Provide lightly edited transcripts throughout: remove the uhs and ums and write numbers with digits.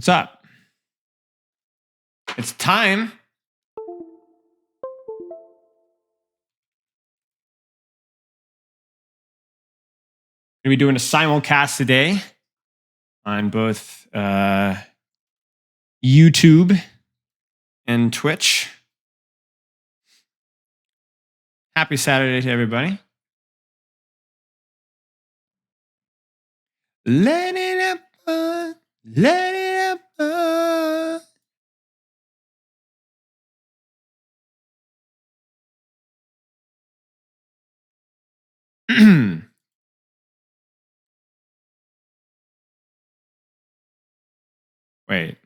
What's up? It's time. We're going to be doing a simulcast today on both YouTube and Twitch. Happy Saturday to everybody. Let it up, let it up. Wait,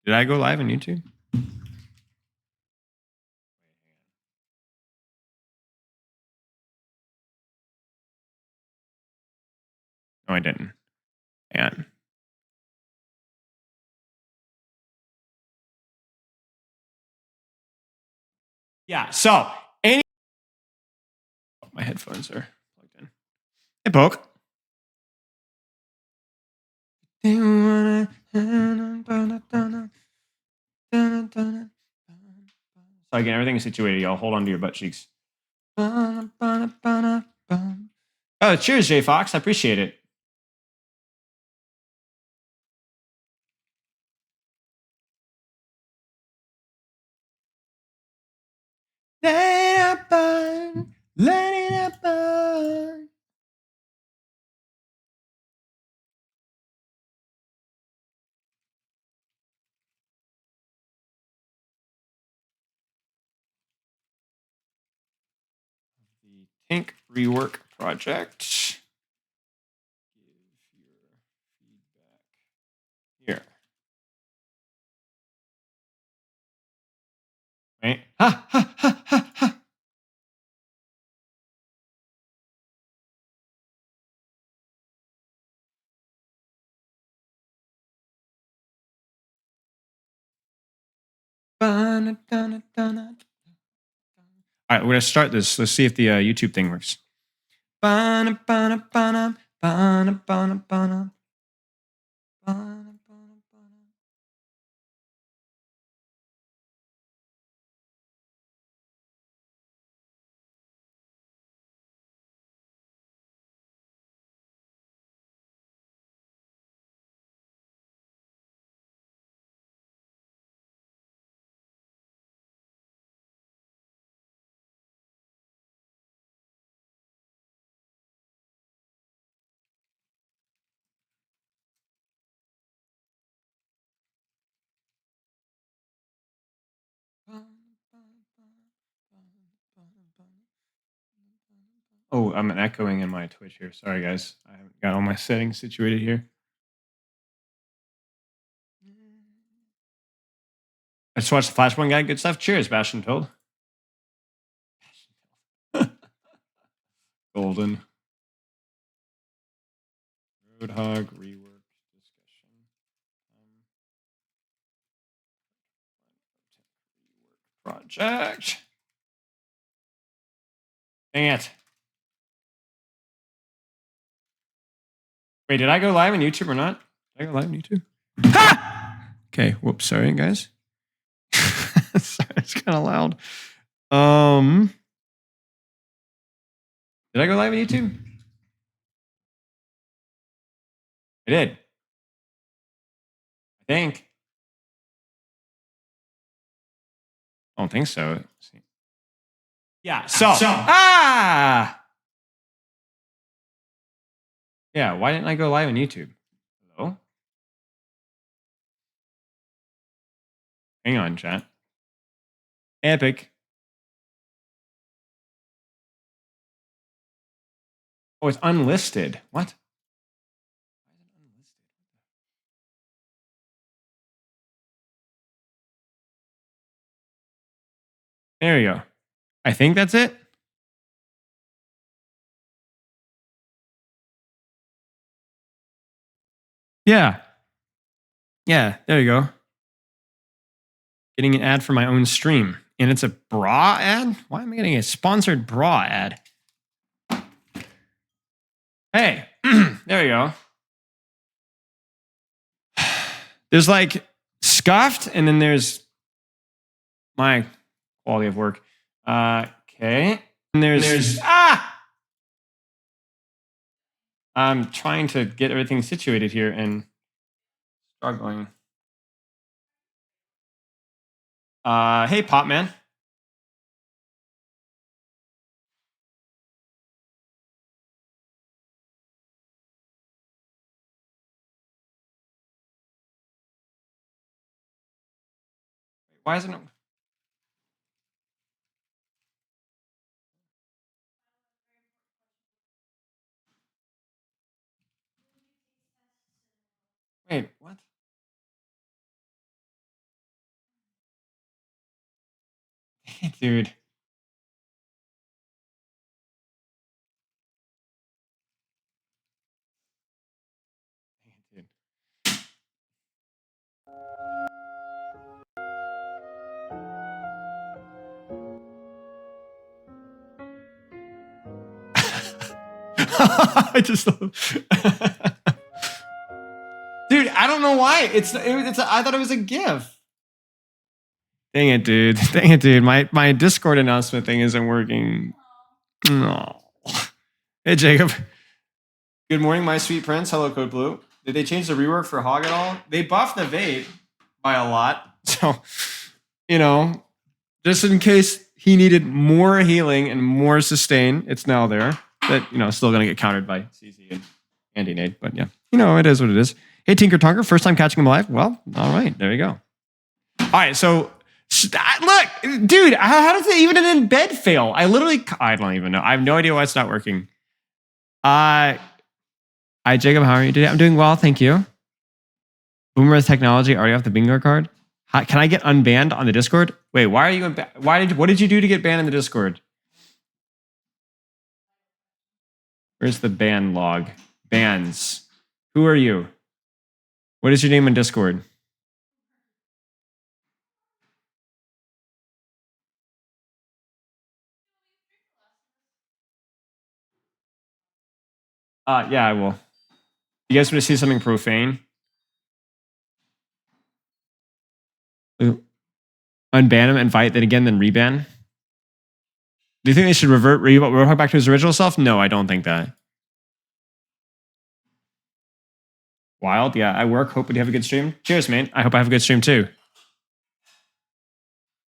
did I go live on YouTube? No, I didn't. And yeah, so my headphones are plugged in. Hey, Poke. So again, everything is situated, y'all. Hold on to your butt cheeks. Oh, cheers, J Fox. I appreciate it. Let it up, let it up. The Tank Rework project. Give your feedback here. Right? Ha, ha, ha, ha, ha. All right, we're going to start this. Let's see if the YouTube thing works. Oh, I'm echoing in my Twitch here. Sorry, guys. I haven't got all my settings situated here. I just watched the Flashpoint guy. Good stuff. Cheers, Bastion Told. Golden. Roadhog rework discussion. Project. Dang it. Wait, did I go live on YouTube or not? Did I go live on YouTube? Ha! Okay, whoops, sorry, guys. Sorry, it's kind of loud. Did I go live on YouTube? I did. I think. I don't think so. Let's see. Yeah, so. Yeah, why didn't I go live on YouTube? Hello? Hang on, chat. Epic. Oh, it's unlisted. What? There you go. I think that's it. Yeah. Yeah, there you go. Getting an ad for my own stream. And it's a bra ad? Why am I getting a sponsored bra ad? Hey, there you go. There's like scuffed, and then there's my quality of work. Okay. And there's I'm trying to get everything situated here and struggling. Hey, Pop Man. Why isn't it? Wait, what? Dude. I just dude, I don't know why. I thought it was a GIF. Dang it, dude. Dang it, dude. My Discord announcement thing isn't working. No. Hey, Jacob. Good morning, my sweet prince. Hello, Code Blue. Did they change the rework for Hog at all? They buffed the vape by a lot. So, just in case he needed more healing and more sustain, it's now there. But, still going to get countered by CZ and Andy Nate. But yeah, it is what it is. Hey, Tinker Tonker, first time catching him live? Well, all right, there you go. All right, so look, dude, how does it even an embed fail? I don't even know. I have no idea why it's not working. Hi, Jacob, how are you today? I'm doing well, thank you. Boomer Technology already off the bingo card. Can I get unbanned on the Discord? Wait, why are you? What did you do to get banned in the Discord? Where's the ban log? Bans. Who are you? What is your name on Discord? Yeah, I will. You guys want to see something profane? Unban him, invite, then again, then reban. Do you think they should revert Roadhog back to his original self? No, I don't think that. Wild, yeah. I work. Hope you have a good stream. Cheers, man. I hope I have a good stream too.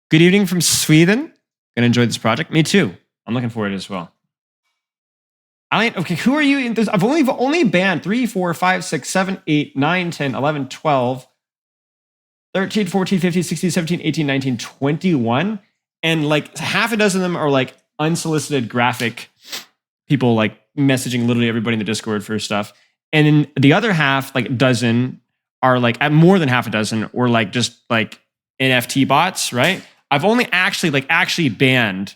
Good evening from Sweden. Gonna enjoy this project. Me too. I'm looking forward to it as well. Okay, who are you? I've only banned 3, 4, 5, 6, 7, 8, 9, 10, 11, 12, 13, 14, 15, 16, 17, 18, 19, 21. And like half a dozen of them are like unsolicited graphic people like messaging literally everybody in the Discord for stuff. And then the other half, like a dozen, are like at more than half a dozen or like just like NFT bots, right? I've only actually banned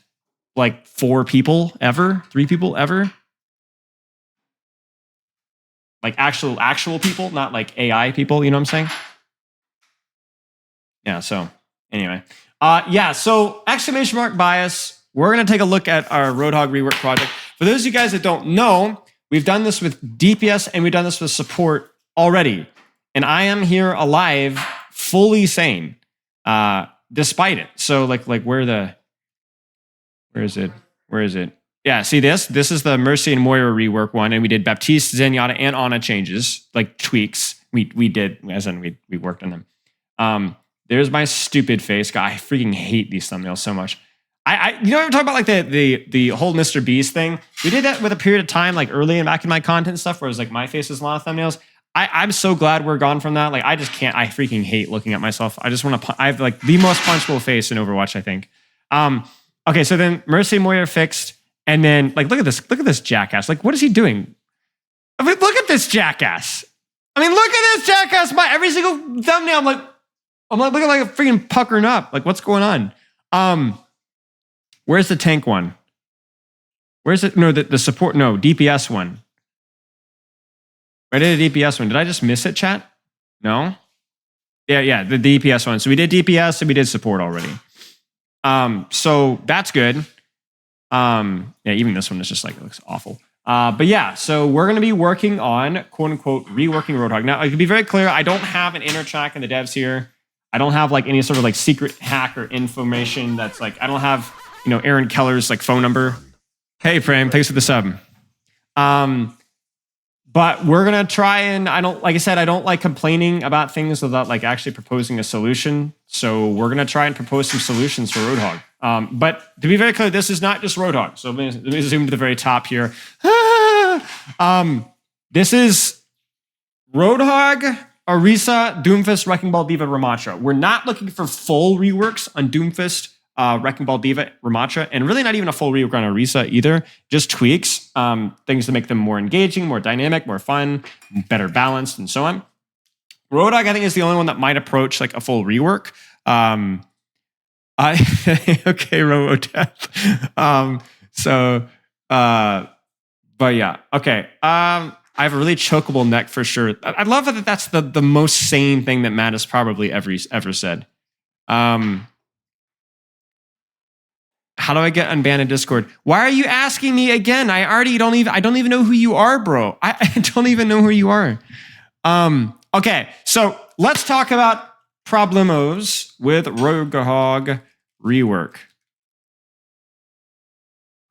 like 4 people ever, 3 people ever. Like actual people, not like AI people, you know what I'm saying? Yeah, so anyway. So exclamation mark bias. We're going to take a look at our Roadhog rework project. For those of you guys that don't know, we've done this with DPS and we've done this with support already. And I am here alive, fully sane, despite it. So like where is it? Yeah, see this? This is the Mercy and Moira rework one, and we did Baptiste, Zenyatta, and Ana changes, like tweaks. We did, as in we worked on them. There's my stupid face guy. I freaking hate these thumbnails so much. I'm talking about like the whole Mr. Beast thing. We did that with a period of time, like early and back in my content stuff, where it was like my face was a lot of thumbnails. I'm so glad we're gone from that. Like I just can't. I freaking hate looking at myself. I just want to. I have like the most punchable face in Overwatch, I think. Okay, so then Mercy and Moira fixed. And then, like, look at this jackass. Like, what is he doing? I mean, look at this jackass. Look at this jackass. My every single thumbnail, I'm like looking like a freaking puckering up. Like, what's going on? Where's the tank one? Where's it? No, the support. No, DPS one. I did a DPS one. Did I just miss it, chat? No. Yeah, the DPS one. So we did DPS and we did support already. So that's good. Yeah, even this one is just like, it looks awful. But yeah, so we're going to be working on quote unquote reworking Roadhog. Now, I can be very clear. I don't have an inner track in the devs here. I don't have like any sort of like secret hack or information that's like, I don't have, Aaron Keller's like phone number. Hey, Prem, thanks for the sub. But we're going to try and like I said, I don't like complaining about things without like actually proposing a solution. So we're going to try and propose some solutions for Roadhog. But to be very clear, this is not just Roadhog. So let me zoom to the very top here. This is Roadhog, Orisa, Doomfist, Wrecking Ball, Diva, Ramacha. We're not looking for full reworks on Doomfist, Wrecking Ball, Diva, Ramacha, and really not even a full rework on Orisa either. Just tweaks, things to make them more engaging, more dynamic, more fun, better balanced, and so on. Roadhog, I think, is the only one that might approach like a full rework. Okay, Robotep. But yeah, okay. I have a really chokeable neck for sure. I love that that's the most sane thing that Matt has probably ever said. How do I get unbanned in Discord? Why are you asking me again? I don't even know who you are, bro. I don't even know who you are. Okay, so let's talk about problemos with Roadhog rework.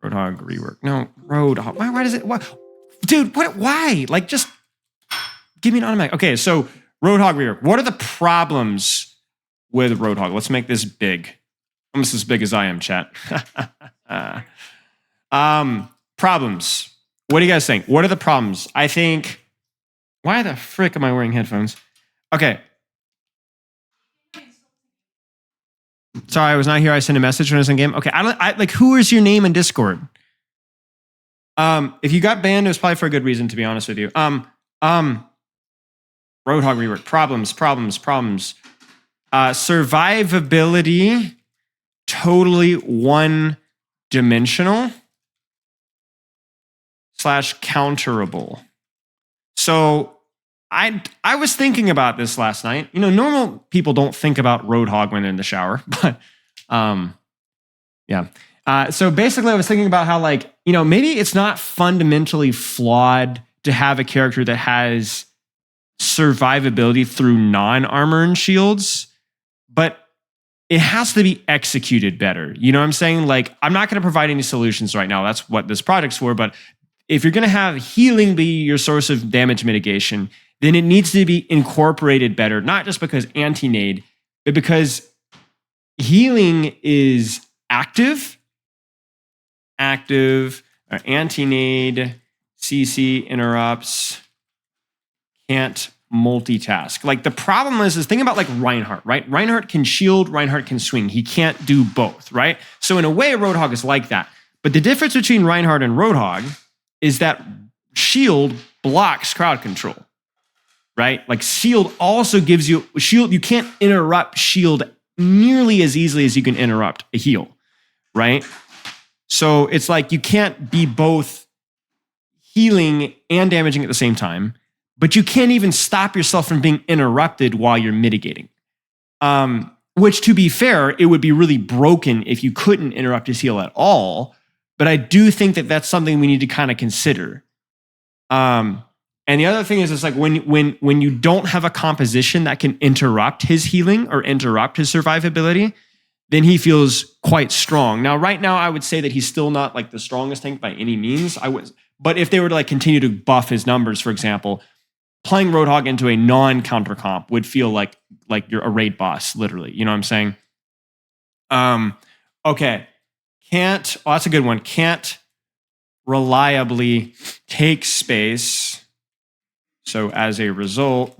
Roadhog rework. No, Roadhog. Why does it? What? Dude, what? Why? Like, just give me an automatic. Okay, so Roadhog rework. What are the problems with Roadhog? Let's make this big. Almost as big as I am, chat. Problems. What do you guys think? What are the problems? I think. Why the frick am I wearing headphones? Okay. Sorry, I was not here. I sent a message when I was in game. Okay, I like. Who is your name in Discord? If you got banned, it was probably for a good reason. To be honest with you. Roadhog rework. Problems. Survivability. Totally one-dimensional / counterable. So I was thinking about this last night. Normal people don't think about Roadhog when they're in the shower, but yeah. So basically, I was thinking about how maybe it's not fundamentally flawed to have a character that has survivability through non-armor and shields, but it has to be executed better. You know what I'm saying? Like, I'm not going to provide any solutions right now. That's what this project's for. But if you're going to have healing be your source of damage mitigation, then it needs to be incorporated better, not just because anti-nade, but because healing is active, or anti-nade, CC interrupts, can't multitask. Like, the problem is think about like Reinhardt, right? Reinhardt can shield, Reinhardt can swing. He can't do both, right? So in a way, Roadhog is like that. But the difference between Reinhardt and Roadhog is that shield blocks crowd control, right? Like, shield also gives you shield. You can't interrupt shield nearly as easily as you can interrupt a heal, right? So it's like you can't be both healing and damaging at the same time. But you can't even stop yourself from being interrupted while you're mitigating. Which, to be fair, it would be really broken if you couldn't interrupt his heal at all. But I do think that that's something we need to kind of consider. And the other thing is, it's like when you don't have a composition that can interrupt his healing or interrupt his survivability, then he feels quite strong. Now, right now, I would say that he's still not like the strongest tank by any means. But if they were to like continue to buff his numbers, for example, playing Roadhog into a non-counter comp would feel like you're a raid boss, literally. You know what I'm saying? Okay. That's a good one. Can't reliably take space. So as a result,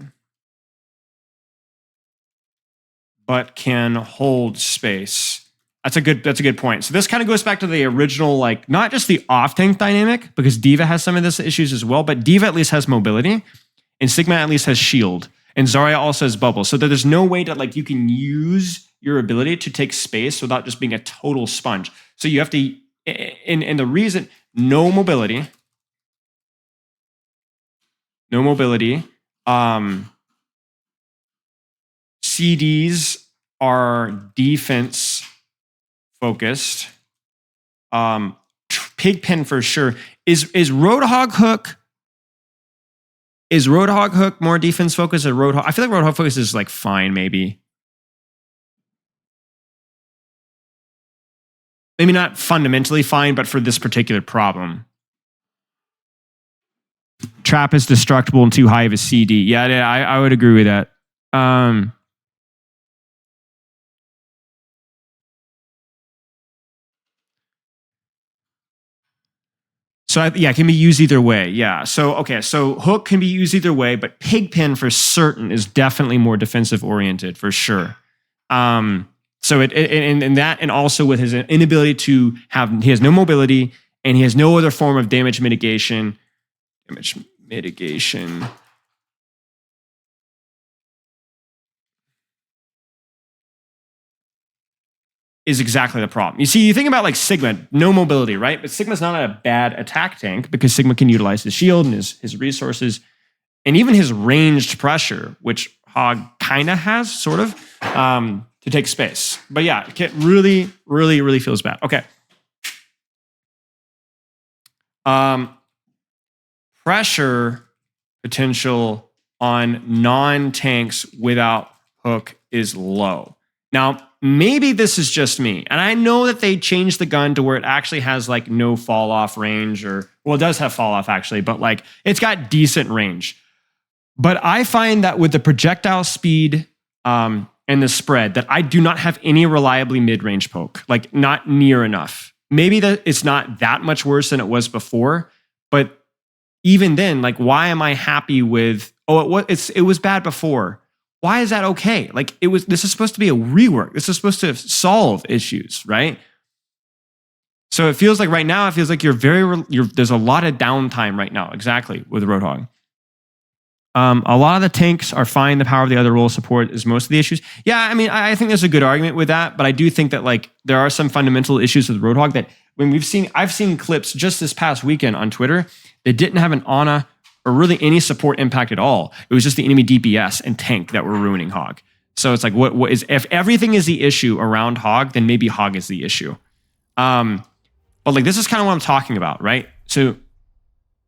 but can hold space. That's a good point. So this kind of goes back to the original, like, not just the off-tank dynamic, because Diva has some of this issues as well, but Diva at least has mobility. And Sigma at least has shield. And Zarya also has bubble. So that there's no way that like you can use your ability to take space without just being a total sponge. So you have to, and the reason, no mobility. CDs are defense focused. Pigpen for sure. Is Roadhog hook? Is Roadhog hook more defense focused or Roadhog? I feel like Roadhog focus is like fine, maybe. Maybe not fundamentally fine, but for this particular problem. Trap is destructible and too high of a CD. Yeah, I would agree with that. So yeah, it can be used either way. Yeah. So okay. So hook can be used either way, but Pigpen for certain is definitely more defensive oriented for sure. So and that, and also with his inability to have, he has no mobility and he has no other form of damage mitigation. Damage mitigation. Is exactly the problem. You see, you think about like Sigma, no mobility, right? But Sigma's not a bad attack tank because Sigma can utilize his shield and his resources and even his ranged pressure, which Hog kind of has, sort of, to take space. But yeah, it really, really, really feels bad. Okay. Pressure potential on non-tanks without hook is low. Now, maybe this is just me. And I know that they changed the gun to where it actually has like no fall off range, or, well, it does have fall off actually, but like it's got decent range. But I find that with the projectile speed and the spread, that I do not have any reliably mid-range poke, like not near enough. Maybe that it's not that much worse than it was before, but even then, like, why am I happy with, it was bad before. Why is that okay? Like this is supposed to be a rework. This is supposed to solve issues, right? So it feels like right now, it feels like there's a lot of downtime right now. Exactly with Roadhog. A lot of the tanks are fine. The power of the other role support is most of the issues. Yeah, I mean, I think there's a good argument with that, but I do think that like there are some fundamental issues with Roadhog that I've seen clips just this past weekend on Twitter that didn't have an Ana or really any support impact at all. It was just the enemy DPS and tank that were ruining Hog. So it's like, what is, if everything is the issue around Hog, then maybe Hog is the issue. But like, this is kind of what I'm talking about, right? So,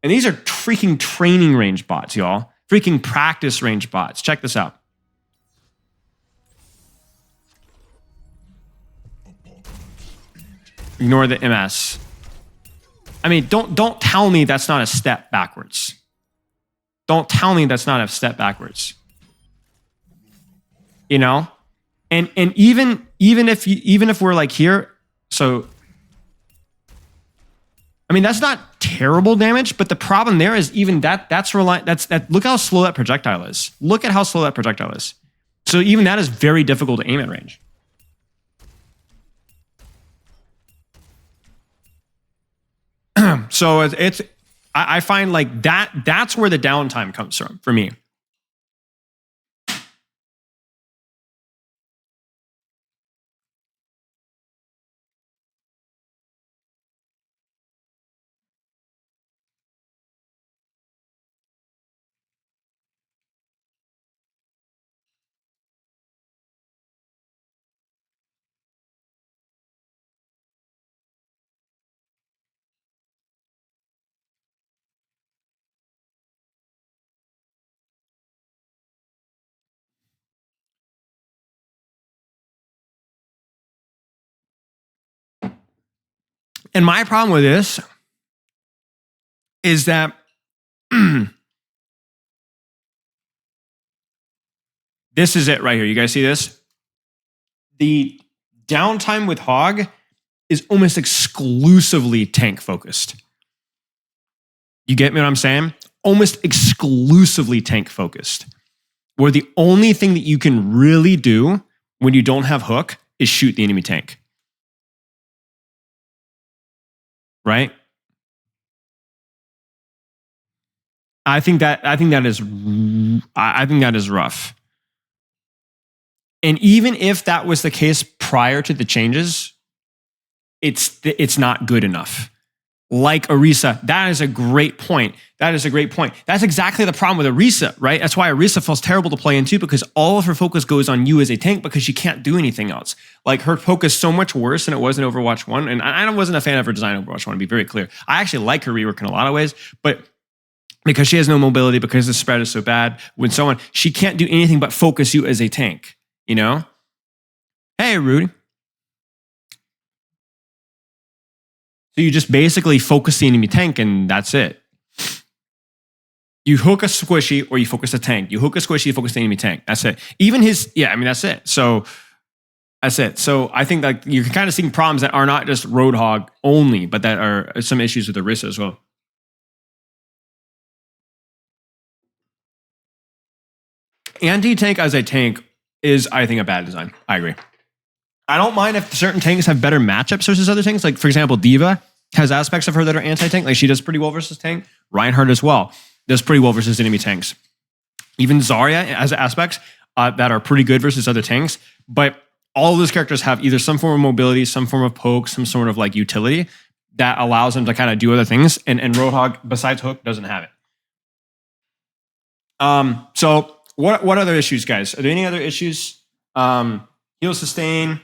and these are freaking training range bots, y'all. Freaking practice range bots. Check this out. Ignore the MS. I mean, don't tell me that's not a step backwards. Don't tell me that's not a step backwards. You know? And even if we're like here, so I mean, that's not terrible damage, but the problem there is even look how slow that projectile is. Look at how slow that projectile is. So even that is very difficult to aim at range. So I find like that's where the downtime comes from for me. And my problem with this is that this is it right here. You guys see this? The downtime with Hog is almost exclusively tank focused. You get me what I'm saying? Almost exclusively tank focused. Where the only thing that you can really do when you don't have hook is shoot the enemy tank. Right? I think that is rough. And even if that was the case prior to the changes, it's not good enough. like Orisa. That is a great point. That is a great point. That's exactly the problem with Orisa, right? That's why Orisa feels terrible to play into, because all of her focus goes on you as a tank because she can't do anything else. Like, her focus is so much worse than it was in Overwatch 1. And I wasn't a fan of her design in Overwatch 1, to be very clear. I actually like her rework in a lot of ways, but because she has no mobility, because the spread is so bad, when so on, she can't do anything but focus you as a tank, you know? Hey, Rudy. So you just basically focus the enemy tank and that's it. You hook a squishy or you focus a tank. You hook a squishy, you focus the enemy tank. That's it. Even his, yeah, I mean, that's it. So that's it. So I think like you're kind of seeing problems that are not just Roadhog only, but that are some issues with Orisa as well. Anti-tank as a tank is, I think, a bad design. I agree. I don't mind if certain tanks have better matchups versus other tanks. Like, for example, Diva has aspects of her that are anti-tank. Like, she does pretty well versus tank. Reinhardt as well does pretty well versus enemy tanks. Even Zarya has aspects that are pretty good versus other tanks. But all of those characters have either some form of mobility, some form of poke, some sort of like utility that allows them to kind of do other things. And Roadhog, besides hook, doesn't have it. So what other issues, guys? Are there any other issues? Heal sustain,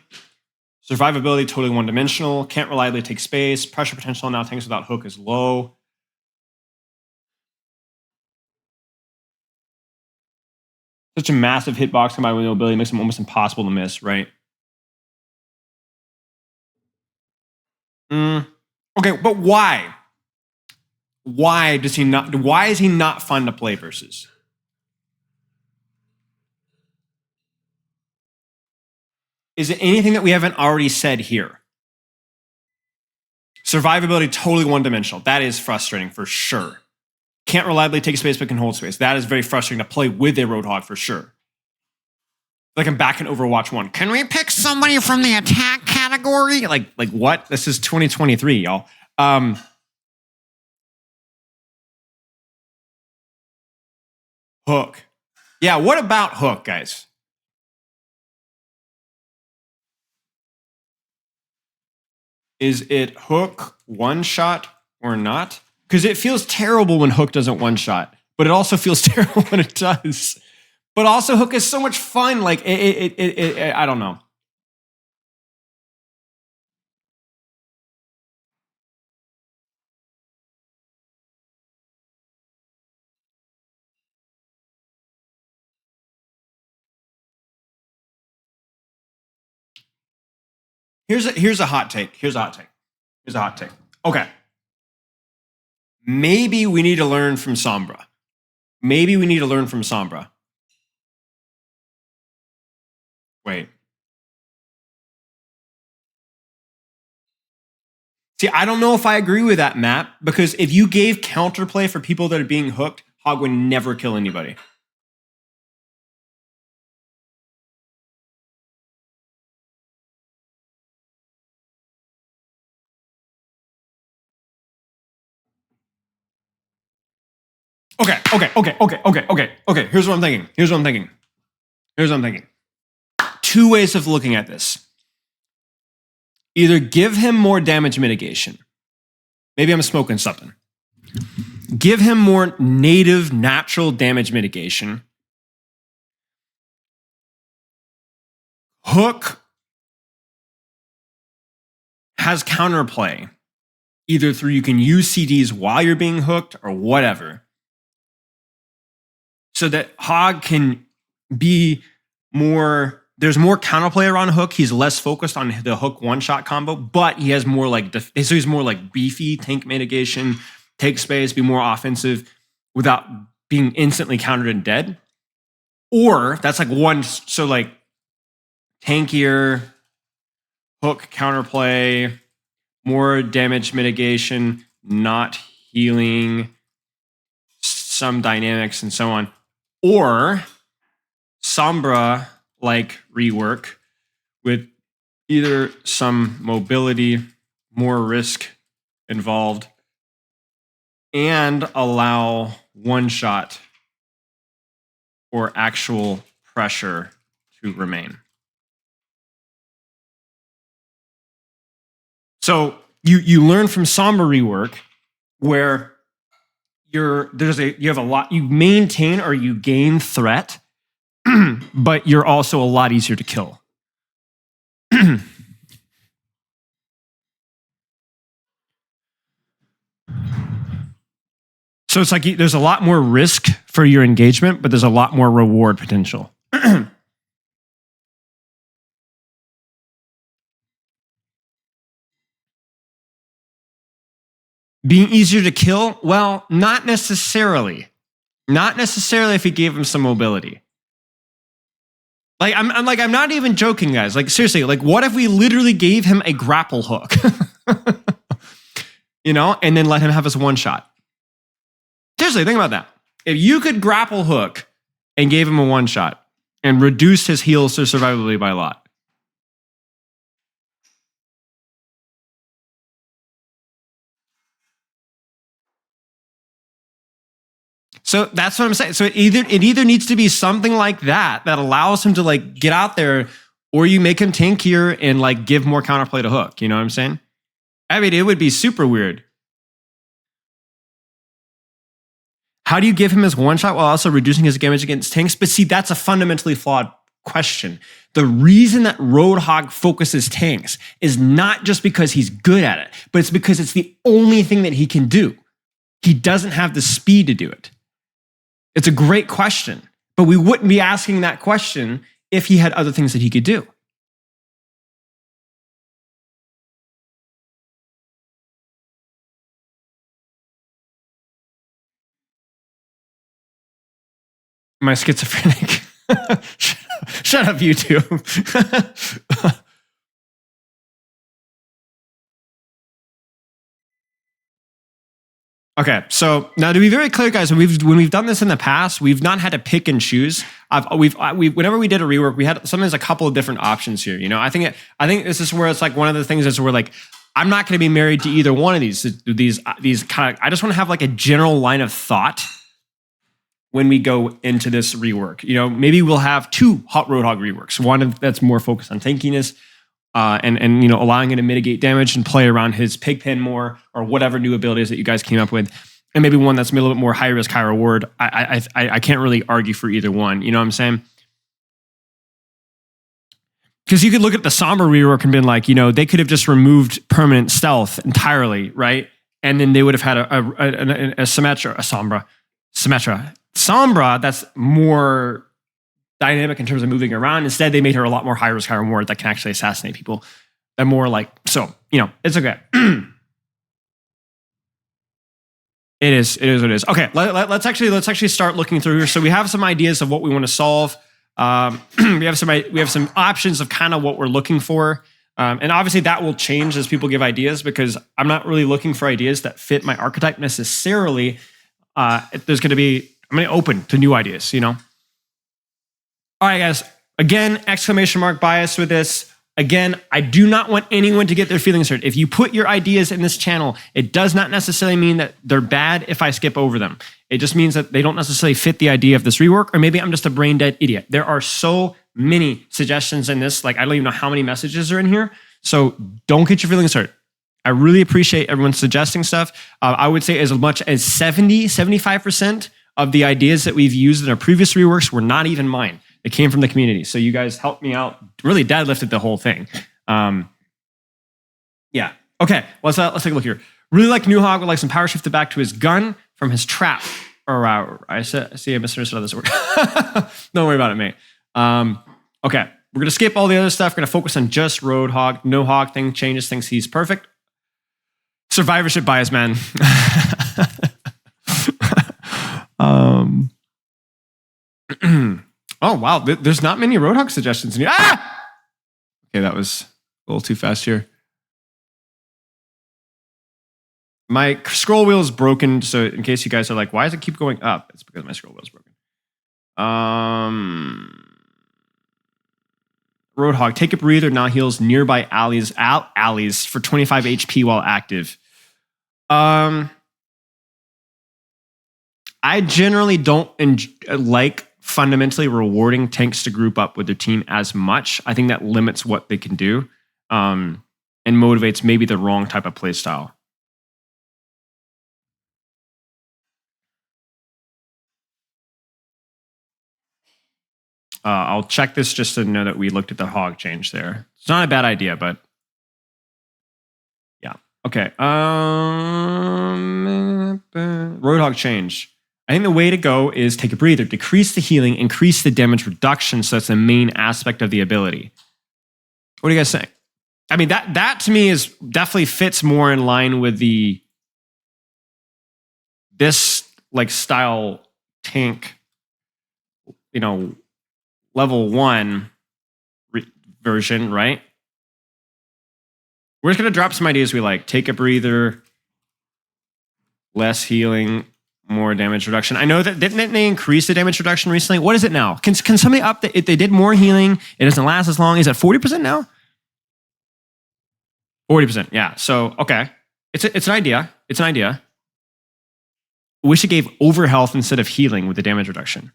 survivability totally one-dimensional, can't reliably take space, pressure potential now tanks without hook is low. Such a massive hitbox combined with mobility makes him almost impossible to miss, right? Okay, but why? Why is he not fun to play versus? Is it anything that we haven't already said here? Survivability totally one-dimensional. That is frustrating for sure. Can't reliably take space but can hold space. That is very frustrating to play with a Roadhog for sure. Like, I'm back in Overwatch 1. Can we pick somebody from the attack category? Like what? This is 2023, y'all. Hook. Yeah, what about hook, guys? Is it hook one shot or not? Because it feels terrible when hook doesn't one shot, but it also feels terrible when it does. But also, hook is so much fun. Like, I don't know. Here's a hot take. Here's a hot take. Okay. Maybe we need to learn from Sombra. Wait. See, I don't know if I agree with that, Matt, because if you gave counterplay for people that are being hooked, Hog would never kill anybody. Okay. Here's what I'm thinking. Two ways of looking at this. Either give him more damage mitigation. Maybe I'm smoking something. Give him more native, natural damage mitigation. Hook has counterplay, either through you can use CDs while you're being hooked or whatever, so that Hog can be more, there's more counterplay around Hook. He's less focused on the Hook one-shot combo, but he has more like, so he's more like beefy tank mitigation, take space, be more offensive without being instantly countered and dead. Or that's like one, so like tankier, Hook counterplay, more damage mitigation, not healing, some dynamics and so on. Or Sombra like Rework with either some mobility, more risk involved, and allow one shot or actual pressure to remain. So you learn from Sombra Rework where you have a lot, you maintain or you gain threat, but you're also a lot easier to kill. So it's like there's a lot more risk for your engagement, but there's a lot more reward potential. Being easier to kill? Well, not necessarily. Not necessarily if you gave him some mobility. Like I'm not even joking, guys. Like seriously, like what if we literally gave him a grapple hook? You know, and then let him have his one shot. Seriously, think about that. If you could grapple hook and gave him a one shot and reduced his heals to survivability by a lot. So that's what I'm saying. So it either needs to be something like that allows him to like get out there, or you make him tankier and like give more counterplay to hook. You know what I'm saying? I mean, it would be super weird. How do you give him his one shot while also reducing his damage against tanks? But see, that's a fundamentally flawed question. The reason that Roadhog focuses tanks is not just because he's good at it, but it's because it's the only thing that he can do. He doesn't have the speed to do it. It's a great question, but we wouldn't be asking that question if he had other things that he could do. Am I schizophrenic? Shut up, YouTube. Okay, so now to be very clear, guys, when we've done this in the past, we've not had to pick and choose. Whenever we did a rework, we had sometimes a couple of different options here. You know, I think this is where it's like one of the things is where like I'm not going to be married to either one of these kind of. I just want to have like a general line of thought when we go into this rework. You know, maybe we'll have two hot Roadhog reworks. One that's more focused on tankiness, and you know, allowing him to mitigate damage and play around his pigpen more, or whatever new abilities that you guys came up with, and maybe one that's a little bit more high risk, high reward. I can't really argue for either one. You know what I'm saying? Because you could look at the Sombra rework and been like, you know, they could have just removed permanent stealth entirely, right? And then they would have had a Sombra that's more dynamic in terms of moving around. Instead, they made her a lot more high risk, high reward that can actually assassinate people. They're more like, so, you know, it's okay. It is what it is. Okay, let's actually start looking through here. So we have some ideas of what we want to solve. We have some options of kind of what we're looking for. And obviously that will change as people give ideas, because I'm not really looking for ideas that fit my archetype necessarily. I'm going to be open to new ideas, you know? All right, guys. Again, exclamation mark bias with this. Again, I do not want anyone to get their feelings hurt. If you put your ideas in this channel, it does not necessarily mean that they're bad if I skip over them. It just means that they don't necessarily fit the idea of this rework, or maybe I'm just a brain dead idiot. There are so many suggestions in this. Like, I don't even know how many messages are in here. So don't get your feelings hurt. I really appreciate everyone suggesting stuff. I would say as much as 75% of the ideas that we've used in our previous reworks were not even mine. It came from the community. So you guys helped me out, really deadlifted the whole thing. Yeah. Okay, let's take a look here. Really like Newhog would like some power shifted back to his gun from his trap. Or I see I misunderstood this word. Don't worry about it, mate. Okay, we're going to skip all the other stuff. We're going to focus on just Roadhog. No Hog thing changes, thinks he's perfect. Survivorship bias, man. Oh, wow. There's not many Roadhog suggestions in here. Ah! Okay, that was a little too fast here. My scroll wheel is broken, so in case you guys are like, why does it keep going up? It's because my scroll wheel is broken. Roadhog, take a breather, now heals nearby alleys for 25 HP while active. I generally don't like fundamentally rewarding tanks to group up with their team as much. I think that limits what they can do. And and motivates maybe the wrong type of play style. I'll check this just to know that we looked at the hog change there. It's not a bad idea, but yeah. Okay. Roadhog change. I think the way to go is take a breather, decrease the healing, increase the damage reduction. So that's the main aspect of the ability. What do you guys think? I mean, that to me is definitely fits more in line with this like style tank, level 1 version, right? We're just gonna drop some ideas we like. Take a breather, less healing, more damage reduction. I know that didn't they increase the damage reduction recently? What is it now? Can somebody up if they did more healing? It doesn't last as long. Is it 40% now? 40%. Yeah. So okay, it's an idea. It's an idea. I wish it gave over health instead of healing with the damage reduction.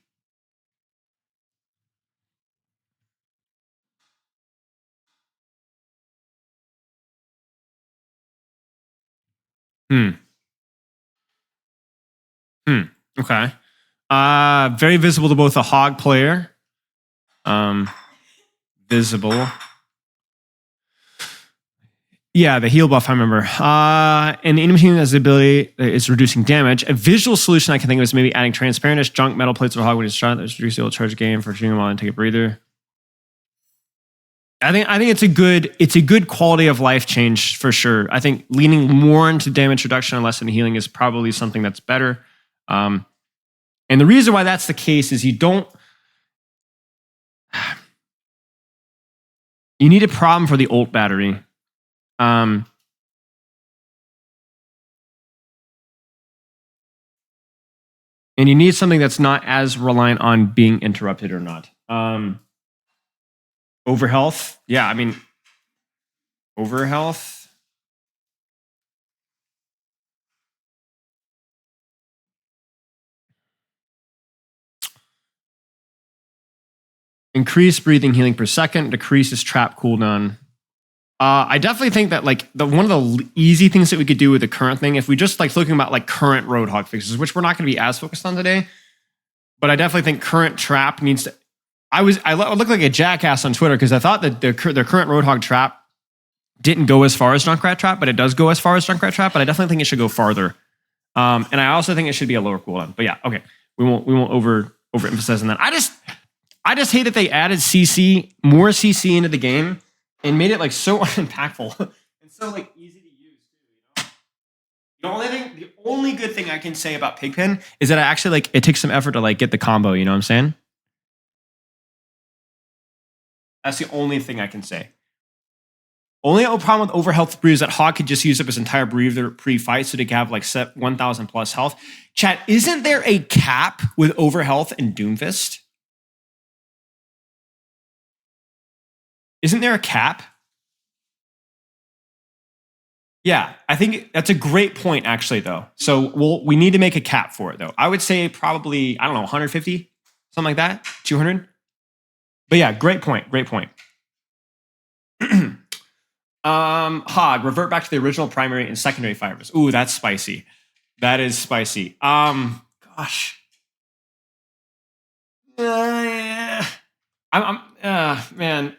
Okay. Very visible to both a hog player. Visible. Yeah, the heal buff, I remember. And the enemy team has the ability is reducing damage. A visual solution I can think of is maybe adding transparent junk metal plates or hog when it's shot. There's reduce the old charge game for shooting while and take a breather. I think it's a good quality of life change for sure. I think leaning more into damage reduction and less into healing is probably something that's better. And the reason why that's the case is you need a problem for the ult battery. And you need something that's not as reliant on being interrupted or not. Over health. Yeah, I mean, over health. Increase breathing healing per second. Decreases trap cooldown. I definitely think that like one of the easy things that we could do with the current thing, if we just like looking about like current Roadhog fixes, which we're not going to be as focused on today, but I definitely think current trap needs to. I look like a jackass on Twitter because I thought that their current Roadhog trap didn't go as far as Junkrat trap, but it does go as far as Junkrat trap. But I definitely think it should go farther, and I also think it should be a lower cooldown. But yeah, okay, we won't overemphasize on that. I just hate that they added more CC into the game and made it like so unimpactful and so like easy to use too. The only good thing I can say about Pigpen is that I actually like it takes some effort to like get the combo. You know what I'm saying? That's the only thing I can say. Only problem with overhealth breather is that Hog could just use up his entire breather pre-fight so they can have like set 1,000 plus health. Chat, isn't there a cap with overhealth in Doomfist? Isn't there a cap? Yeah, I think that's a great point, actually, though. So we need to make a cap for it, though. I would say probably, I don't know, 150, something like that, 200. But yeah, great point. Great point. Hog, revert back to the original primary and secondary fibers. Ooh, that's spicy. That is spicy. Gosh. Yeah. Man.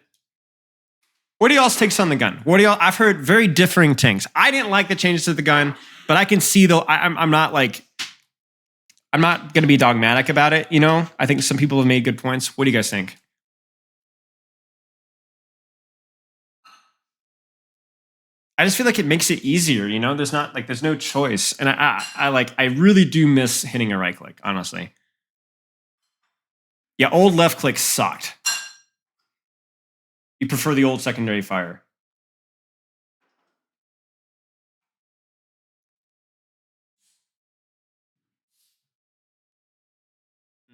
What do y'all's takes on the gun? I've heard very differing things. I didn't like the changes to the gun, but I can see though. I'm not going to be dogmatic about it. You know, I think some people have made good points. What do you guys think? I just feel like it makes it easier. You know, there's no choice, and I really do miss hitting a right click. Honestly, yeah, old left click sucked. You prefer the old secondary fire.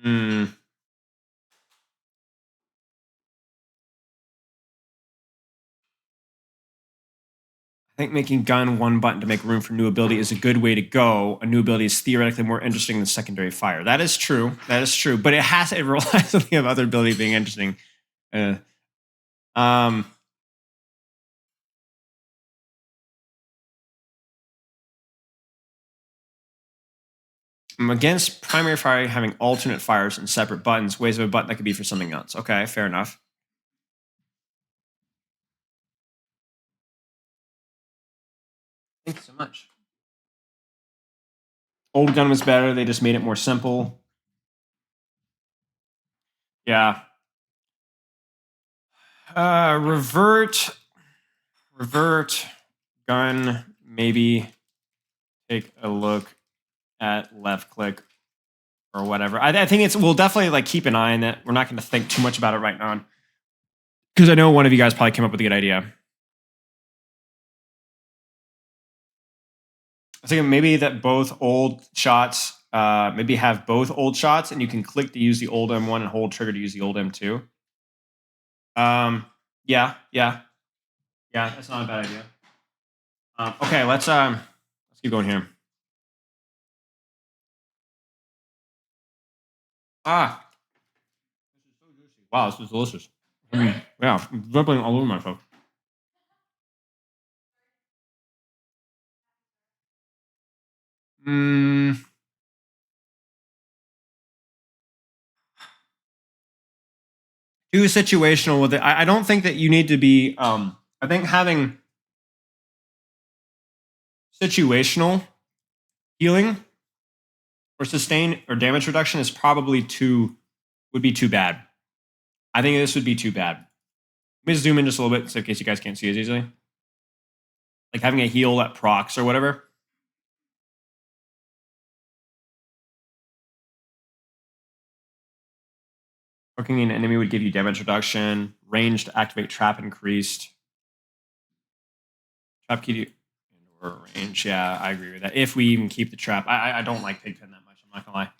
I think making gun one button to make room for new ability is a good way to go. A new ability is theoretically more interesting than secondary fire. That is true. But it relies on the other ability being interesting. Against primary fire, having alternate fires and separate buttons, ways of a button that could be for something else. Okay, fair enough. Thank you so much. Old gun was better. They just made it more simple. Yeah. Revert gun, maybe take a look at left click or whatever. I think we'll definitely like keep an eye on it. We're not going to think too much about it right now because I know one of you guys probably came up with a good idea. I was thinking maybe that both old shots, maybe have both old shots and you can click to use the old M1 and hold trigger to use the old M2. Yeah, that's not a bad idea. Okay, let's keep going here. Ah, this is so juicy. Wow, this is delicious. Yeah, I'm dribbling all over myself. Too situational with it. I don't think that you need to be. I think having situational healing or sustain or damage reduction is probably would be too bad. I think this would be too bad. Let me zoom in just a little bit so in case you guys can't see as easily. Like having a heal that procs or whatever. Hooking an enemy would give you damage reduction. Range to activate trap increased. Trap key or range. Yeah, I agree with that. If we even keep the trap. I don't like Pigpen that much. I'm not going to lie.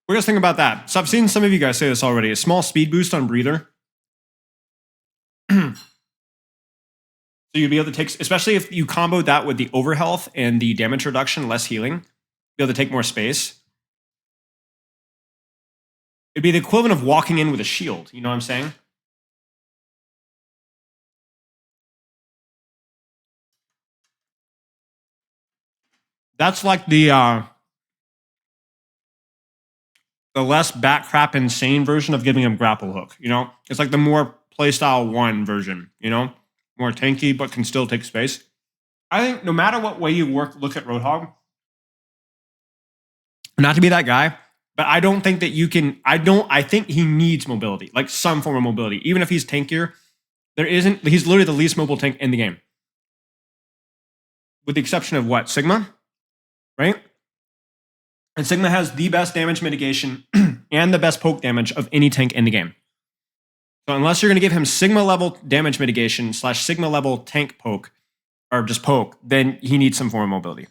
What do you guys think about that? So I've seen some of you guys say this already. A small speed boost on breather. So you'd be able to take, especially if you combo that with the overhealth and the damage reduction, less healing, be able to take more space. It'd be the equivalent of walking in with a shield. You know what I'm saying? That's like the less back crap insane version of giving him grapple hook. You know, it's like the more playstyle 1 version. You know, more tanky but can still take space. I think no matter what way you look at Roadhog, not to be that guy, but I don't think that you can. I think he needs mobility, like some form of mobility, even if he's tankier. There isn't. He's literally the least mobile tank in the game, with the exception of what Sigma, right? And Sigma has the best damage mitigation and the best poke damage of any tank in the game. So unless you're going to give him Sigma level damage mitigation / Sigma level tank poke, or just poke, then he needs some form of mobility.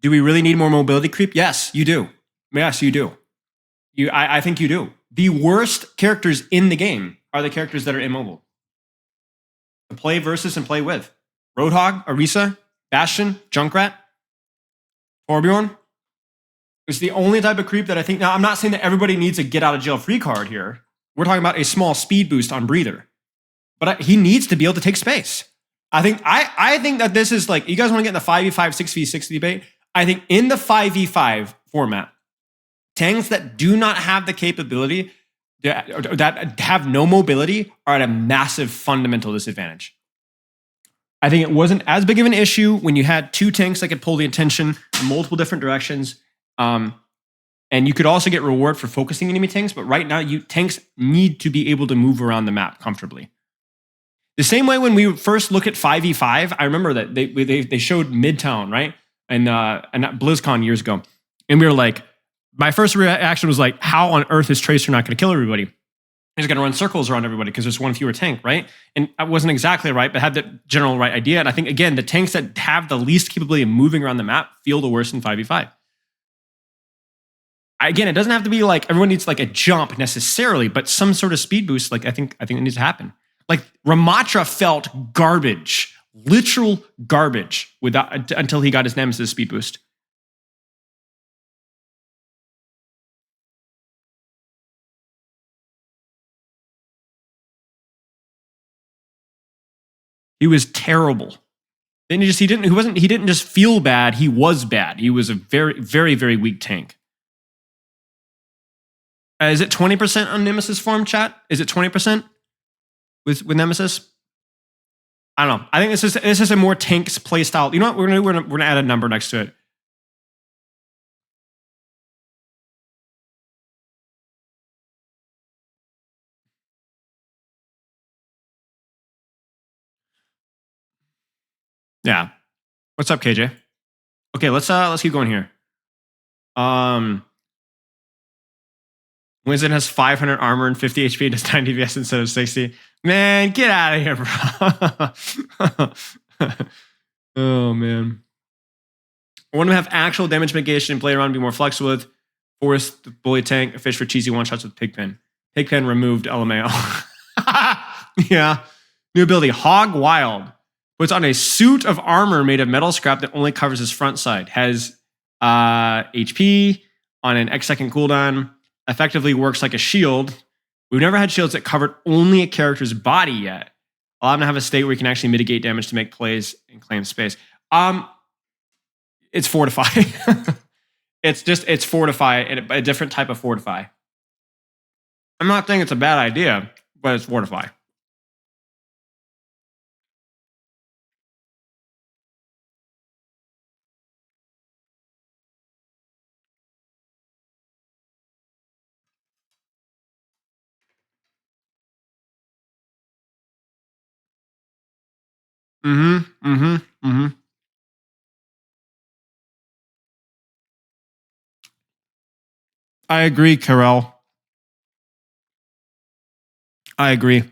Do we really need more mobility creep? Yes, you do. Yes, you do. I think you do. The worst characters in the game are the characters that are immobile. To play versus and play with. Roadhog, Orisa, Bastion, Junkrat, Torbjorn. It's the only type of creep that I think. Now, I'm not saying that everybody needs a get out of jail free card here. We're talking about a small speed boost on breather. But he needs to be able to take space. I think that this is like, you guys want to get in the 5v5, 6v6 debate? I think in the 5v5 format, tanks that do not have the capability, that have no mobility, are at a massive fundamental disadvantage. I think it wasn't as big of an issue when you had 2 tanks that could pull the attention in multiple different directions. And you could also get reward for focusing enemy tanks, but right now tanks need to be able to move around the map comfortably. The same way when we first look at 5v5, I remember that they showed Midtown, right? And at BlizzCon years ago. And we were like, my first reaction was like, how on earth is Tracer not going to kill everybody? He's going to run circles around everybody because there's one fewer tank, right? And I wasn't exactly right, but had the general right idea. And I think, again, the tanks that have the least capability of moving around the map feel the worst in 5v5. Again, it doesn't have to be like everyone needs like a jump necessarily, but some sort of speed boost, like I think it needs to happen. Like Ramatra felt garbage, literal garbage until he got his Nemesis speed boost. He was terrible. Then he didn't just feel bad, he was bad. He was a very, very, very weak tank. Is it 20% on Nemesis form, chat? Is it 20% with Nemesis? I don't know. I think this is a more tanks play style. You know what? We're gonna add a number next to it. Yeah. What's up, KJ? Okay, let's keep going here. Winston has 500 armor and 50 HP, does 9 DPS instead of 60. Man, get out of here, bro. Oh, man. I want to have actual damage mitigation and play around and be more flexible with. Forest, the bully tank, a fish for cheesy one-shots with Pigpen. Pigpen removed LMAO. Yeah. New ability, Hog Wild. Puts on a suit of armor made of metal scrap that only covers his front side. Has HP on an X second cooldown. Effectively works like a shield. We've never had shields that covered only a character's body yet. Allow them to have a state where you can actually mitigate damage to make plays and claim space. It's Fortify. It's Fortify, a different type of Fortify. I'm not saying it's a bad idea, but it's Fortify. I agree, Carell. I agree.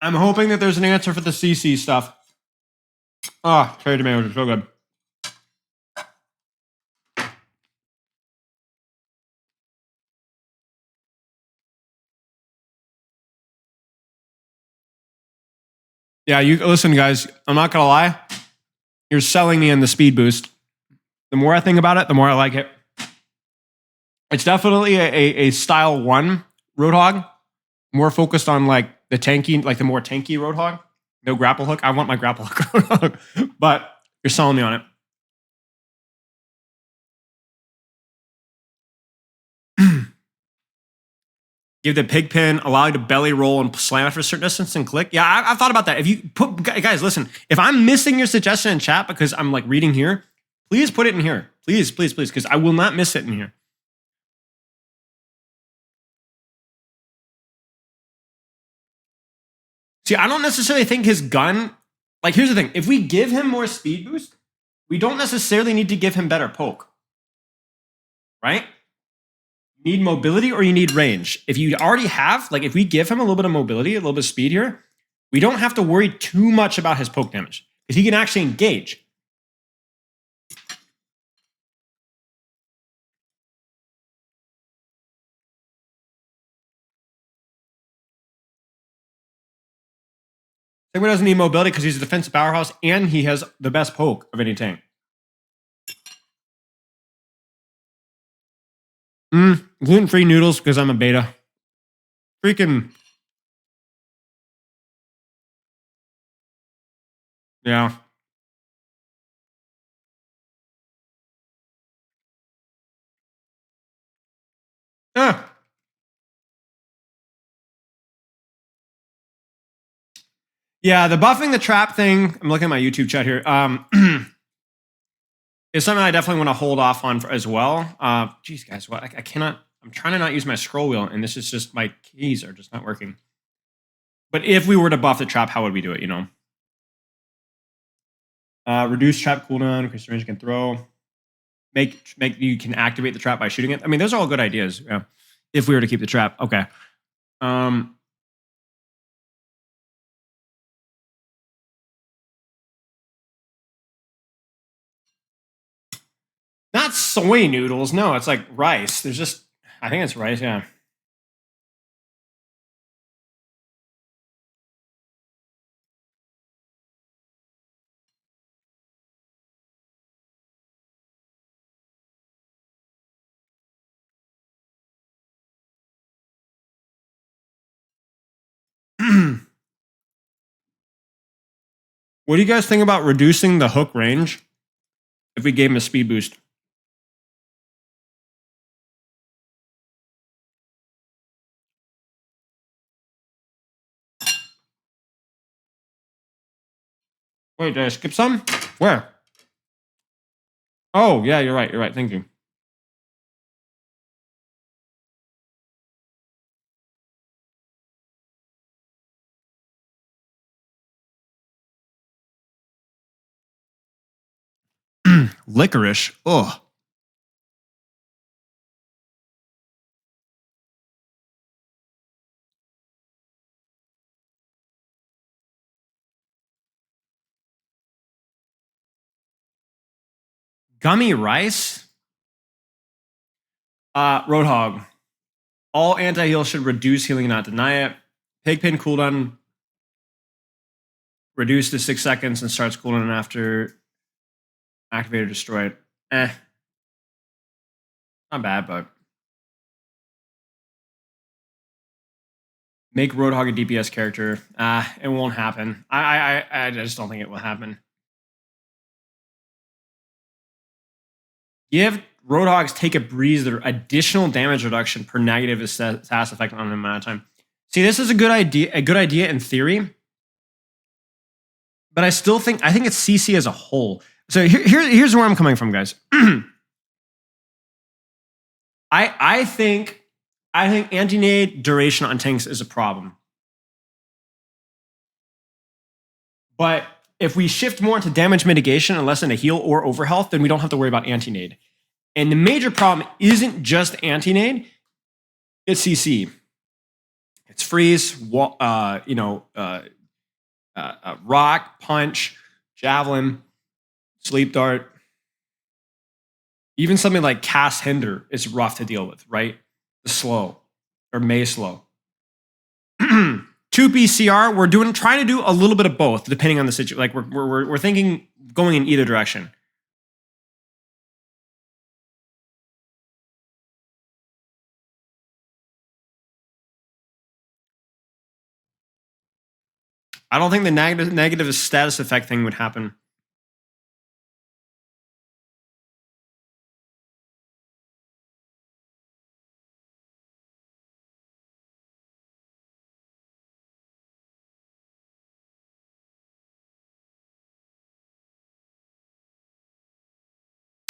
I'm hoping that there's an answer for the CC stuff. Oh, cherry tomatoes are so good. Yeah, you listen, guys. I'm not gonna lie. You're selling me in the speed boost. The more I think about it, the more I like it. It's definitely a style 1 Roadhog. More focused on like the tanky, like the more tanky Roadhog. No grapple hook. I want my grapple hook Roadhog, but you're selling me on it. Give the pig pin, allow you to belly roll and slam it for a certain distance and click. Yeah, I've thought about that. If you put, guys, listen, if I'm missing your suggestion in chat because I'm like reading here, please put it in here. Please, please, please, because I will not miss it in here. See, I don't necessarily think his gun, like here's the thing. If we give him more speed boost, we don't necessarily need to give him better poke. Right? You need mobility or you need range. If you already have, like if we give him a little bit of mobility, a little bit of speed here, we don't have to worry too much about his poke damage because he can actually engage. Sigma doesn't need mobility because he's a defensive powerhouse and he has the best poke of any tank. Gluten-free noodles because I'm a beta. Freaking. Yeah. Ah. Yeah, the buffing the trap thing, I'm looking at my YouTube chat here, is something I definitely want to hold off on as well. Geez, guys, I cannot, I'm trying to not use my scroll wheel, and this is just, my keys are just not working. But if we were to buff the trap, how would we do it, you know? Reduce trap cooldown, increase the range you can throw. Make you can activate the trap by shooting it. I mean, those are all good ideas. Yeah. If we were to keep the trap, okay. Not soy noodles. No, it's like rice. There's just, I think it's rice. Yeah. What do you guys think about reducing the hook range if we gave him a speed boost? Wait, did I skip some? Where? Oh, yeah, you're right. You're right. Thank you. Licorice. Ugh. Gummy rice? Roadhog. All anti-heal should reduce healing, not deny it. Pigpin cooldown reduced to 6 seconds and starts cooldown after activated or destroyed. Not bad, but make Roadhog a DPS character. It won't happen. I just don't think it will happen. Give Roadhogs Take a Breeze their additional damage reduction per negative status effect on an amount of time. See, this is a good idea in theory, but I think it's CC as a whole. So here's where I'm coming from, guys. I think anti-nade duration on tanks is a problem. But if we shift more into damage mitigation and less into heal or overhealth, then we don't have to worry about anti-nade. And the major problem isn't just anti-nade, it's CC. It's freeze, rock, punch, javelin, sleep dart. Even something like cast hinder is rough to deal with, right? Slow or may slow. 2 BCR, we're trying to do a little bit of both, depending on the situation. Like we're thinking going in either direction. I don't think the negative status effect thing would happen.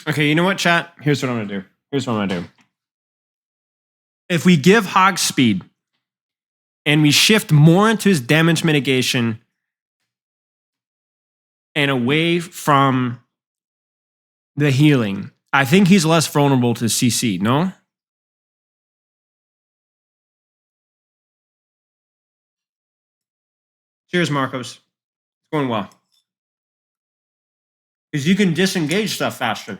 Okay, you know what, chat? Here's what I'm gonna do. If we give Hog speed and we shift more into his damage mitigation and away from the healing, I think he's less vulnerable to CC, no? Cheers, Marcos. It's going well. Because you can disengage stuff faster.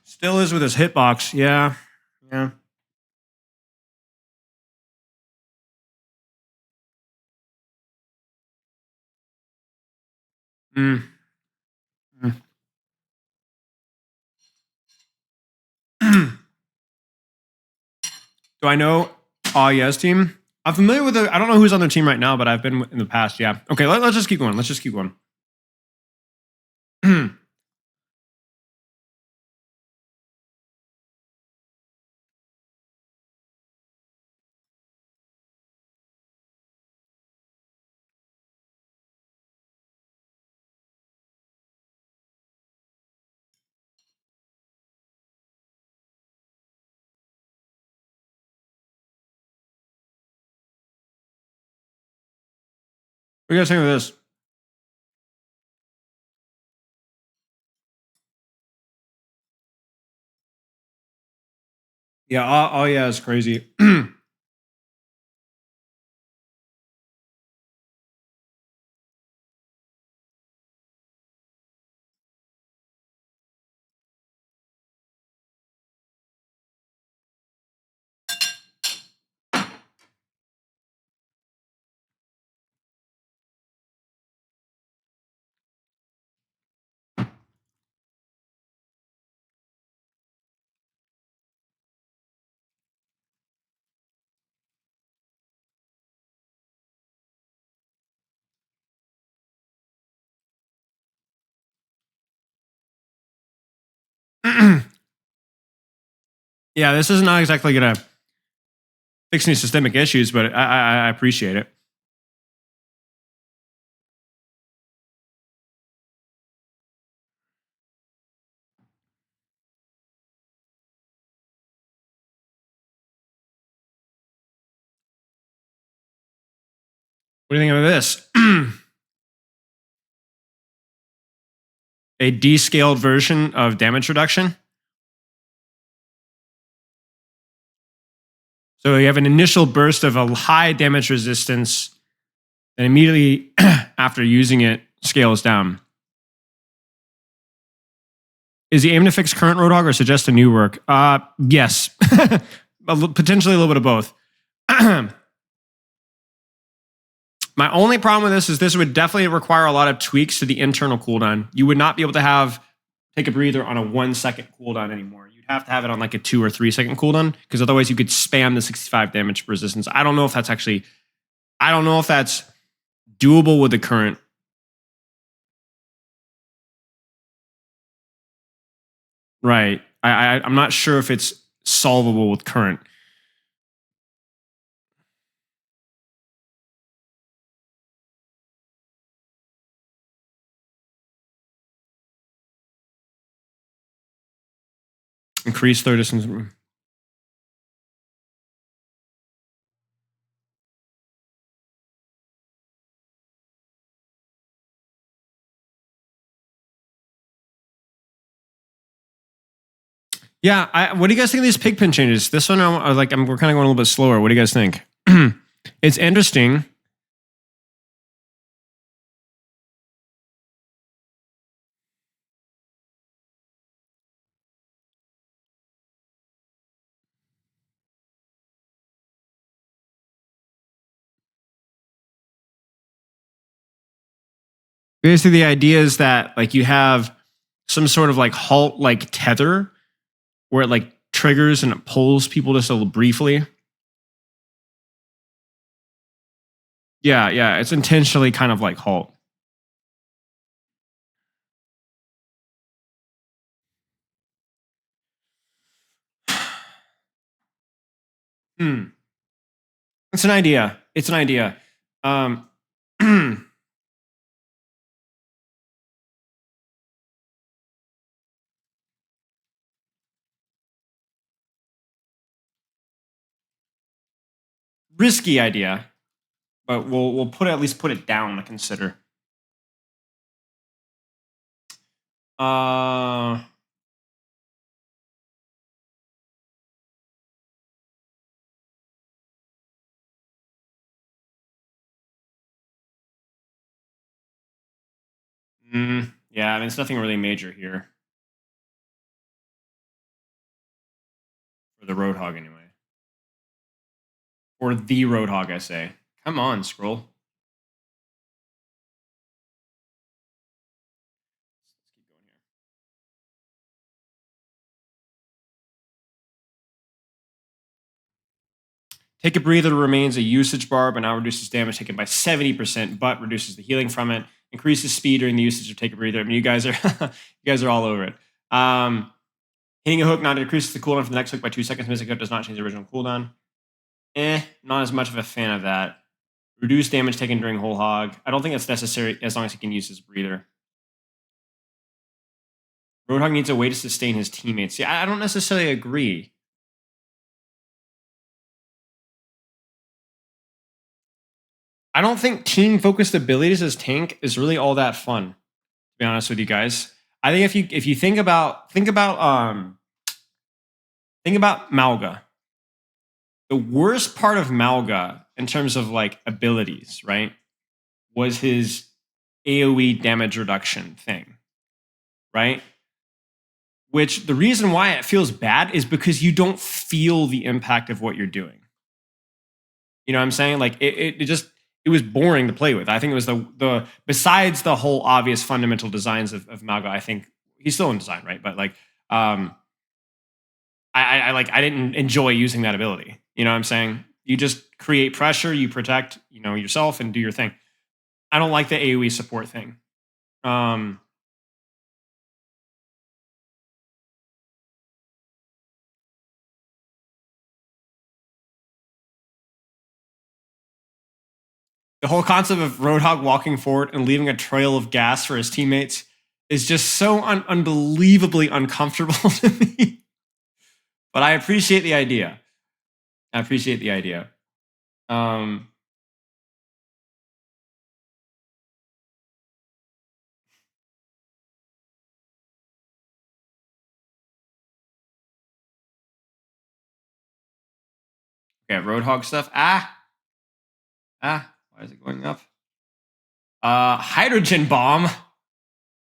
Still is with his hitbox. Yeah. Yeah. Mm. Mm. Do I know yes team? I'm familiar with I don't know who's on their team right now, but I've been in the past. Yeah. Okay, let's just keep going. Let's just keep going. do you guys think of this? Yeah, oh yeah, it's crazy. Yeah, this is not exactly gonna fix any systemic issues, but I appreciate it. What do you think of this? A descaled version of damage reduction. So you have an initial burst of a high damage resistance, and immediately after using it, scales down. Is he aiming to fix current Roadhog or suggest a new work? Yes. Potentially a little bit of both. My only problem with this is this would definitely require a lot of tweaks to the internal cooldown. You would not be able to have take a breather on a 1 second cooldown anymore. You'd have to have it on like a 2 or 3 second cooldown because otherwise you could spam the 65 damage resistance. I don't know if that's doable with the current. Right. I'm not sure if it's solvable with current. Increase third distance. Yeah, what do you guys think of these pigpen changes? This one, we're kind of going a little bit slower. What do you guys think? It's interesting. Basically, the idea is that like you have some sort of like halt like tether where it like triggers and it pulls people just a little briefly. Yeah, it's intentionally kind of like halt. It's an idea. Risky idea, but we'll at least put it down to consider. Yeah, I mean, it's nothing really major here for the Roadhog anyway. Or the Roadhog, I say. Come on, scroll. Let's keep going here. Take a breather remains a usage bar, but now reduces damage taken by 70%, but reduces the healing from it. Increases speed during the usage of take a breather. I mean, you guys are all over it. Hitting a hook now decreases the cooldown for the next hook by 2 seconds. Missing hook does not change the original cooldown. Not as much of a fan of that. Reduce damage taken during whole hog. I don't think that's necessary as long as he can use his breather. Roadhog needs a way to sustain his teammates. Yeah, I don't necessarily agree. I don't think team focused abilities as tank is really all that fun, to be honest with you guys. I think if you think about Malga. The worst part of Malga in terms of like abilities, right, was his AoE damage reduction thing, right? Which the reason why it feels bad is because you don't feel the impact of what you're doing. You know what I'm saying? Like it was boring to play with. I think it was the besides the whole obvious fundamental designs of Malga. I think he's still in design, right? But like I didn't enjoy using that ability. You know what I'm saying? You just create pressure, you protect, yourself and do your thing. I don't like the AoE support thing. The whole concept of Roadhog walking forward and leaving a trail of gas for his teammates is just so unbelievably uncomfortable to me. But I appreciate the idea. I appreciate the idea. Okay, Roadhog stuff. Why is it going up? Hydrogen bomb.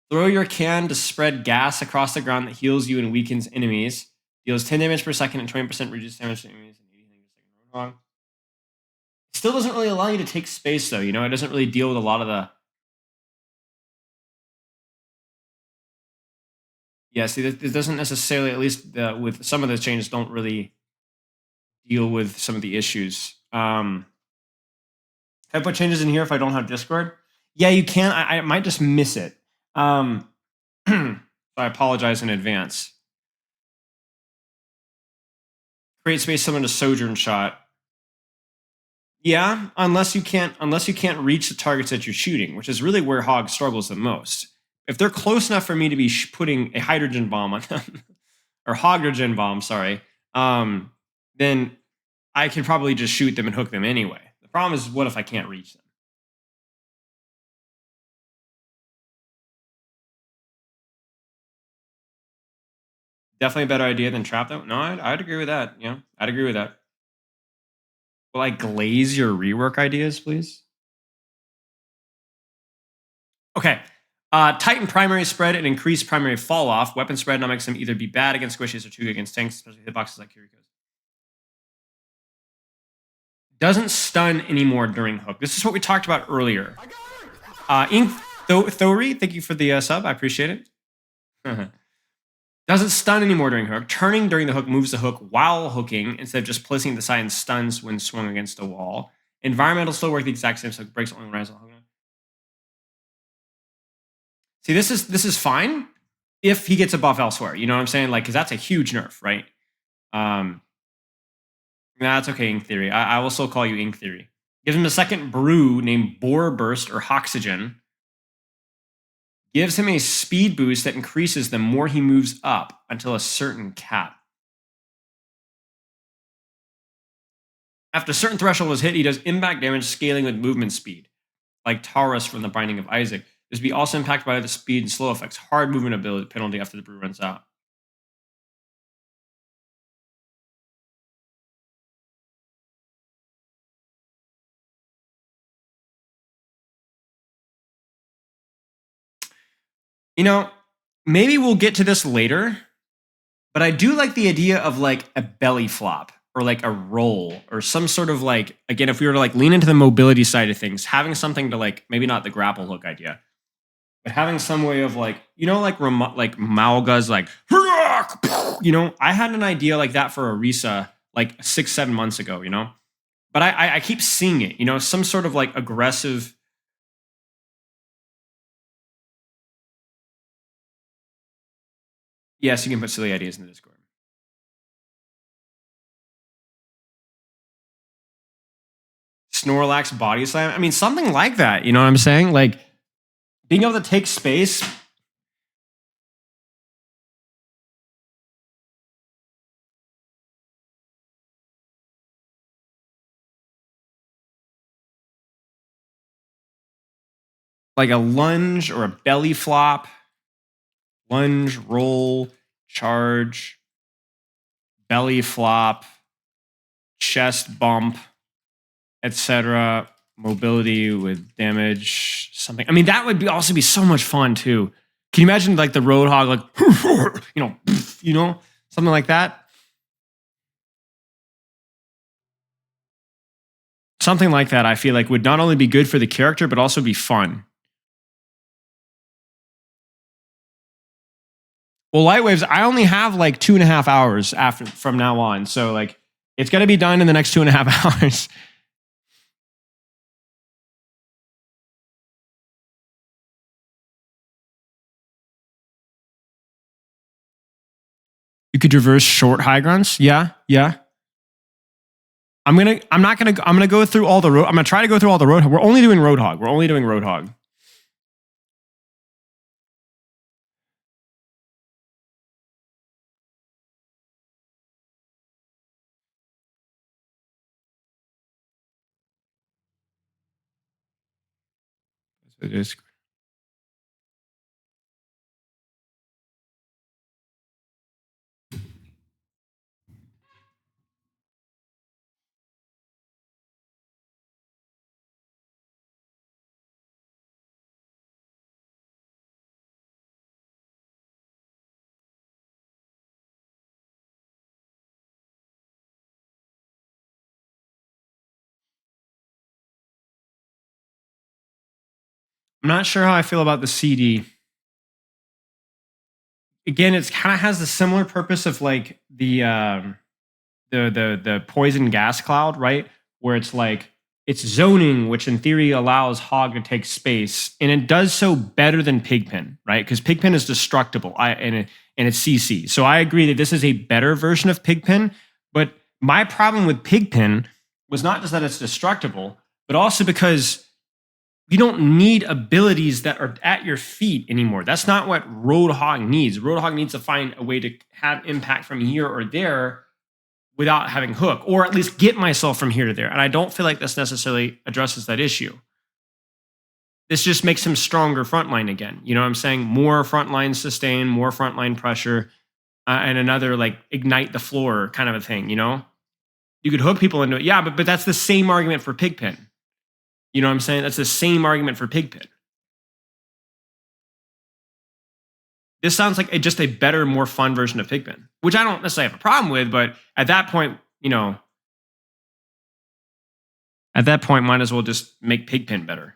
Throw your can to spread gas across the ground that heals you and weakens enemies. Deals 10 damage per second and 20% reduced damage to enemies. Roadhog. Still doesn't really allow you to take space, though. It doesn't really deal with a lot of the. Yeah, see, this doesn't necessarily, at least with some of the changes, don't really deal with some of the issues. Can I put changes in here if I don't have Discord? Yeah, you can. I might just miss it. So I apologize in advance. Create space similar to Sojourn Shot. Yeah, unless you can't reach the targets that you're shooting, which is really where Hog struggles the most. If they're close enough for me to be putting a hydrogen bomb on them, or hydrogen bomb, sorry, then I can probably just shoot them and hook them anyway. The problem is, what if I can't reach them? Definitely a better idea than trap them. No, I'd agree with that. Yeah, I'd agree with that. Will I glaze your rework ideas, please? Okay. Titan primary spread and increase primary fall off. Weapon spread now makes them either be bad against squishies or too against tanks, especially hitboxes like Kiriko's. Doesn't stun anymore during hook. This is what we talked about earlier. Ink Thori, thank you for the sub. I appreciate it. Doesn't stun anymore during hook. Turning during the hook moves the hook while hooking instead of just placing the side and stuns when swung against a wall. Environmental still work the exact same, so it breaks only when rise on hook. See, this is fine if he gets a buff elsewhere. You know what I'm saying? Like, because that's a huge nerf, right? That's okay, Ink Theory. I will still call you Ink Theory. Gives him a second brew named Boar Burst or Hoxygen. Gives him a speed boost that increases the more he moves up until a certain cap. After a certain threshold is hit, he does impact damage scaling with movement speed, like Taurus from the Binding of Isaac. This will be also impacted by the speed and slow effects. Hard movement ability penalty after the brew runs out. Maybe we'll get to this later, but I do like the idea of like a belly flop or like a roll or some sort of like, again, if we were to like lean into the mobility side of things, having something to like, maybe not the grapple hook idea, but having some way of like, like Malga's like, I had an idea like that for Orisa like 6-7 months ago, but I keep seeing it, some sort of like aggressive. Yes, you can put silly ideas in the Discord. Snorlax body slam. I mean, something like that. You know what I'm saying? Like being able to take space. like a lunge or a belly flop, lunge, roll, charge, belly flop, chest bump, etc. Mobility with damage, something. I mean, that would be also be so much fun too. Can you imagine like the Roadhog, like something like that? Something like that, I feel like would not only be good for the character, but also be fun. Well, Light Waves, I only have like 2.5 hours from now on. So like it's gonna be done in the next 2.5 hours. You could reverse short high grunts. Yeah, yeah. I'm gonna go through all the road. I'm gonna try to go through all the Roadhog. We're only doing Roadhog. We're only doing Roadhog. So just I'm not sure how I feel about the CD. Again, it's kind of has the similar purpose of like the poison gas cloud, right? Where it's like it's zoning, which in theory allows Hog to take space, and it does so better than Pigpen, right? Because Pigpen is destructible, and it's CC. So I agree that this is a better version of Pigpen. But my problem with Pigpen was not just that it's destructible, but also because you don't need abilities that are at your feet anymore. That's not what Roadhog needs. Roadhog needs to find a way to have impact from here or there without having hook, or at least get myself from here to there. And I don't feel like this necessarily addresses that issue. This just makes him stronger frontline again. You know what I'm saying? More frontline sustain, more frontline pressure, and another like ignite the floor kind of a thing, you know? You could hook people into it. Yeah, but that's the same argument for Pigpen. You know what I'm saying? That's the same argument for Pigpen. This sounds like just a better, more fun version of Pigpen, which I don't necessarily have a problem with, but at that point, might as well just make Pigpen better,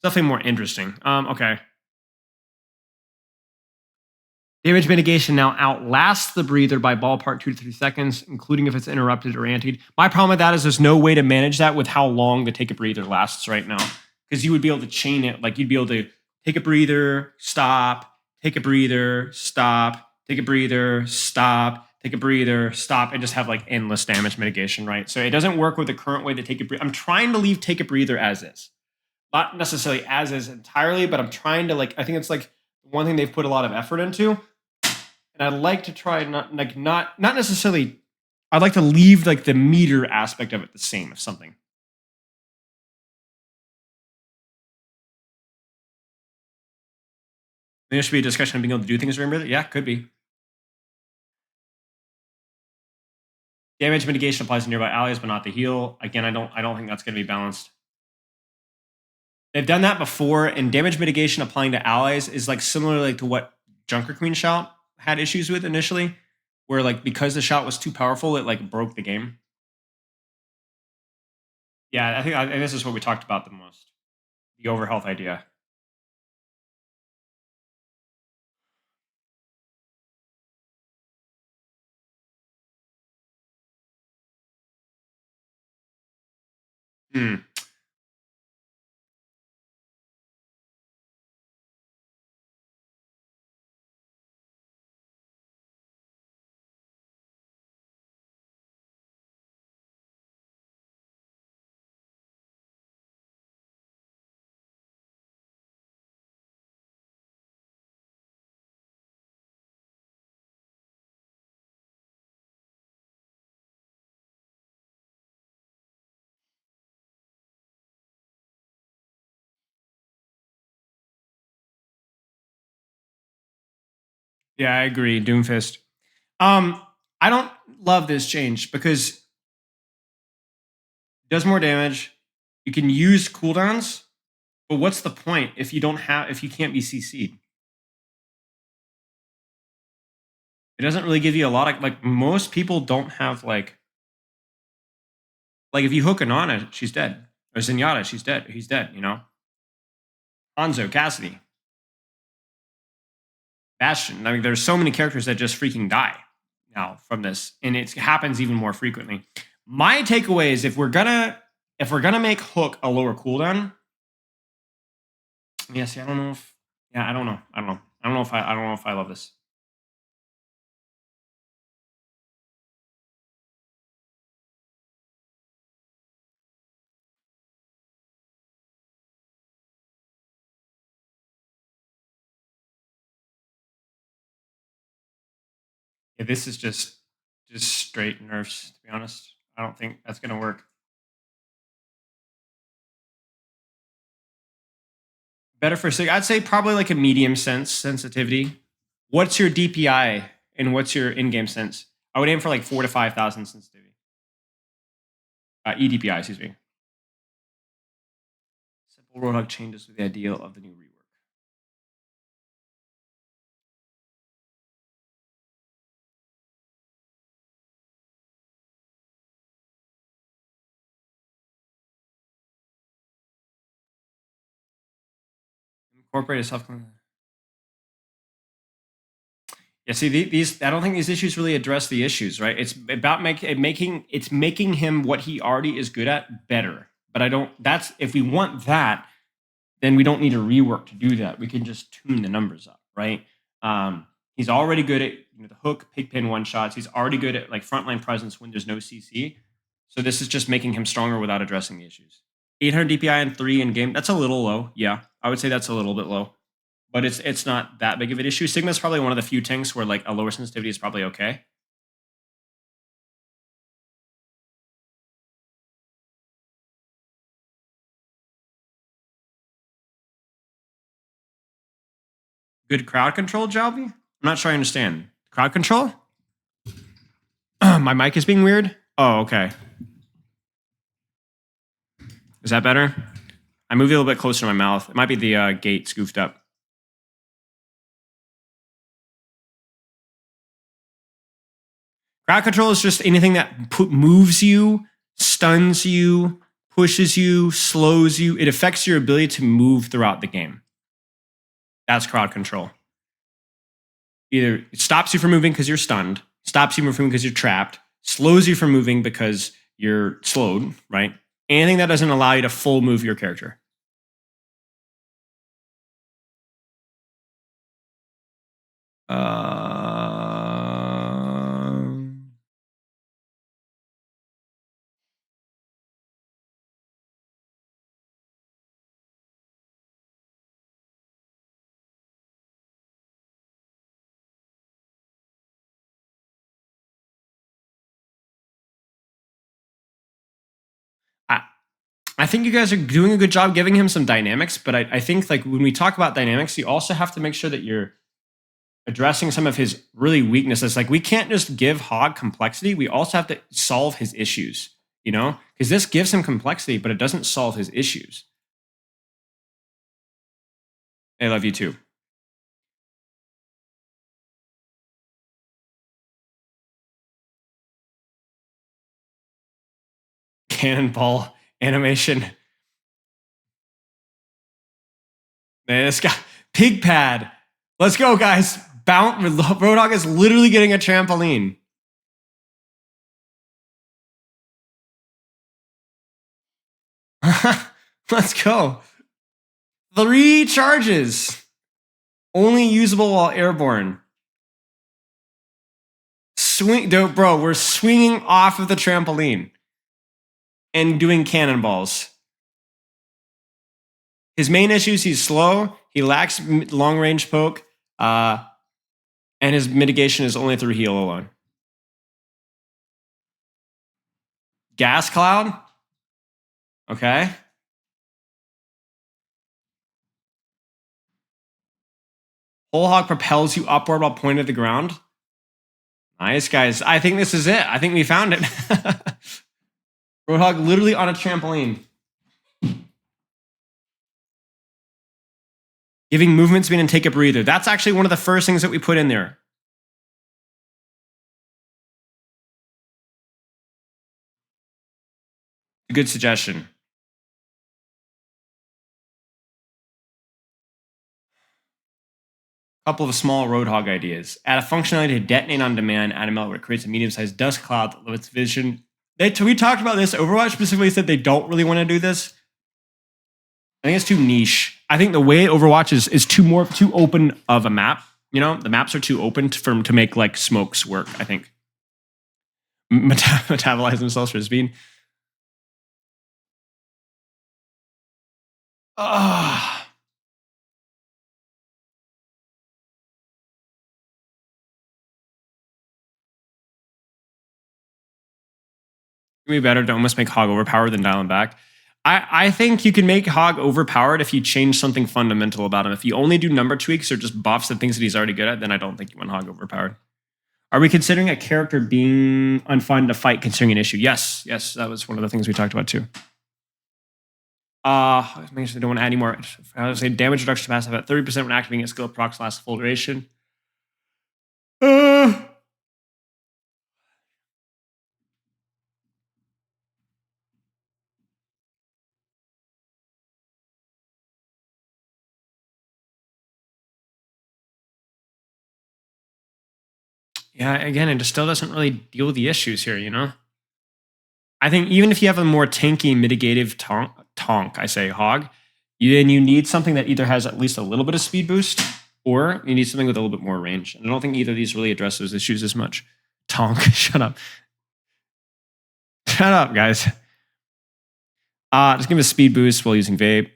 Definitely more interesting. Okay. Damage mitigation now outlasts the breather by ballpark 2 to 3 seconds, including if it's interrupted or antied. My problem with that is there's no way to manage that with how long the take a breather lasts right now. Because you would be able to chain it, like you'd be able to take a breather, stop, take a breather, stop, take a breather, stop, take a breather, stop, and just have like endless damage mitigation, right? So it doesn't work with the current way that take a breather. I'm trying to leave take a breather as is. Not necessarily as is entirely, but I'm trying to I think it's like one thing they've put a lot of effort into. And I'd like to try not necessarily. I'd like to leave like the meter aspect of it the same, if something. There should be a discussion of being able to do things. Remember that? Yeah, could be. Damage mitigation applies to nearby allies, but not the heal. Again, I don't think that's going to be balanced. They've done that before, and damage mitigation applying to allies is like similar to what Junker Queen Shout had issues with initially, where like because the shout was too powerful, it like broke the game. Yeah, I think this is what we talked about the most. The overhealth idea. Hmm. Yeah, I agree. Doomfist. I don't love this change because it does more damage. You can use cooldowns, but what's the point if you can't be CC'd? It doesn't really give you a lot of, like, most people don't have, like if you hook Anana, she's dead. Or Zenyatta, she's dead. He's dead, you know? Hanzo, Cassidy, Bastion. I mean, there's so many characters that just freaking die now from this, and it happens even more frequently. My takeaway is if we're gonna make Hook a lower cooldown, yeah, see, I don't know if I don't know. I don't know if I love this. Yeah, this is just straight nerfs, to be honest. I don't think that's gonna work. Better for sig. I'd say probably like a medium sensitivity. What's your DPI and what's your in-game sense? I would aim for like 4,000 to 5,000 sensitivity. EDPI, excuse me. Simple Roadhog changes with the ideal of the new rework. Incorporate a self. Yeah, see, these I don't think these issues really address the issues, right? It's about making him what he already is good at better. But I don't. That's if we want that, then we don't need a rework to do that. We can just tune the numbers up, right? He's already good at the hook, pigpin, one shots. He's already good at like frontline presence when there's no CC. So this is just making him stronger without addressing the issues. 800 DPI and 3 in game. That's a little low. Yeah, I would say that's a little bit low, but it's not that big of an issue. Sigma is probably one of the few tanks where like a lower sensitivity is probably okay. Good crowd control, Jalby? I'm not sure I understand. Crowd control? My mic is being weird? Oh, okay. Is that better? I moved it a little bit closer to my mouth. It might be the gate scoofed up. Crowd control is just anything that moves you, stuns you, pushes you, slows you. It affects your ability to move throughout the game. That's crowd control. Either it stops you from moving because you're stunned, stops you from moving because you're trapped, slows you from moving because you're slowed, right? Anything that doesn't allow you to full move your character. I think you guys are doing a good job giving him some dynamics, but I think like when we talk about dynamics, you also have to make sure that you're addressing some of his really weaknesses. Like we can't just give Hog complexity. We also have to solve his issues, because this gives him complexity, but it doesn't solve his issues. I love you too. Cannonball animation. Man, this guy, pig pad. Let's go, guys. Roadhog is literally getting a trampoline. Let's go. 3 charges. Only usable while airborne. Bro, we're swinging off of the trampoline and doing cannonballs. His main issue is he's slow, he lacks long range poke, and his mitigation is only through heal alone. Gas cloud? Okay. Whole hog propels you upward while pointed at the ground. Nice, guys. I think this is it. I think we found it. Roadhog literally on a trampoline. Giving movement speed and take a breather. That's actually one of the first things that we put in there. A good suggestion. Couple of small Roadhog ideas. Add a functionality to detonate on demand, add a melt where it creates a medium-sized dust cloud that limits vision. We talked about this. Overwatch specifically said they don't really want to do this. I think it's too niche. I think the way Overwatch is too open of a map. You know, the maps are too open to make like smokes work, I think. Metabolize themselves for speed. It'd be better to almost make Hog overpowered than dial him back. I think you can make Hog overpowered if you change something fundamental about him. If you only do number tweaks or just buffs and things that he's already good at, then I don't think you want Hog overpowered. Are we considering a character being unfun to fight considering an issue? Yes, that was one of the things we talked about too. Making sure they don't want to add any more. I would say damage reduction to passive at 30% when activating a skill procs lasts full duration. Yeah, again, it just still doesn't really deal with the issues here, you know? I think even if you have a more tanky mitigative tonk, I say hog, then you need something that either has at least a little bit of speed boost or you need something with a little bit more range. And I don't think either of these really address those issues as much. Tonk, shut up. Shut up, guys. Just give him a speed boost while using vape.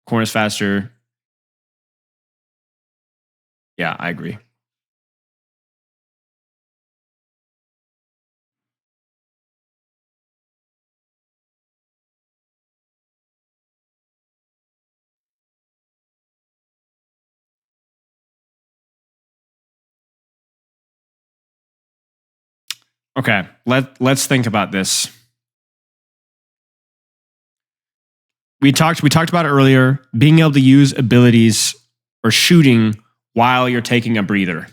Corners faster. Yeah, I agree. Okay, let's think about this. We talked about it earlier, being able to use abilities or shooting while you're taking a breather.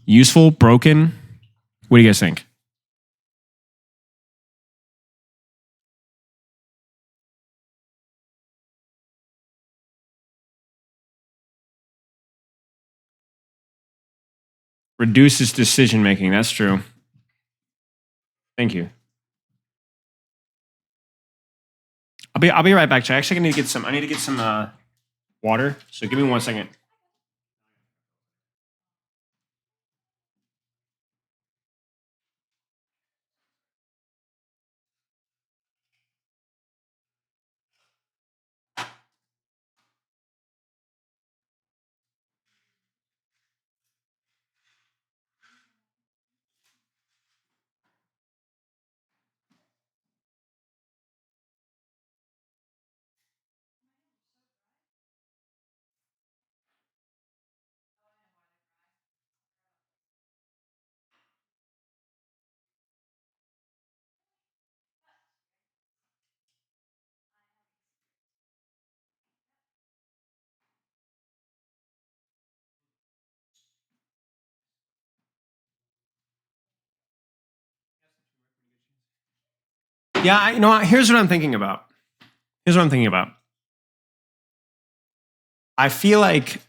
Useful, broken? What do you guys think? Reduces decision making. That's true. Thank you. I'll be right back. I actually need to get some water. So give me 1 second. Yeah, you know what? Here's what I'm thinking about. I feel like,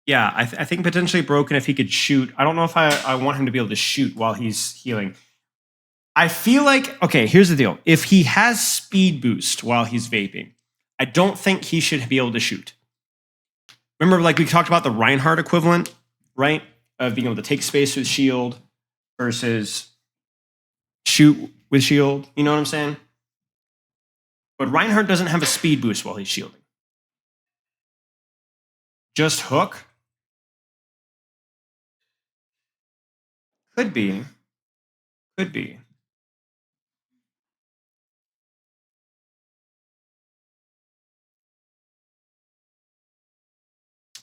yeah, I think potentially broken if he could shoot. I don't know if I want him to be able to shoot while he's healing. I feel like, okay, here's the deal. If he has speed boost while he's vaping, I don't think he should be able to shoot. Remember, like we talked about the Reinhardt equivalent, right? Of being able to take space with shield versus shoot with shield. You know what I'm saying? But Reinhardt doesn't have a speed boost while he's shielding. Just hook? Could be.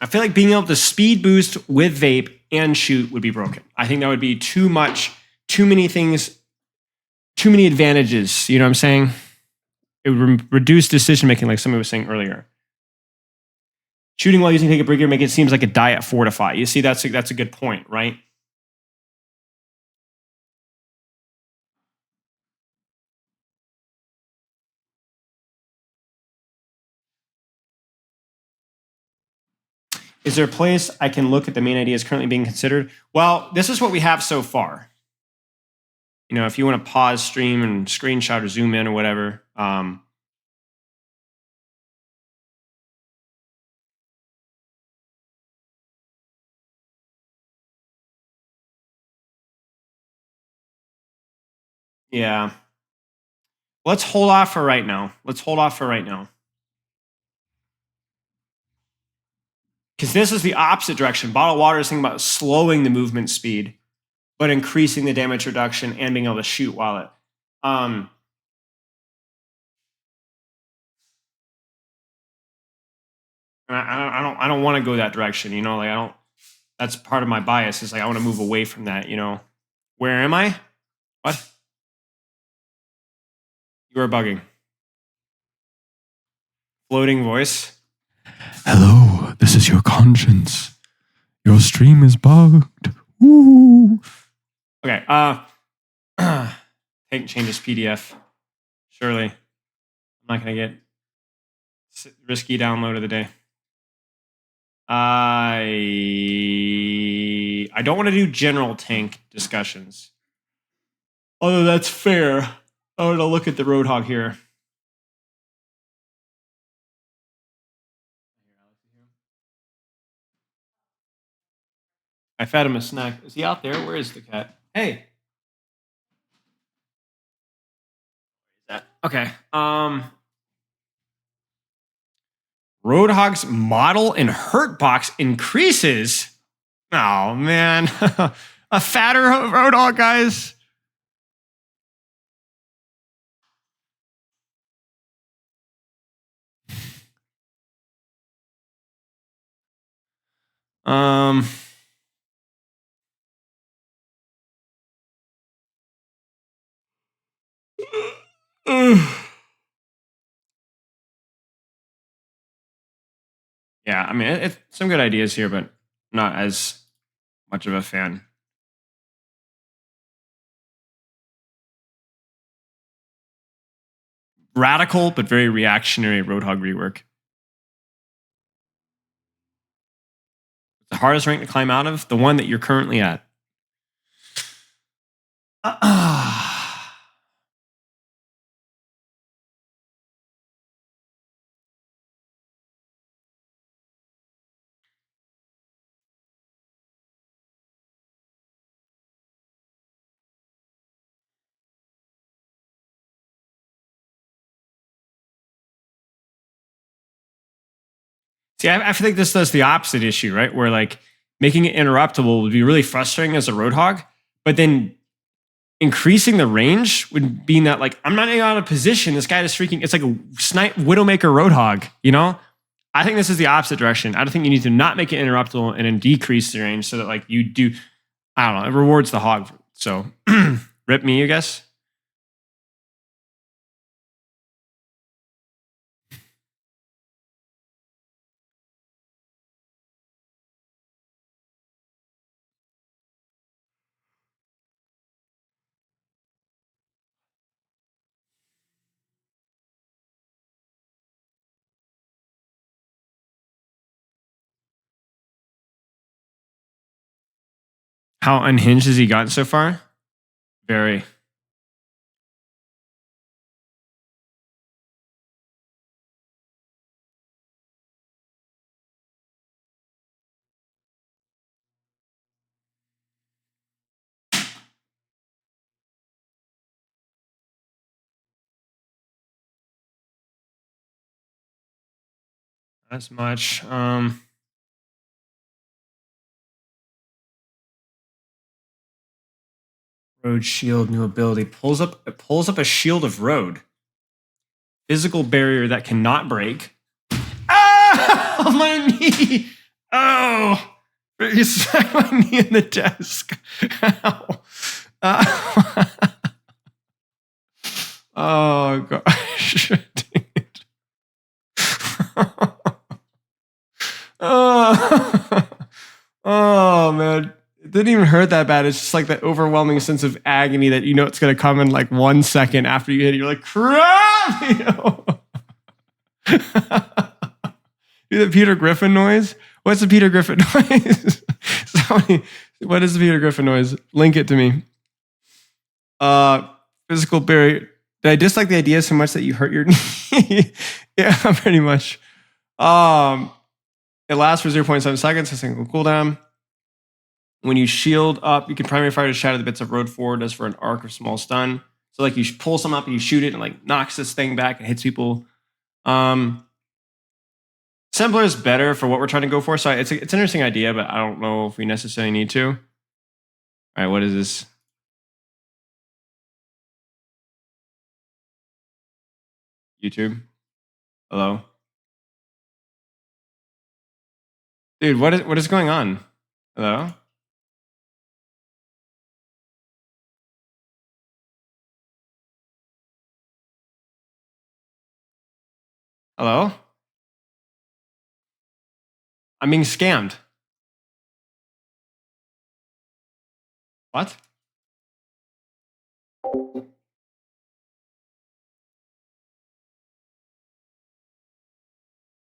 I feel like being able to speed boost with vape and shoot would be broken. I think that would be too much, too many things, too many advantages. You know what I'm saying? It would reduce decision making, like somebody was saying earlier. Shooting while using take a breaker make it seems like a diet fortify. You see, that's a good point, right? Is there a place I can look at the main ideas currently being considered? Well, this is what we have so far. You know, if you want to pause stream and screenshot or zoom in or whatever. Yeah. Let's hold off for right now. Because this is the opposite direction. Bottled water is thinking about slowing the movement speed, but increasing the damage reduction and being able to shoot while it. I don't want to go that direction. You know, like I don't. That's part of my bias. Is like I want to move away from that. You know, where am I? What? You are bugging. Floating voice. Hello, this is your conscience. Your stream is bugged. Woo. Okay. Change this PDF. Surely, I'm not gonna get risky download of the day. I don't want to do general tank discussions. Although that's fair. I want to look at the Roadhog here. I fed him a snack. Is he out there? Where is the cat? Hey. Okay. Roadhog's model and hurt box increases. Oh man. A fatter Roadhog, guys. Yeah, I mean, it's some good ideas here, but not as much of a fan. Radical, but very reactionary Roadhog rework. The hardest rank to climb out of? The one that you're currently at. See, I feel like this does the opposite issue, right? Where like making it interruptible would be really frustrating as a Roadhog, but then increasing the range would mean that like I'm not even out of position. This guy is freaking. It's like a snipe Widowmaker Roadhog. You know, I think this is the opposite direction. I don't think you need to not make it interruptible and then decrease the range so that like you do. I don't know. It rewards the hog. So rip me, I guess. How unhinged has he gotten so far? Very. As much. Road shield, new ability. Pulls up a shield of road. Physical barrier that cannot break. Ah! On my knee. Oh, you smacked my knee in the desk. Ow. Oh gosh. Dang it. Oh man. It didn't even hurt that bad. It's just like that overwhelming sense of agony that you know it's gonna come in like 1 second after you hit it. You're like, crap! Do the Peter Griffin noise? What's the Peter Griffin noise? What is the Peter Griffin noise? Link it to me. Physical barrier. Did I dislike the idea so much that you hurt your knee? Yeah, pretty much. It lasts for 0.7 seconds, a single cooldown. When you shield up, you can primary fire to shatter the bits of road forward as for an arc or small stun. So like you pull something up and you shoot it and like knocks this thing back and hits people. Simpler is better for what we're trying to go for. So it's an interesting idea, but I don't know if we necessarily need to. All right, what is this? YouTube? Hello? Dude, what is going on? Hello? Hello? I'm being scammed. What?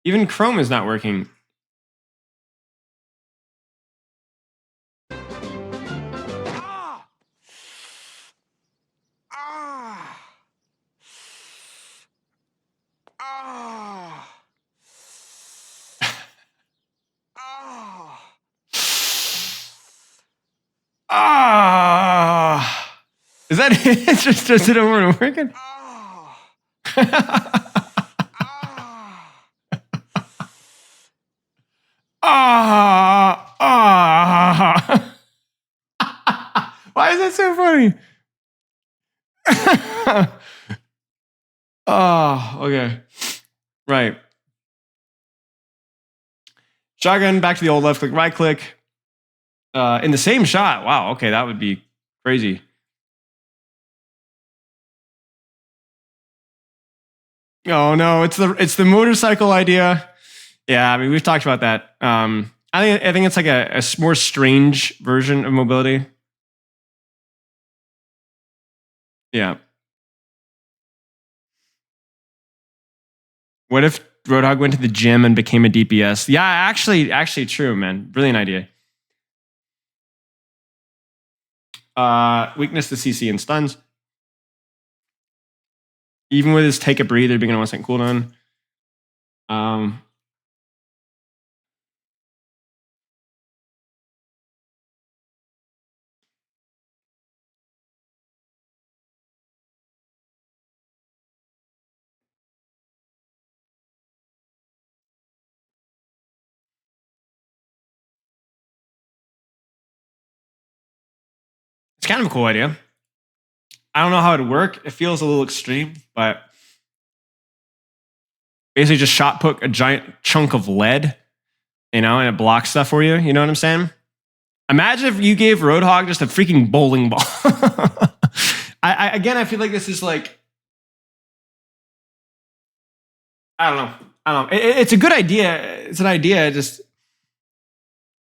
Even Chrome is not working. Is that it? It's just does it over and working? Why is that so funny? Oh, okay. Right. Shotgun, back to the old left click, right click. In the same shot. Wow, okay, that would be crazy. Oh no, it's the motorcycle idea. Yeah, I mean we've talked about that. I think it's like a more strange version of mobility. Yeah. What if Roadhog went to the gym and became a DPS? Yeah, actually true, man. Brilliant idea. Weakness to CC and stuns. Even with his take a breather being on 1 second cooldown. It's kind of a cool idea. I don't know how it'd work. It feels a little extreme, but basically just shot put a giant chunk of lead, and it blocks stuff for you. You know what I'm saying? Imagine if you gave Roadhog just a freaking bowling ball. I feel like this is like, I don't know. It's a good idea. It's an idea. I don't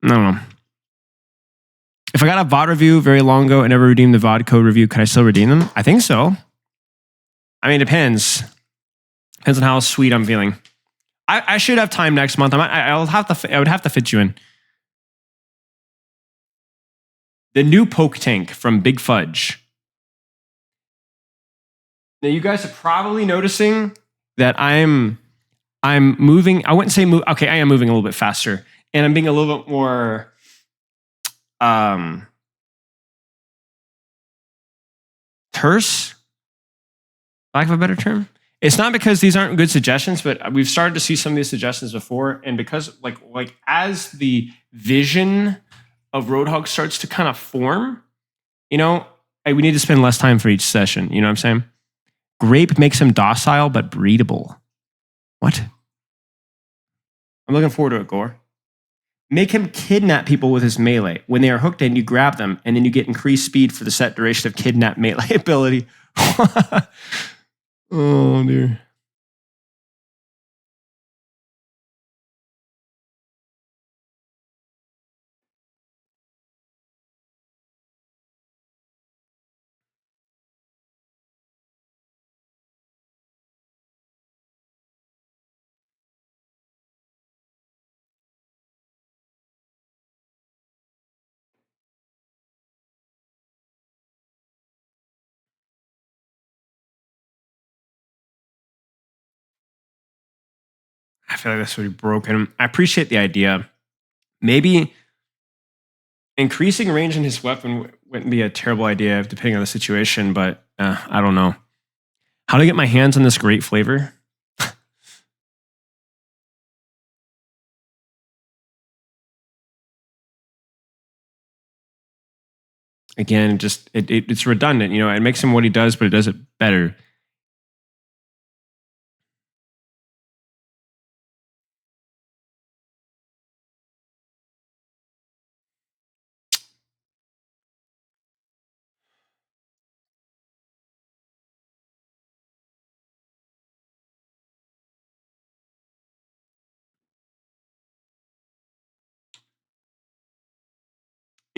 know. If I got a VOD review very long ago and never redeemed the VOD code review, could I still redeem them? I think so. I mean, it depends. Depends on how sweet I'm feeling. I should have time next month. I would have to fit you in. The new poke tank from Big Fudge. Now you guys are probably noticing that I'm moving. I wouldn't say move. Okay, I am moving a little bit faster, and I'm being a little bit more terse, lack of a better term. It's not because these aren't good suggestions, but we've started to see some of these suggestions before, and because like as the vision of Roadhog starts to kind of form, we need to spend less time for each session. You know what I'm saying? Grape makes him docile but breedable. What? I'm looking forward to it, Gore. Make him kidnap people with his melee. When they are hooked in, you grab them, and then you get increased speed for the set duration of kidnap melee ability. Oh, dear. I feel like this would be broken. I appreciate the idea. Maybe increasing range in his weapon wouldn't be a terrible idea depending on the situation, but I don't know. How to get my hands on this great flavor? Again, just it's redundant. You know, it makes him what he does, but it does it better.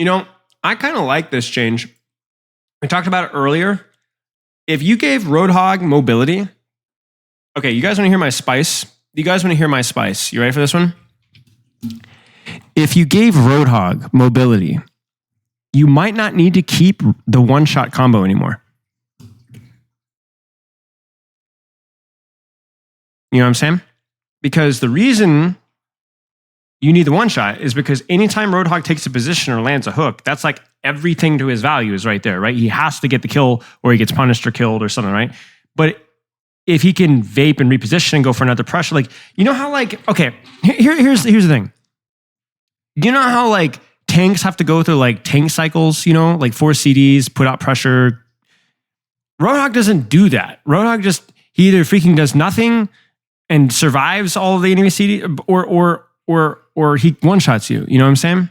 You know, I kind of like this change. We talked about it earlier. If you gave Roadhog mobility, okay, you guys want to hear my spice? You guys want to hear my spice? You ready for this one? If you gave Roadhog mobility, you might not need to keep the one-shot combo anymore. You know what I'm saying? Because the reason you need the one-shot is because anytime Roadhog takes a position or lands a hook, that's like everything to his value is right there, right? He has to get the kill or he gets punished or killed or something, right? But if he can vape and reposition and go for another pressure, like, you know how like, okay, here's the thing. You know how like tanks have to go through like tank cycles, you know, like 4 CDs, put out pressure. Roadhog doesn't do that. Roadhog just, he either freaking does nothing and survives all of the enemy CD or he one-shots you. You know what I'm saying?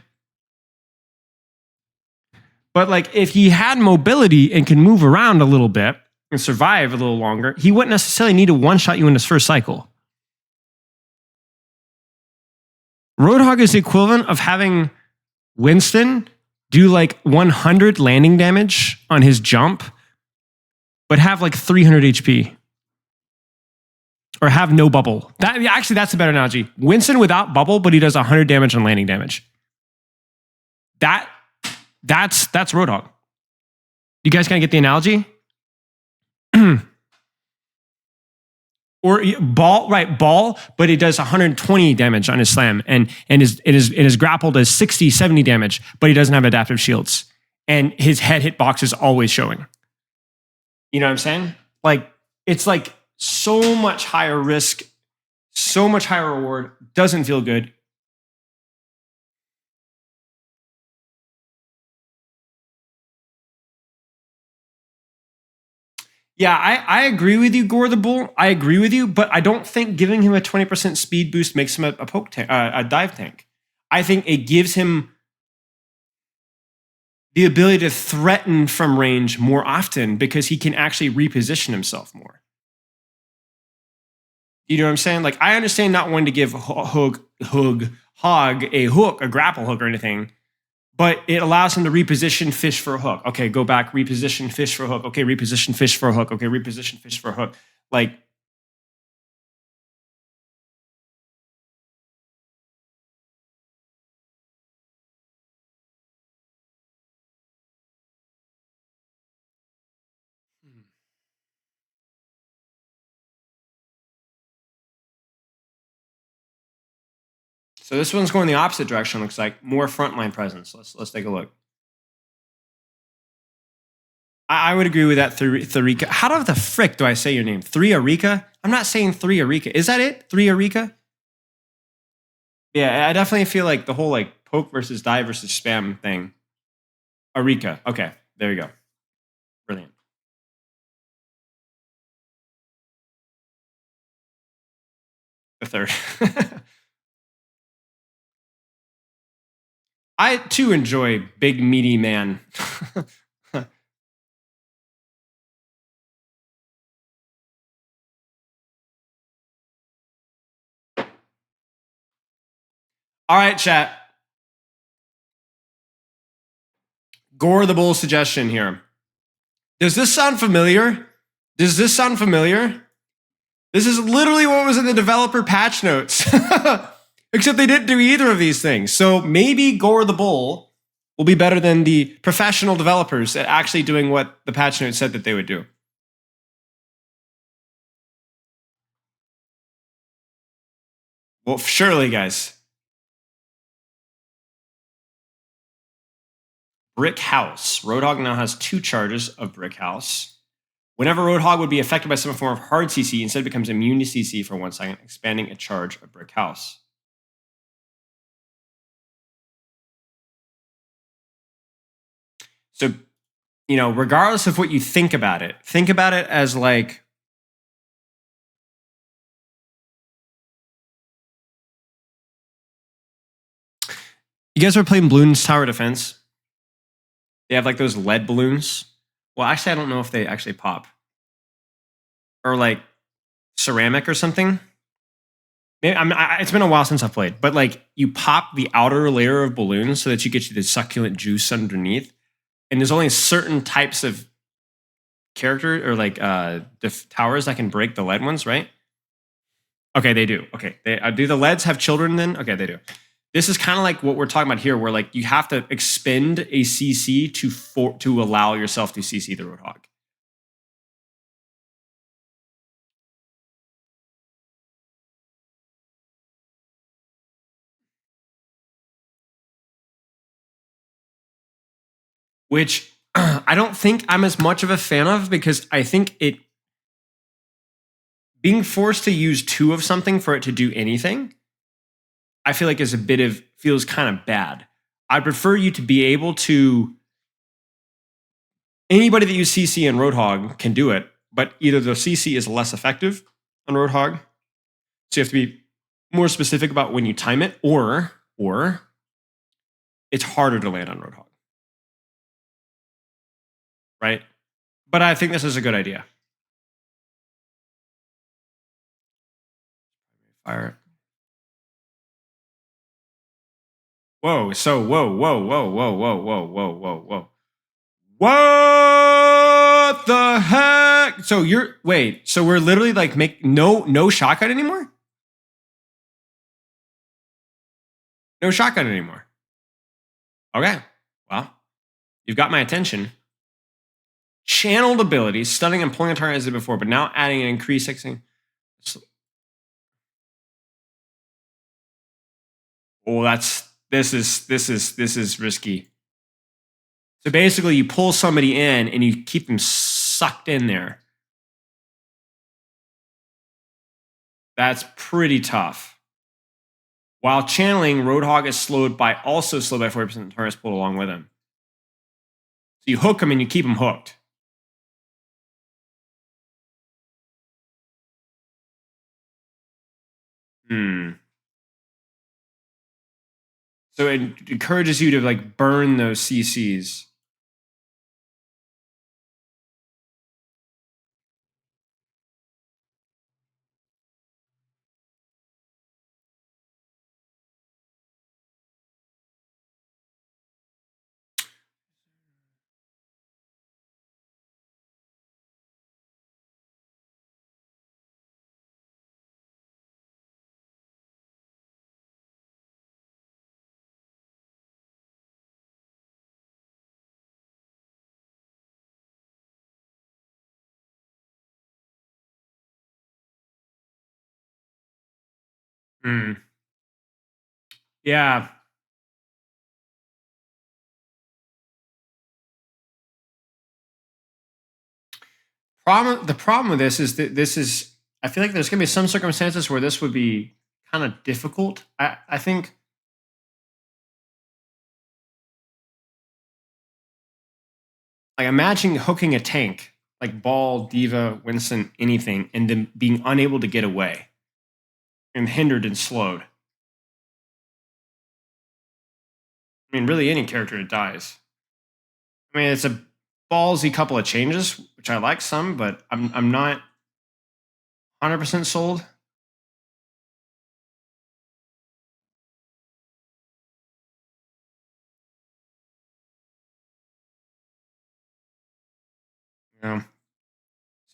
But like if he had mobility and can move around a little bit and survive a little longer, he wouldn't necessarily need to one-shot you in his first cycle. Roadhog is the equivalent of having Winston do like 100 landing damage on his jump, but have like 300 HP. Or have no bubble. Actually, that's a better analogy. Winston without bubble, but he does 100 damage on landing damage. That's Roadhog. You guys kind of get the analogy? Or ball, right? Ball, but he does 120 damage on his slam, and his grapple does 60, 70 damage, but he doesn't have adaptive shields, and his head hitbox is always showing. You know what I'm saying? Like it's like so much higher risk, so much higher reward. Doesn't feel good. Yeah, I agree with you, Gore the Bull. I agree with you, but I don't think giving him a 20% speed boost makes him a poke tank, a dive tank. I think it gives him the ability to threaten from range more often because he can actually reposition himself more. You know what I'm saying? Like I understand not wanting to give Hog a hook, a grapple hook or anything, but it allows him to reposition fish for a hook. Okay, go back, reposition fish for a hook. Okay, reposition fish for a hook. Okay, reposition fish for a hook. Like, so this one's going the opposite direction. Looks like more frontline presence. Let's take a look. I would agree with that, Tharika. How the frick do I say your name? 3Arika? I'm not saying 3Arika. Is that it? 3Arika? Yeah, I definitely feel like the whole like poke versus dive versus spam thing. Arika. Okay, there you go. Brilliant. The third. I too enjoy big meaty man. All right, chat. Gore the Bull suggestion here. Does this sound familiar? Does this sound familiar? This is literally what was in the developer patch notes. Except they didn't do either of these things. So maybe Gore the Bull will be better than the professional developers at actually doing what the patch notes said that they would do. Well, surely, guys. Brick House. Roadhog now has 2 charges of Brick House. Whenever Roadhog would be affected by some form of hard CC, instead becomes immune to CC for 1 second, expanding a charge of Brick House. So, regardless of what you think about it as like, you guys are playing Balloons Tower Defense? They have like those lead balloons. Well, actually, I don't know if they actually pop. Or like ceramic or something. Maybe, it's been a while since I've played, but like you pop the outer layer of balloons so that you get you the succulent juice underneath. And there's only certain types of character or like towers that can break the lead ones, right? Okay, they do. Okay, do the leads have children then? Okay, they do. This is kind of like what we're talking about here, where like you have to expend a CC to allow yourself to CC the Roadhog. Which I don't think I'm as much of a fan of, because I think being forced to use 2 of something for it to do anything, I feel like feels kind of bad. I prefer you to be able to, anybody that uses CC in Roadhog can do it, but either the CC is less effective on Roadhog, so you have to be more specific about when you time it, or it's harder to land on Roadhog. Right? But I think this is a good idea. Fire. Whoa, so whoa. What the heck? So we're literally like make no shotgun anymore? No shotgun anymore. Okay. Well, you've got my attention. Channeled abilities, stunning and pulling a target as I did before, but now adding an increased sixing. Oh, this is risky. So basically you pull somebody in and you keep them sucked in there. That's pretty tough. While channeling, Roadhog is slowed by 40% targets pulled along with him. So you hook them and you keep them hooked. So it encourages you to like burn those CCs. Yeah. The problem with this is that I feel like there's going to be some circumstances where this would be kind of difficult. I think like imagine hooking a tank like Ball, Diva, Winston, anything, and then being unable to get away and hindered and slowed. I mean, really any character that dies. I mean, it's a ballsy couple of changes, which I like some, but I'm not 100% sold. Yeah.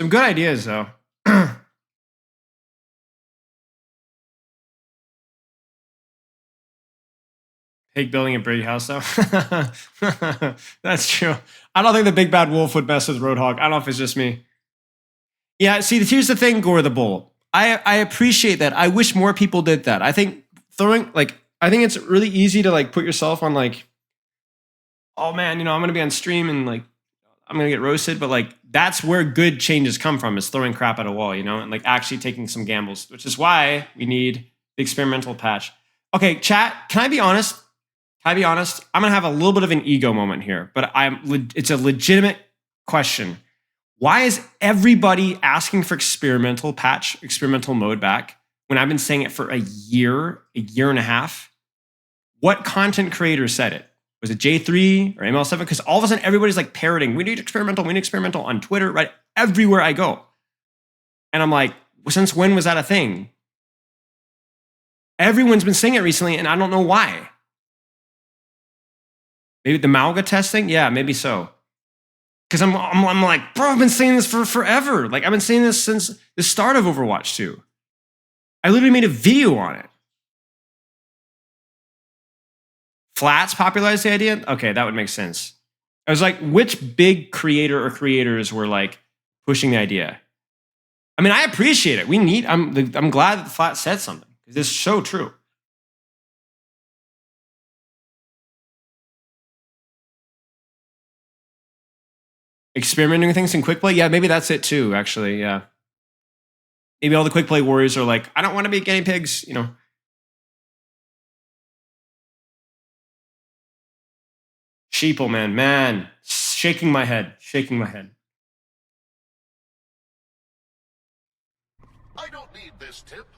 Some good ideas though. Pig building a big house though. That's true. I don't think the big bad wolf would mess with Roadhog. I don't know if it's just me. Yeah, see, here's the thing, Gore the Bull. I appreciate that. I wish more people did that. I think I think it's really easy to like put yourself on like, oh man, I'm gonna be on stream and like I'm gonna get roasted, but like that's where good changes come from, is throwing crap at a wall, and like actually taking some gambles, which is why we need the experimental patch. Okay, chat, can I be honest? I'm gonna have a little bit of an ego moment here, but it's a legitimate question. Why is everybody asking for experimental mode back when I've been saying it for a year and a half? What content creator said it? Was it J3 or ML7? Because all of a sudden everybody's like parroting, we need experimental on Twitter, right? Everywhere I go. And I'm like, since when was that a thing? Everyone's been saying it recently, and I don't know why. Maybe the Malga testing? Yeah, maybe so. Because I'm like, bro, I've been saying this for forever. Like, I've been saying this since the start of Overwatch 2. I literally made a video on it. Flats popularized the idea? Okay, that would make sense. I was like, which big creator or creators were like pushing the idea? I mean, I appreciate it. I'm glad that Flat said something, because it's so true. Experimenting with things in quick play? Yeah, maybe that's it too, actually. Yeah. Maybe all the quick play warriors are like, I don't want to be guinea pigs, Sheeple, man. Shaking my head. I don't need this tip.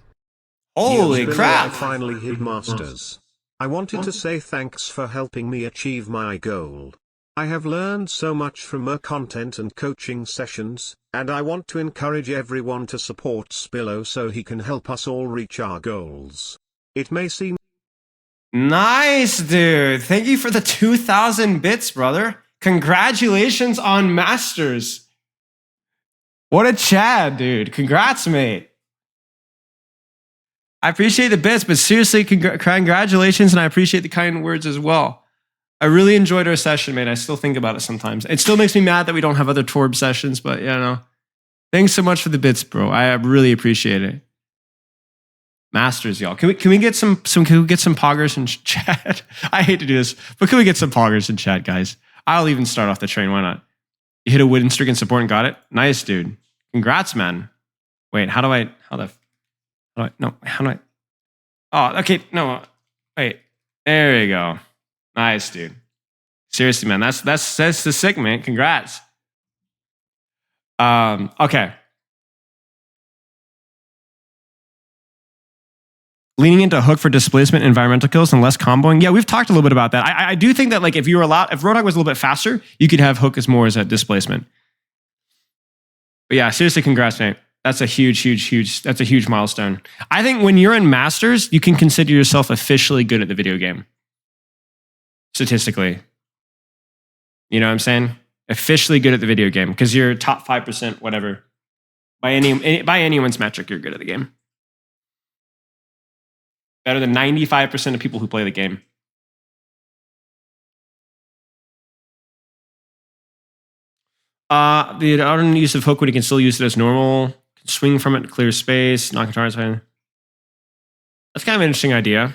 Holy crap. I finally hit Masters. I wanted to say thanks for helping me achieve my goal. I have learned so much from your content and coaching sessions, and I want to encourage everyone to support Spillo so he can help us all reach our goals. It may seem nice, dude. Thank you for the 2,000 bits, brother. Congratulations on Masters. What a Chad, dude. Congrats, mate. I appreciate the bits, but seriously, congratulations, and I appreciate the kind words as well. I really enjoyed our session, man. I still think about it sometimes. It still makes me mad that we don't have other Torb sessions, but thanks so much for the bits, bro. I really appreciate it. Masters, y'all. Can we get some poggers in chat? I hate to do this, but can we get some poggers in chat, guys? I'll even start off the train. Why not? You hit a win streak and support and got it. Nice, dude. Congrats, man. Wait, how do I? Oh, okay. No, wait. There you go. Nice, dude. Seriously, man. That's the sick, man. Congrats. Okay. Leaning into hook for displacement, environmental kills, and less comboing. Yeah, we've talked a little bit about that. I do think that like if Roadhog was a little bit faster, you could have hook as more as a displacement. But yeah, seriously, congrats, mate. That's a huge milestone. I think when you're in Masters, you can consider yourself officially good at the video game. Statistically. You know what I'm saying? Officially good at the video game, because you're top 5%, whatever. By anyone's metric, you're good at the game. Better than 95% of people who play the game. The auto use of hook when you can still use it as normal. Swing from it to clear space. Not guitars. That's kind of an interesting idea.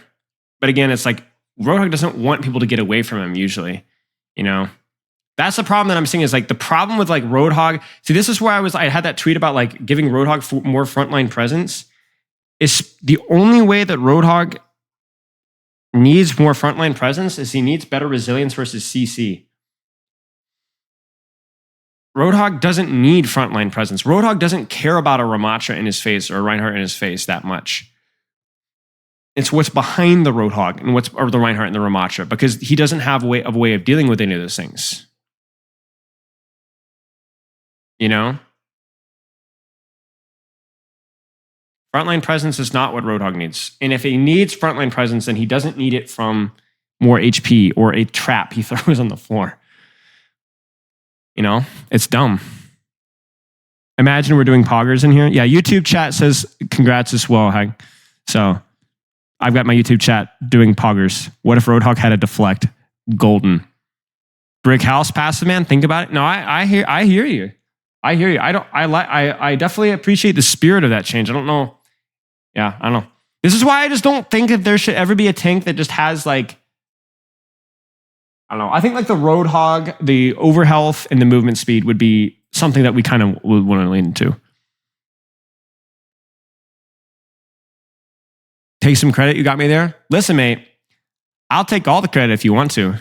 But again, it's like Roadhog doesn't want people to get away from him usually. That's the problem that I'm seeing, is like the problem with like Roadhog. See, this is where I had that tweet about like giving Roadhog more frontline presence. Is the only way that Roadhog needs more frontline presence is he needs better resilience versus CC. Roadhog doesn't need frontline presence. Roadhog doesn't care about a Ramatra in his face or a Reinhardt in his face that much. It's what's behind the Roadhog and or the Reinhardt and the Ramatra, because he doesn't have a way of dealing with any of those things. You know? Frontline presence is not what Roadhog needs. And if he needs frontline presence, then he doesn't need it from more HP or a trap he throws on the floor. You know? It's dumb. Imagine we're doing poggers in here. Yeah, YouTube chat says congrats as well, Hag. So I've got my YouTube chat doing poggers. What if Roadhog had a deflect? Golden. Brick house passive, man. Think about it. No, I hear you. I hear you. I definitely appreciate the spirit of that change. I don't know. Yeah, I don't know. This is why I just don't think that there should ever be a tank that just has like, I don't know. I think like the Roadhog, the overhealth, and the movement speed would be something that we kind of would want to lean into. Take some credit. You got me there. Listen, mate. I'll take all the credit if you want to.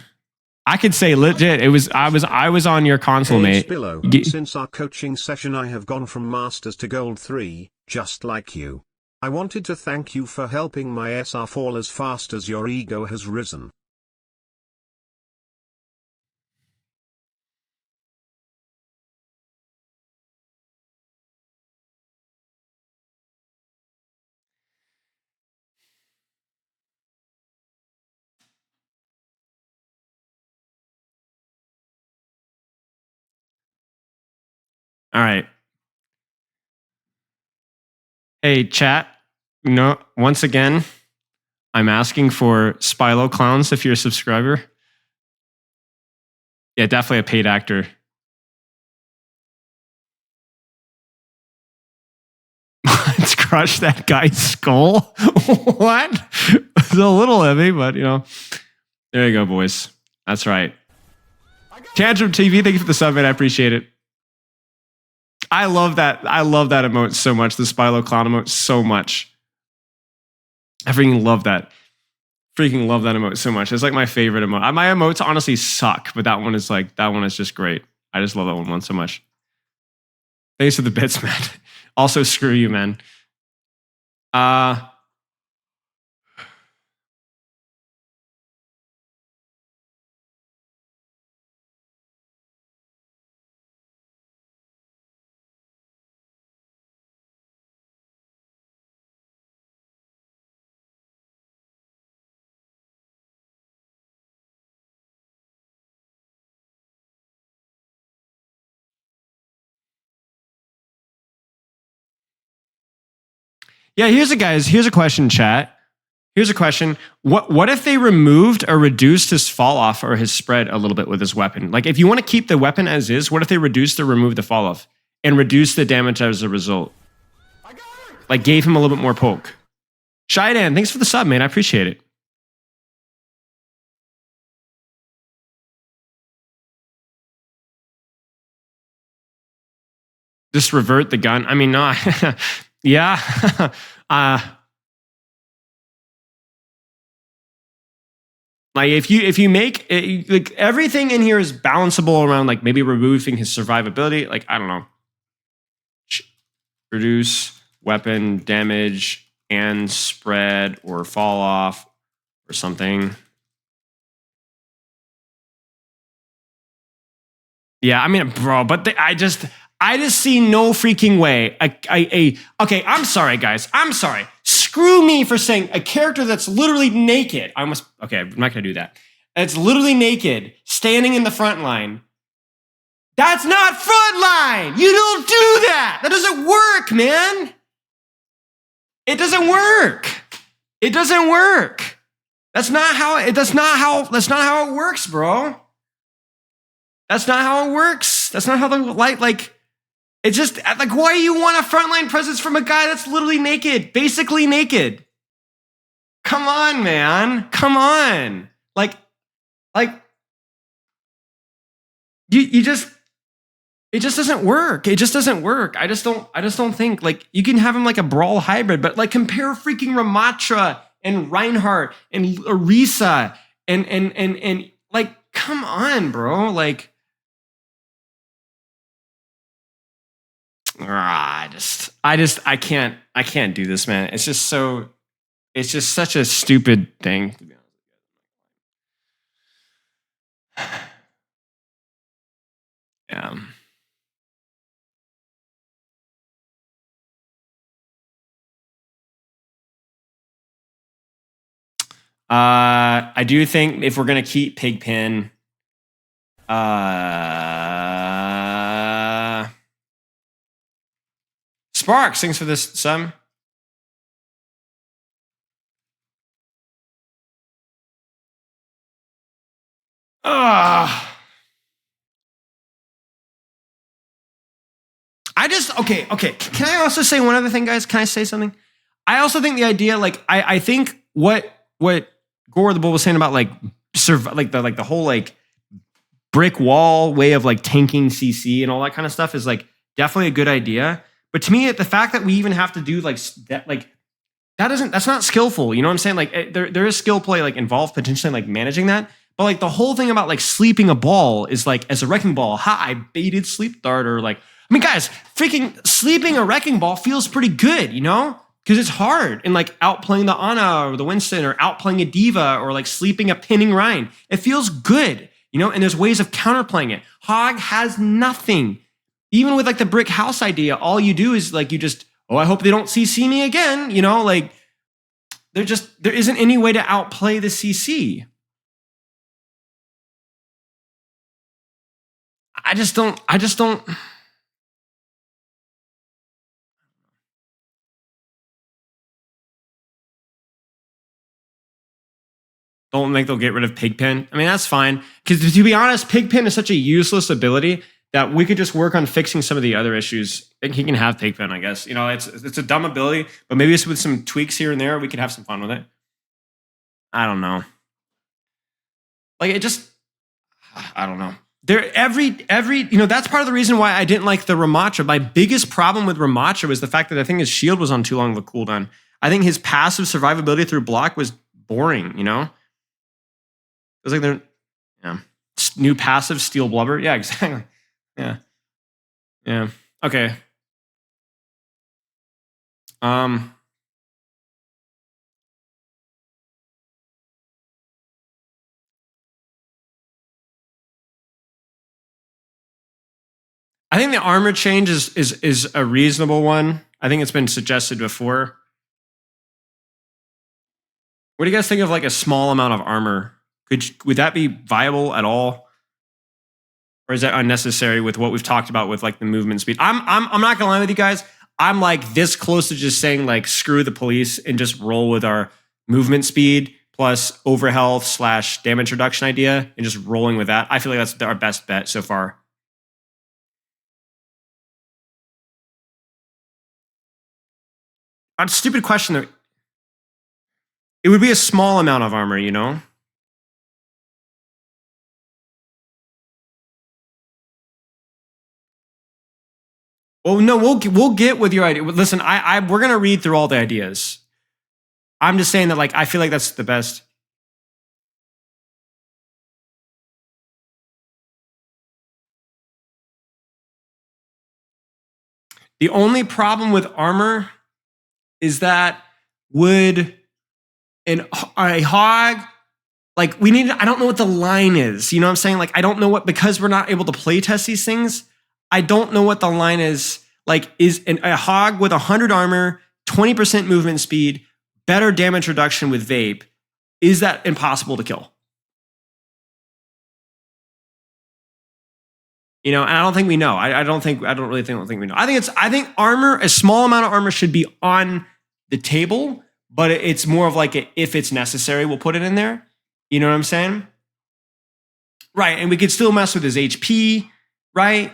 I could say legit. I was on your console, mate. Spillo, since our coaching session, I have gone from Masters to Gold 3, just like you. I wanted to thank you for helping my SR fall as fast as your ego has risen. All right. Hey, chat. No, once again, I'm asking for Spilo clowns if you're a subscriber. Yeah, definitely a paid actor. Let's crush that guy's skull. What? It's a little heavy, but you know. There you go, boys. That's right. Tantrum TV, thank you for the sub, man. I appreciate it. I love that. I love that emote so much. The Spilo clown emote so much. I freaking love that. Freaking love that emote so much. It's like my favorite emote. My emotes honestly suck, but that one is just great. I just love that one so much. Thanks for the bits, man. Also, screw you, man. Yeah, here's a question, chat. Here's a question. What if they removed or reduced his fall off or his spread a little bit with his weapon? Like if you want to keep the weapon as is, what if they reduced or removed the fall off and reduced the damage as a result? Like gave him a little bit more poke. Shidan, thanks for the sub, man. I appreciate it. Just revert the gun. I mean, no. Yeah. Like if you make it, like everything in here is balanceable around like maybe removing his survivability. Like I don't know, reduce weapon damage and spread or fall off or something. Yeah, I mean, bro, but I just see no freaking way. Okay, I'm sorry, guys. I'm sorry. Screw me for saying a character that's literally naked. Okay, I'm not gonna do that. It's literally naked, standing in the front line. That's not front line. You don't do that. That doesn't work, man. It doesn't work. It doesn't work. That's not how it works, bro. That's not how it works. That's not how the light, like, it's just, like, why do you want a frontline presence from a guy that's literally naked? Basically naked. Come on, man. Come on. Like, you just, it just doesn't work. It just doesn't work. I just don't think, like, you can have him like a brawl hybrid, but like compare freaking Ramatra and Reinhardt and Orisa and like, come on, bro. Like, I can't do this, man. It's just so, It's just such a stupid thing, to be honest. Yeah. I do think if we're gonna keep Pigpen, Sparks, thanks for this, Sam. Okay. Can I also say one other thing, guys? Can I say something? I also think the idea, like, I think what Gore the Bull was saying about like the whole like brick wall way of like tanking CC and all that kind of stuff is like definitely a good idea. But to me, the fact that we even have to do like that, like that's not skillful. You know what I'm saying? Like there is skill play like involved potentially like managing that. But like the whole thing about like sleeping a ball is like as a wrecking ball, I baited sleep dart or like, I mean, guys, freaking sleeping a wrecking ball feels pretty good, you know? Because it's hard. And like outplaying the Ana or the Winston or outplaying a Diva or like sleeping a pinning Rhine. It feels good, you know? And there's ways of counterplaying it. Hog has nothing. Even with like the brick house idea, all you do is like you just, oh, I hope they don't CC me again, you know? Like there isn't any way to outplay the CC. I just don't. Don't think they'll get rid of Pigpen. I mean, that's fine. Because to be honest, Pigpen is such a useless ability that we could just work on fixing some of the other issues. I think he can have Pigpen, I guess. You know, it's a dumb ability, but maybe with some tweaks here and there, we could have some fun with it. I don't know. Like it just, I don't know. Every you know, that's part of the reason why I didn't like the Ramacha. My biggest problem with Ramacha was the fact that I think his shield was on too long of a cooldown. I think his passive survivability through block was boring, you know? It was like they're new passive steel blubber. Yeah, exactly. Yeah. Okay. I think the armor change is a reasonable one. I think it's been suggested before. What do you guys think of like a small amount of armor? Would that be viable at all? Or is that unnecessary with what we've talked about with like the movement speed? I'm not gonna lie with you guys. I'm like this close to just saying like screw the police and just roll with our movement speed plus overhealth / damage reduction idea and just rolling with that. I feel like that's our best bet so far. A stupid question though. It would be a small amount of armor, you know? Well, no, we'll get with your idea. Listen, we're gonna read through all the ideas. I'm just saying that like I feel like that's the best. The only problem with armor is that would a hog like we need. I don't know what the line is. You know what I'm saying? Like I don't know what because we're not able to play test these things. I don't know what the line is. Like, is a hog with 100 armor, 20% movement speed, better damage reduction with vape, is that impossible to kill? You know, and I don't think we know. I don't think we know. I think armor, a small amount of armor should be on the table, but it's more of like if it's necessary, we'll put it in there. You know what I'm saying? Right, and we could still mess with his HP, right?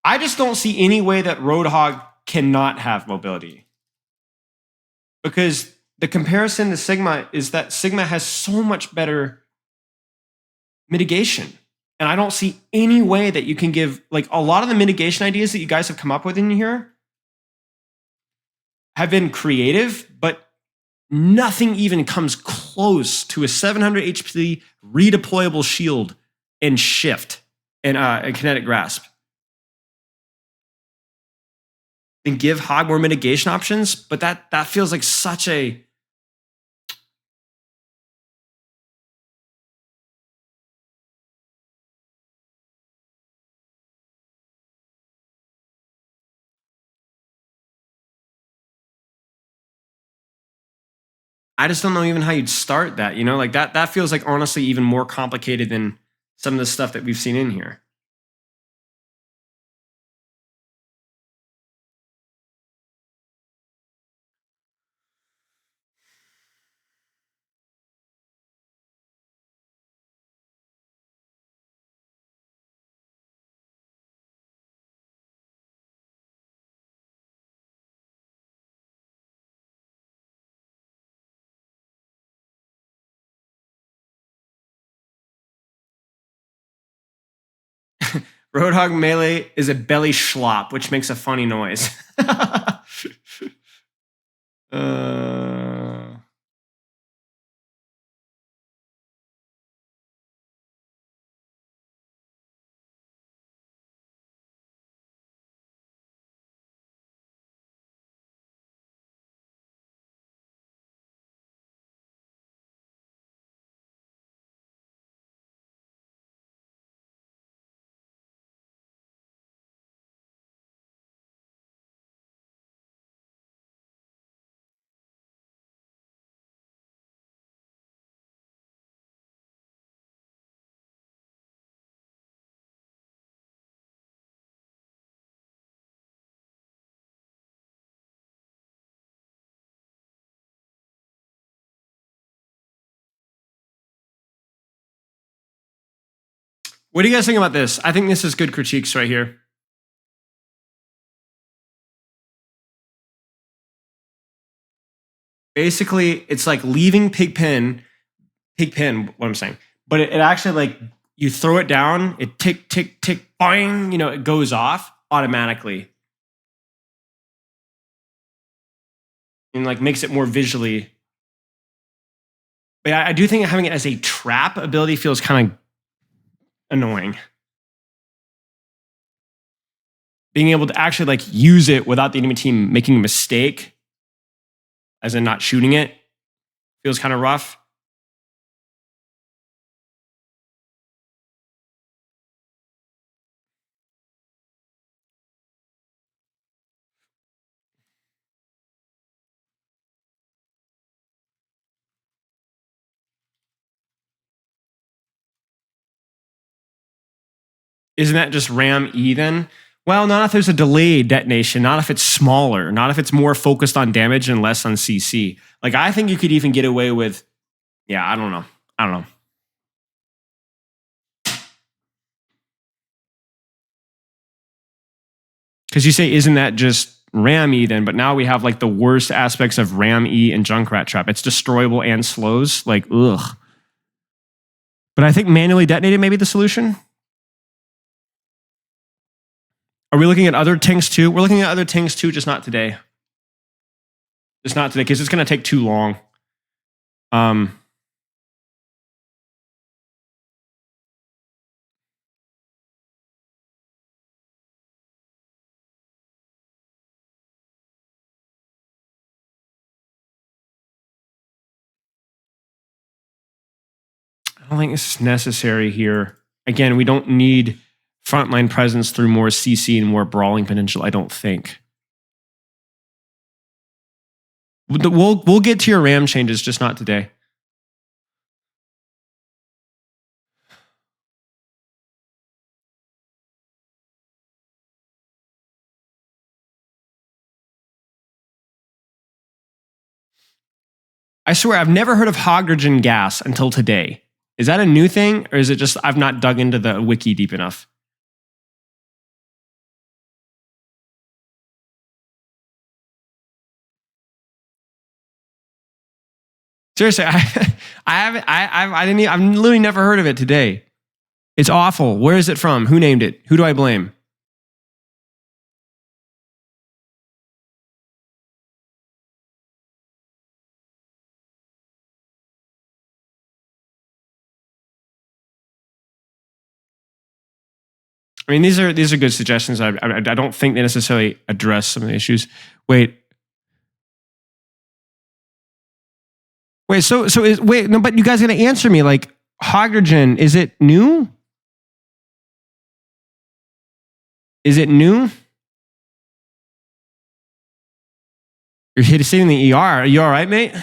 I just don't see any way that Roadhog cannot have mobility. Because the comparison to Sigma is that Sigma has so much better mitigation. And I don't see any way that you can give, like, a lot of the mitigation ideas that you guys have come up with in here have been creative, but nothing even comes close to a 700 HP redeployable shield and shift. and a kinetic grasp. And give Hog more mitigation options, but that feels like such a I just don't know even how you'd start that, you know? Like that feels like honestly even more complicated than some of the stuff that we've seen in here. Roadhog melee is a belly schlop, which makes a funny noise. uh, what do you guys think about this? I think this is good critiques right here. Basically, it's like leaving pigpen, what I'm saying. But it actually like you throw it down, it tick, tick, tick, boing, you know, it goes off automatically. And like makes it more visually. But yeah, I do think having it as a trap ability feels kind of annoying. Being able to actually like use it without the enemy team making a mistake, as in not shooting it, feels kind of rough. Isn't that just Ram E then? Well, not if there's a delayed detonation, not if it's smaller, not if it's more focused on damage and less on CC. Like I think you could even get away with, yeah, I don't know. Because you say, isn't that just Ram E then? But now we have like the worst aspects of Ram E and Junkrat Trap. It's destroyable and slows. Like, ugh. But I think manually detonated may be the solution. Are we looking at other tanks too? We're looking at other tanks too, just not today. Just not today, because it's going to take too long. I don't think it's necessary here. Again, we don't need frontline presence through more CC and more brawling potential, I don't think. We'll get to your RAM changes, just not today. I swear, I've never heard of hydrogen gas until today. Is that a new thing, or is it just I've not dug into the wiki deep enough? Seriously, I've literally never heard of it today. It's awful. Where is it from? Who named it? Who do I blame? I mean, these are good suggestions. I don't think they necessarily address some of the issues. Wait. So no, but you guys got to answer me. Like, hydrogen, is it new? Is it new? You're sitting in the ER. Are you all right, mate?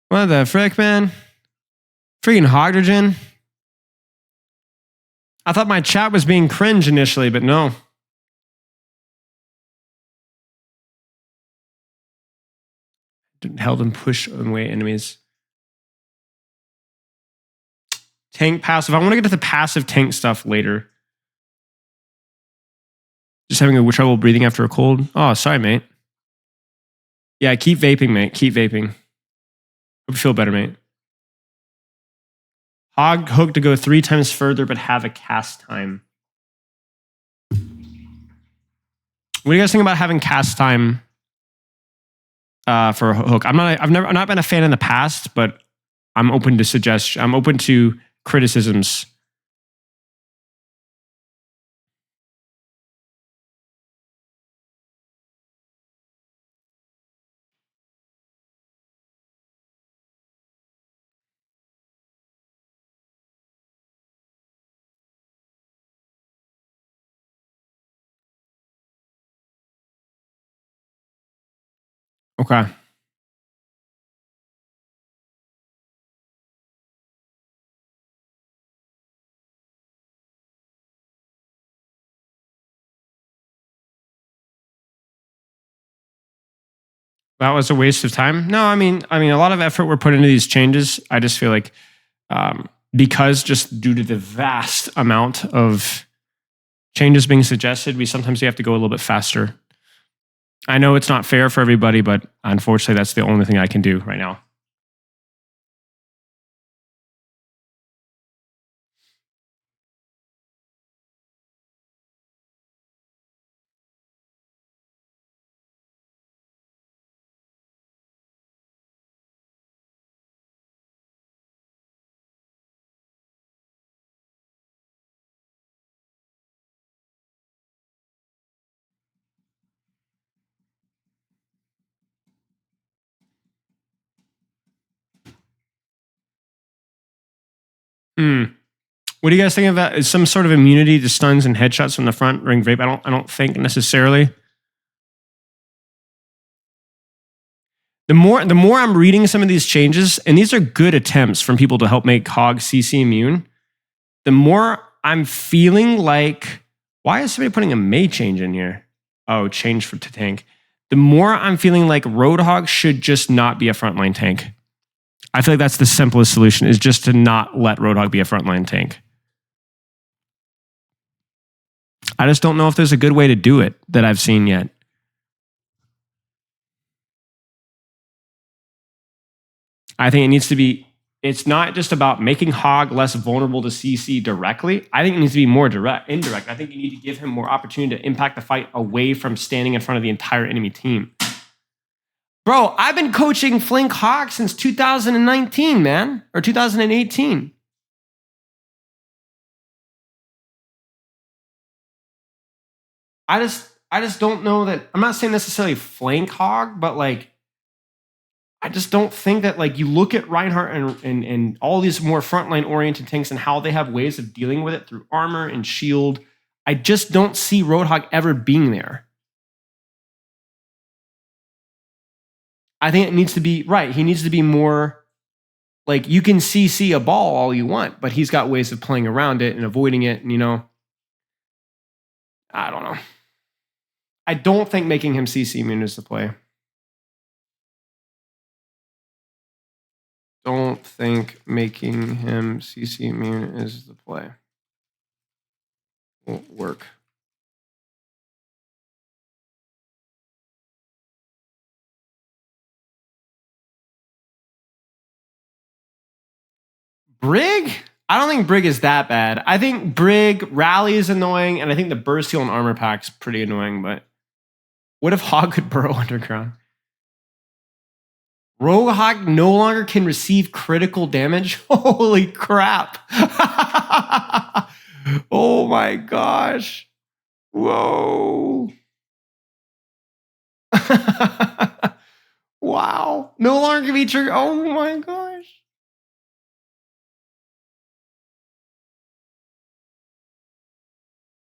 What the frick, man? Freaking hydrogen. I thought my chat was being cringe initially, but no. Held and push away enemies. Tank passive. I want to get to the passive tank stuff later. Just having a trouble breathing after a cold. Oh, sorry, mate. Yeah, keep vaping, mate. Keep vaping. Hope you feel better, mate. Hog hook to go 3 times further, but have a cast time. What do you guys think about having cast time for a hook? I've not been a fan in the past, but I'm open to suggestion. I'm open to criticisms. Okay. That was a waste of time. No, I mean, a lot of effort were put into these changes. I just feel like because just due to the vast amount of changes being suggested, we sometimes have to go a little bit faster. I know it's not fair for everybody, but unfortunately, that's the only thing I can do right now. What do you guys think of that? Is some sort of immunity to stuns and headshots from the front ring vape? I don't think necessarily. The more I'm reading some of these changes, and these are good attempts from people to help make Hog CC immune, the more I'm feeling like, why is somebody putting a May change in here? Oh, change to tank. The more I'm feeling like Roadhog should just not be a frontline tank. I feel like that's the simplest solution, is just to not let Roadhog be a frontline tank. I just don't know if there's a good way to do it that I've seen yet. I think it needs to be, it's not just about making Hog less vulnerable to CC directly. I think it needs to be more indirect. I think you need to give him more opportunity to impact the fight away from standing in front of the entire enemy team. Bro, I've been coaching Flank Hog since 2019, man, or 2018. I just don't know that. I'm not saying necessarily Flank Hog, but like, I just don't think that, like, you look at Reinhardt and all these more frontline oriented tanks and how they have ways of dealing with it through armor and shield. I just don't see Roadhog ever being there. I think it needs to be, right, he needs to be more, like, you can CC a ball all you want, but he's got ways of playing around it and avoiding it, and, you know, I don't know. I don't think making him CC immune is the play. Don't think making him CC immune is the play. Won't work. Brig? I don't think Brig is that bad. I think Brig Rally is annoying, and I think the Burst Heal and Armor Pack's pretty annoying, but what if Hog could burrow underground? Roadhog no longer can receive critical damage? Holy crap. Oh my gosh. Whoa. Wow. No longer can be triggered. Oh my gosh.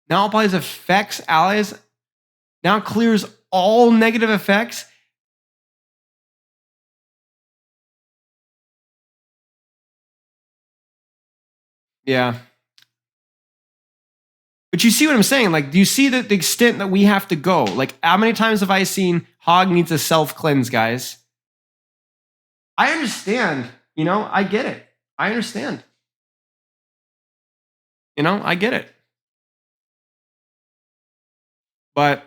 Now applies effects, allies. Now clears all negative effects. Yeah. But you see what I'm saying? Like, do you see the extent that we have to go? Like, how many times have I seen Hog needs a self-cleanse, guys? I understand. You know, I get it. I understand. You know, I get it. But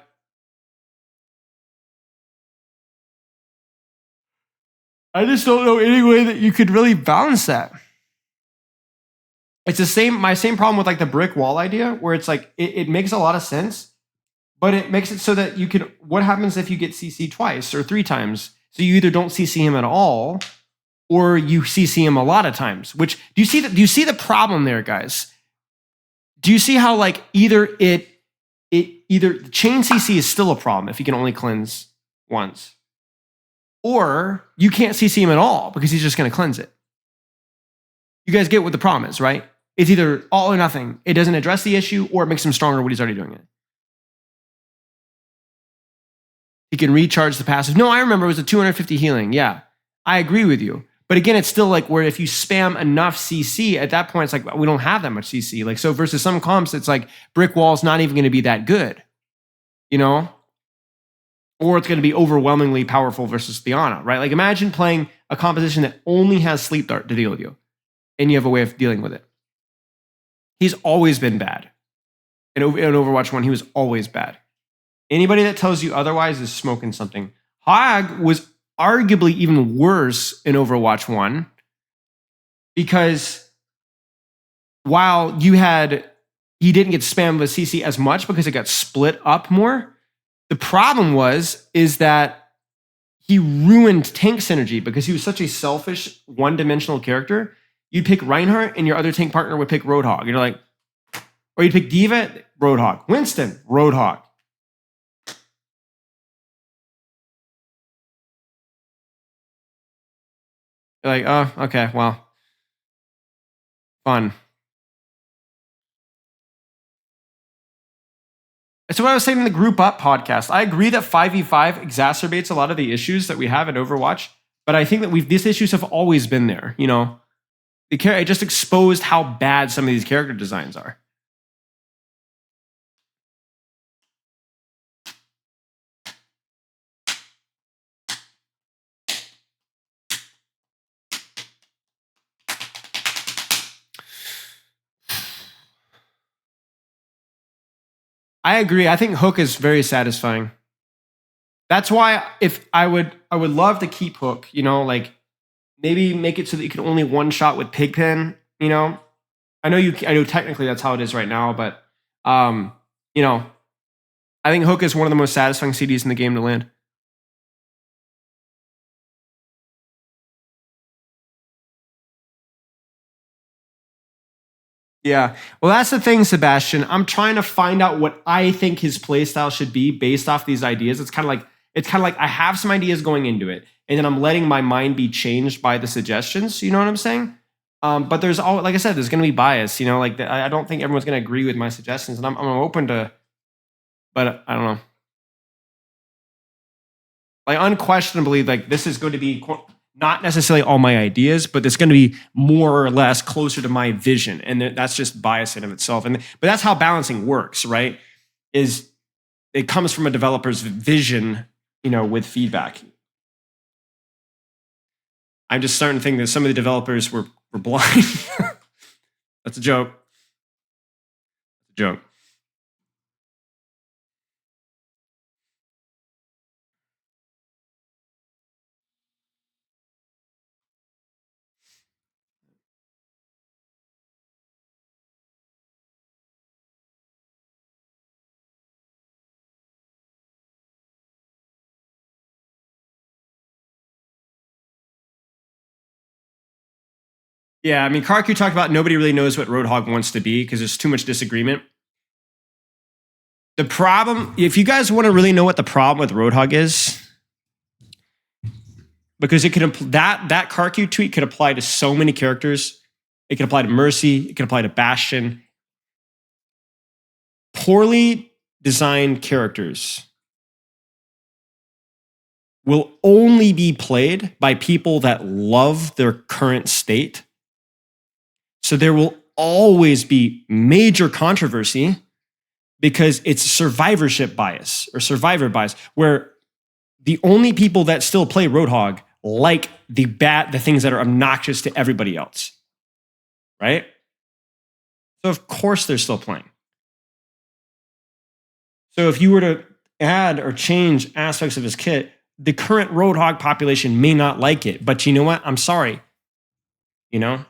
I just don't know any way that you could really balance that. It's my same problem with like the brick wall idea, where it's like it makes a lot of sense, but it makes it so that you can. What happens if you get CC twice or 3 times? So you either don't CC him at all, or you CC him a lot of times. Which do you see the problem there, guys? Do you see how like either chain CC is still a problem if you can only cleanse once, or you can't CC him at all because he's just going to cleanse it. You guys get what the problem is, right? It's either all or nothing. It doesn't address the issue, or it makes him stronger when he's already doing it. He can recharge the passive. No, I remember it was a 250 healing. Yeah, I agree with you. But again, it's still like where if you spam enough CC, at that point, it's like we don't have that much CC. Like, so versus some comps, it's like brick wall's not even going to be that good, you know? Or it's going to be overwhelmingly powerful versus Theana, right? Like, imagine playing a composition that only has Sleep Dart to deal with you, and you have a way of dealing with it. He's always been bad. In Overwatch 1, he was always bad. Anybody that tells you otherwise is smoking something. Hog was arguably even worse in Overwatch 1 because while he didn't get spammed with CC as much because it got split up more, the problem is that he ruined tank synergy because he was such a selfish, one-dimensional character. You'd pick Reinhardt and your other tank partner would pick Roadhog. You're like, or you'd pick Diva, Roadhog. Winston, Roadhog. You're like, oh, okay, well, fun. So what I was saying in the Group Up podcast, I agree that 5v5 exacerbates a lot of the issues that we have in Overwatch, but I think that these issues have always been there, you know? It just exposed how bad some of these character designs are. I agree. I think Hook is very satisfying. That's why I would love to keep Hook, you know, like maybe make it so that you can only one shot with Pigpen, you know. I know technically that's how it is right now, but you know, I think Hook is one of the most satisfying CDs in the game to land. Yeah. Well, that's the thing, Sebastian. I'm trying to find out what I think his playstyle should be based off these ideas. It's kind of like I have some ideas going into it, and then I'm letting my mind be changed by the suggestions. You know what I'm saying? But there's all, like I said, there's going to be bias. You know, like I don't think everyone's going to agree with my suggestions, and I'm open to. But I don't know. Like unquestionably, like this is going to be not necessarily all my ideas, but it's going to be more or less closer to my vision, and that's just bias in of itself. But that's how balancing works, right? Is it comes from a developer's vision, you know, with feedback. I'm just starting to think that some of the developers were blind. That's a joke. Joke. Yeah, I mean, Karku talked about nobody really knows what Roadhog wants to be because there's too much disagreement. The problem, if you guys want to really know what the problem with Roadhog is, because it could that Karku tweet could apply to so many characters. It could apply to Mercy. It could apply to Bastion. Poorly designed characters will only be played by people that love their current state. So there will always be major controversy because it's survivorship bias or survivor bias, where the only people that still play Roadhog like the things that are obnoxious to everybody else, right? So of course they're still playing. So if you were to add or change aspects of his kit, the current Roadhog population may not like it, but you know what? I'm sorry. You know?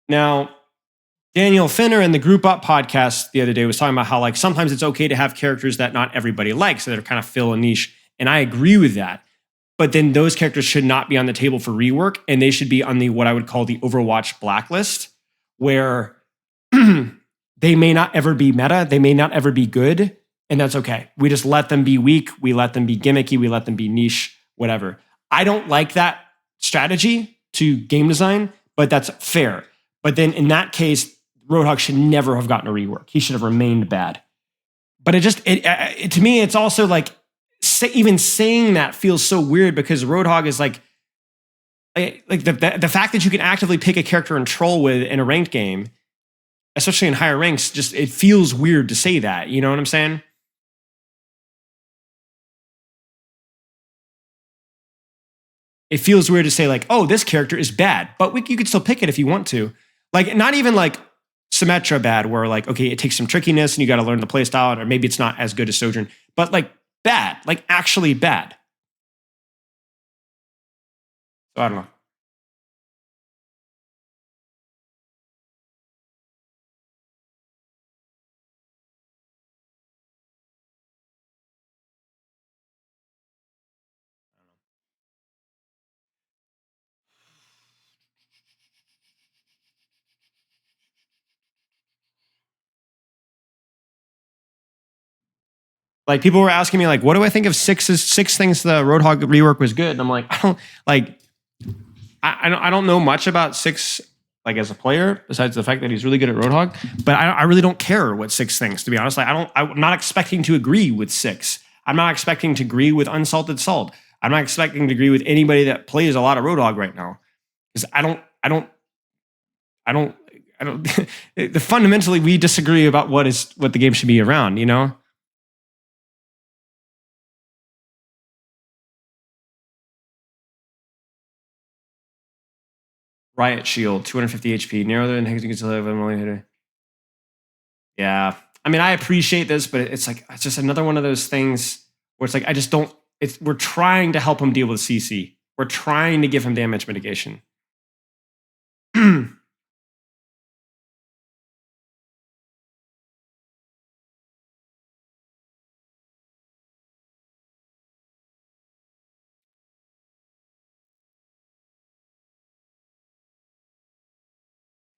Now, Daniel Finner in the Group Up podcast the other day was talking about how like sometimes it's okay to have characters that not everybody likes, that are kind of fill a niche. And I agree with that. But then those characters should not be on the table for rework, and they should be on the what I would call the Overwatch blacklist, where they may not ever be meta, they may not ever be good, and that's okay. We just let them be weak, we let them be gimmicky, we let them be niche, whatever. I don't like that strategy to game design, but that's fair. But then in that case, Roadhog should never have gotten a rework. He should have remained bad. But to me, it's also like, even saying that feels so weird because Roadhog is like the fact that you can actively pick a character and troll with in a ranked game, especially in higher ranks, just it feels weird to say that. You know what I'm saying? It feels weird to say like, oh, this character is bad, but you could still pick it if you want to. Like, not even like Symmetra bad, where like, okay, it takes some trickiness and you got to learn the playstyle, or maybe it's not as good as Sojourn, but like bad, like actually bad. So I don't know. Like people were asking me like, what do I think of six things the Roadhog rework was good? And I'm like, I don't know much about Six like as a player, besides the fact that he's really good at Roadhog. But I really don't care what Six thinks, to be honest. Like I'm not expecting to agree with Six. I'm not expecting to agree with Unsalted Salt. I'm not expecting to agree with anybody that plays a lot of Roadhog right now. Because I don't fundamentally we disagree about what the game should be around, you know? Riot Shield, 250 HP, narrower than Hexagon to live. Yeah. I mean, I appreciate this, but it's just another one of those things where it's like, I just don't, we're trying to help him deal with CC. We're trying to give him damage mitigation.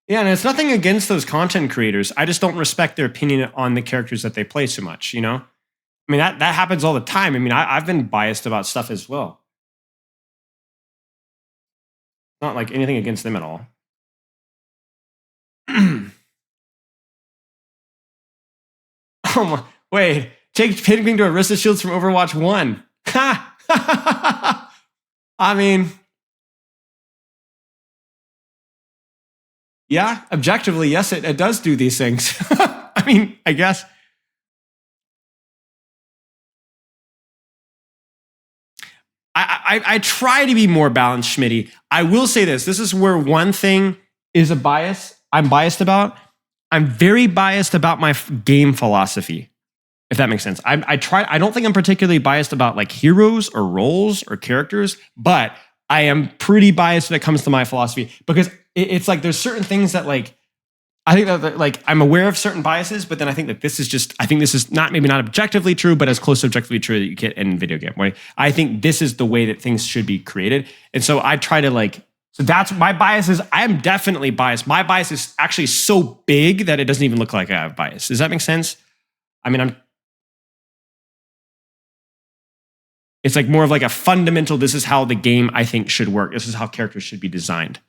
Yeah, and it's nothing against those content creators. I just don't respect their opinion on the characters that they play so much, you know? I mean, that happens all the time. I mean, I've been biased about stuff as well. Not like anything against them at all. Oh my, wait, take Ping to Arista Shields from Overwatch 1. I mean, yeah, objectively, yes, it does do these things. I mean, I guess. I try to be more balanced, Schmitty. I will say this. This is where one thing is a bias I'm biased about. I'm very biased about my game philosophy, if that makes sense. I don't think I'm particularly biased about like heroes or roles or characters, but I am pretty biased when it comes to my philosophy because it's like there's certain things that like I think that like I'm aware of certain biases, but then I think that this is not maybe not objectively true, but as close to objectively true that you get in video game. Right? I think this is the way that things should be created, and so I try to like. So that's my bias is I am definitely biased. My bias is actually so big that it doesn't even look like I have bias. Does that make sense? I mean, it's like more of like a fundamental. This is how the game I think should work. This is how characters should be designed.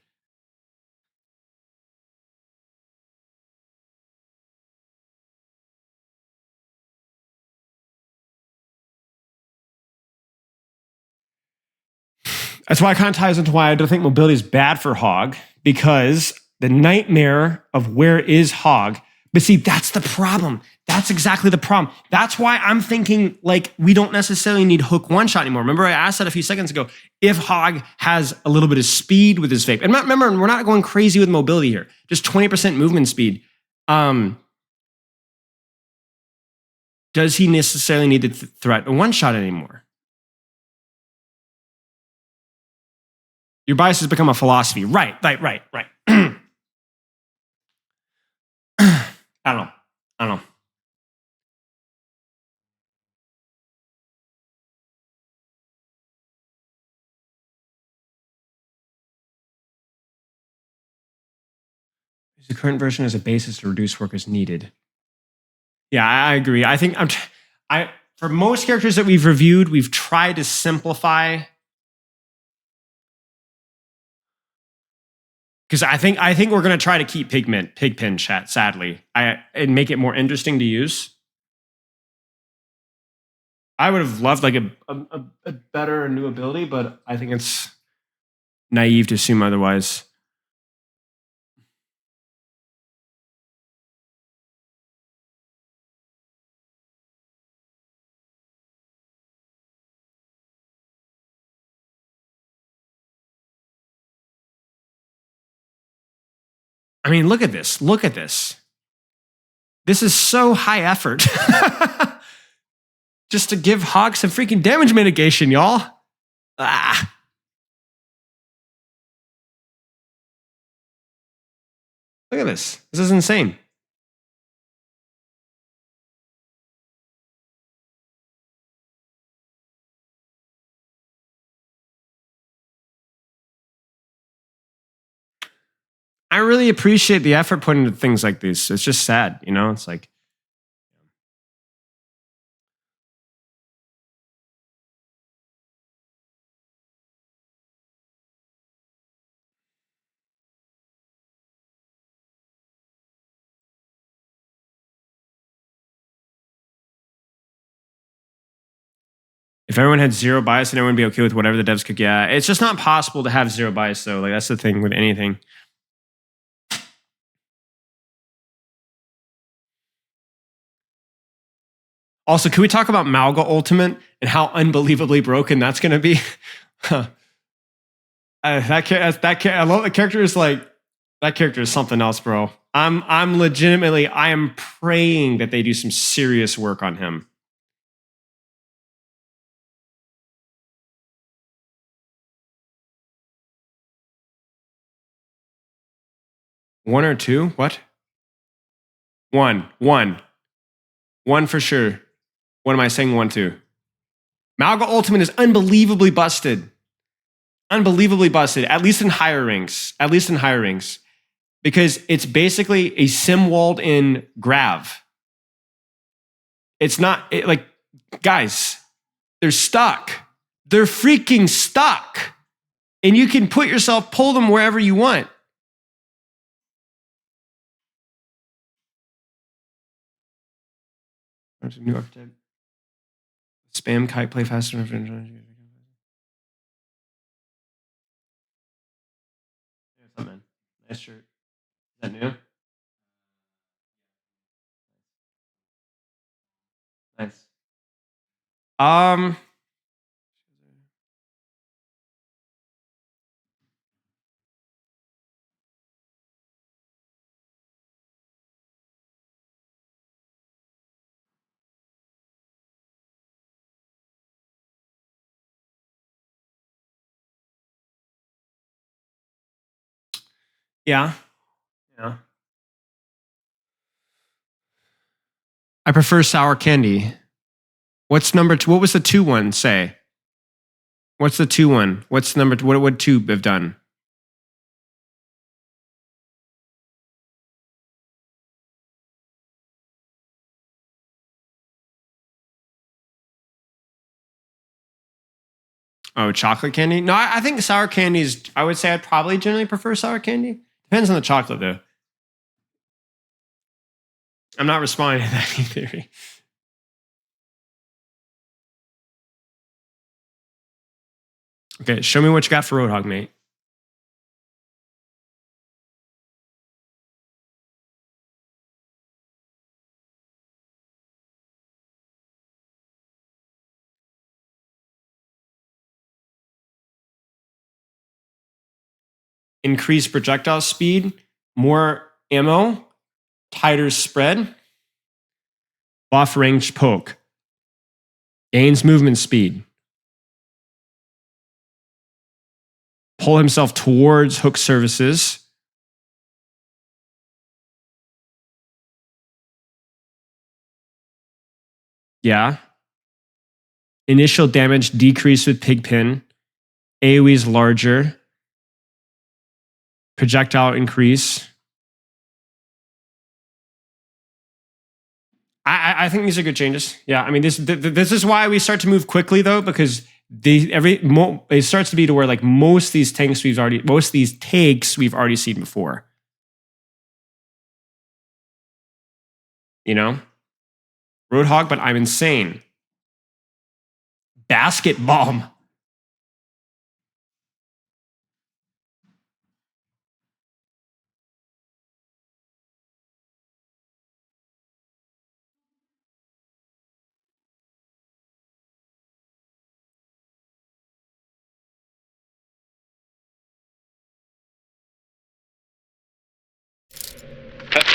That's why it kind of ties into why I don't think mobility is bad for Hog, because the nightmare of where is Hog. But see, that's the problem. That's exactly the problem. That's why I'm thinking like we don't necessarily need hook one shot anymore. Remember, I asked that a few seconds ago. If Hog has a little bit of speed with his vape, and remember, we're not going crazy with mobility here, just 20% movement speed. Does he necessarily need to threat a one shot anymore? Your bias has become a philosophy. Right. I don't know. The current version as a basis to reduce work as needed. Yeah, I agree. I think for most characters that we've reviewed, we've tried to simplify. Because I think we're going to try to keep Pigpen chat, sadly, and make it more interesting to use. I would have loved like a better new ability, but I think it's naive to assume otherwise. I mean, look at this. Look at this. This is so high effort. Just to give Hog some freaking damage mitigation, y'all. Ah. Look at this. This is insane. I really appreciate the effort put into things like these. It's just sad, you know? It's like, if everyone had zero bias, then everyone would be okay with whatever the devs could. Yeah, it's just not possible to have zero bias, though. Like, that's the thing with anything. Also, can we talk about Malga Ultimate and how unbelievably broken that's going to be? I love the character. Is like that character is something else, bro. I'm legitimately. I am praying that they do some serious work on him. One or two? What? One for sure. What am I saying? 1, 2. Malga Ultimate is unbelievably busted. Unbelievably busted, at least in higher ranks. At least in higher ranks. Because it's basically a sim walled in grav. It's not like, guys, they're stuck. They're freaking stuck. And you can pull them wherever you want. There's a new archetype. Spam kite, play faster. What's up, man? Nice shirt. Is that new? Nice. Yeah. Yeah. I prefer sour candy. What's number two? What was the 2 one say? What's the 2 one? What's number two? What would 2 have done? Oh, chocolate candy? No, I think sour candy is, I would say I'd probably generally prefer sour candy. Depends on the chocolate, though. I'm not responding to that theory. Okay, show me what you got for Roadhog, mate. Increased projectile speed, more ammo, tighter spread, buff range poke, gains movement speed, pull himself towards hook surfaces. Yeah. Initial damage decrease with Pigpin. AoE's larger. Projectile increase. I think these are good changes. Yeah, I mean this is why we start to move quickly though, because it starts to be to where like most of these takes we've already seen before. You know, Roadhog, but I'm insane. Basket bomb.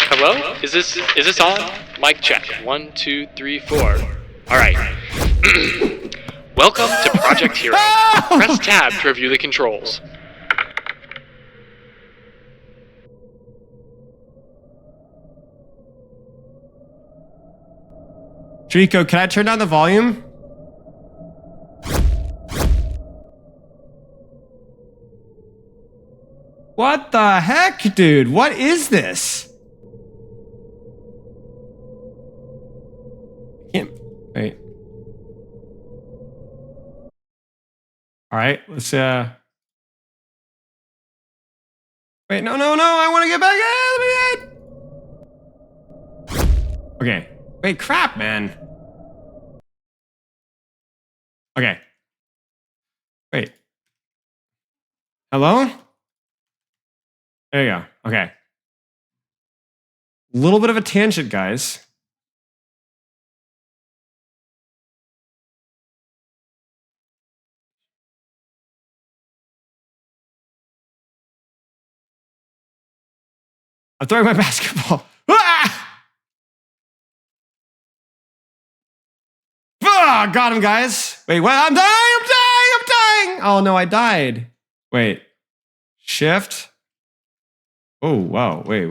Hello? Is this on? Mic check. 1, 2, 3, 4. All right. Welcome to Project Hero. Press tab to review the controls. Trico, can I turn down the volume? What the heck, dude? What is this? Wait. All right, let's wait, no, I want to get back. Okay. Wait, crap, man. Okay. Wait. Hello? There you go. Okay. A little bit of a tangent, guys. I'm throwing my basketball. Ah! Ah, got him, guys. Wait, what? I'm dying. Oh, no, I died. Wait. Shift. Oh, wow. Wait.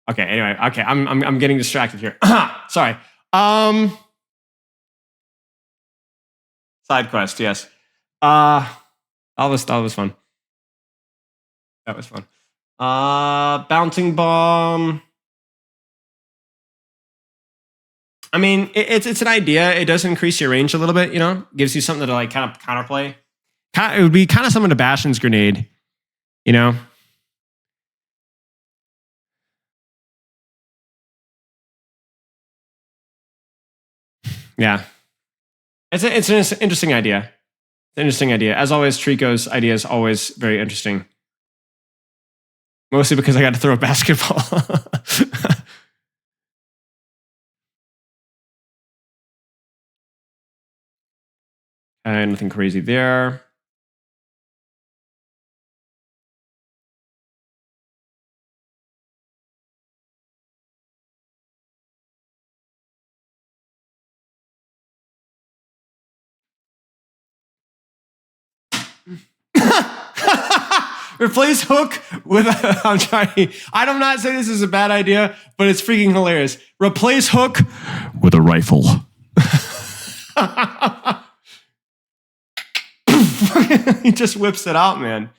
Okay, anyway. Okay, I'm getting distracted here. Sorry. Side quest, yes. That was fun. That was fun. Bouncing bomb. I mean, it's an idea. It does increase your range a little bit, you know? Gives you something to like kind of counterplay. It would be kind of similar to Bastion's grenade, you know? Yeah. It's an interesting idea. It's an interesting idea. As always, Trico's idea is always very interesting. Mostly because I got to throw a basketball. And nothing crazy there. Replace hook with a, I'm trying. I'm not saying this is a bad idea, but it's freaking hilarious. Replace hook with a rifle. He just whips it out, man.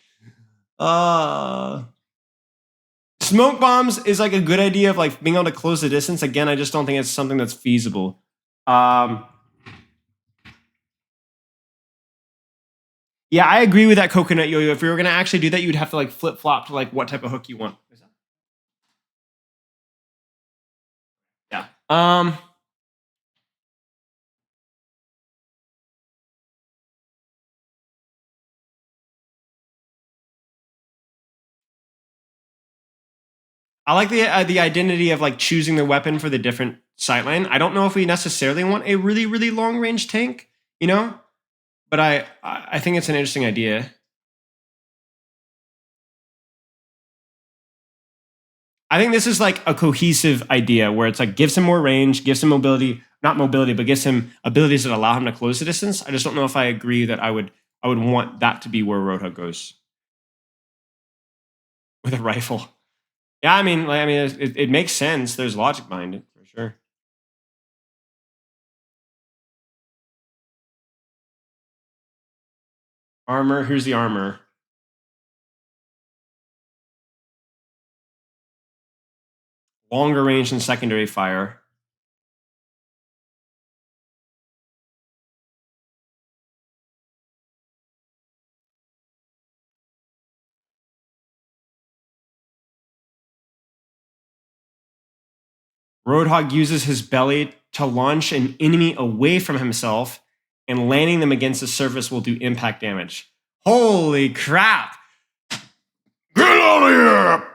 Smoke bombs is like a good idea of like being able to close the distance. Again, I just don't think it's something that's feasible. Yeah, I agree with that, Coconut Yo-Yo. If you were going to actually do that, you'd have to like flip-flop to like what type of hook you want. Yeah. I like the identity of like choosing the weapon for the different sightline. I don't know if we necessarily want a really, really long range tank, you know, but I think it's an interesting idea. I think this is like a cohesive idea where it's like gives him more range, gives him mobility, not mobility, but gives him abilities that allow him to close the distance. I just don't know if I agree that I would want that to be where Roadhog goes with a rifle. Yeah, I mean, it makes sense. There's logic behind it for sure. Armor. Here's the armor. Longer range than secondary fire. Roadhog uses his belly to launch an enemy away from himself, and landing them against the surface will do impact damage. Holy crap! Get out of here!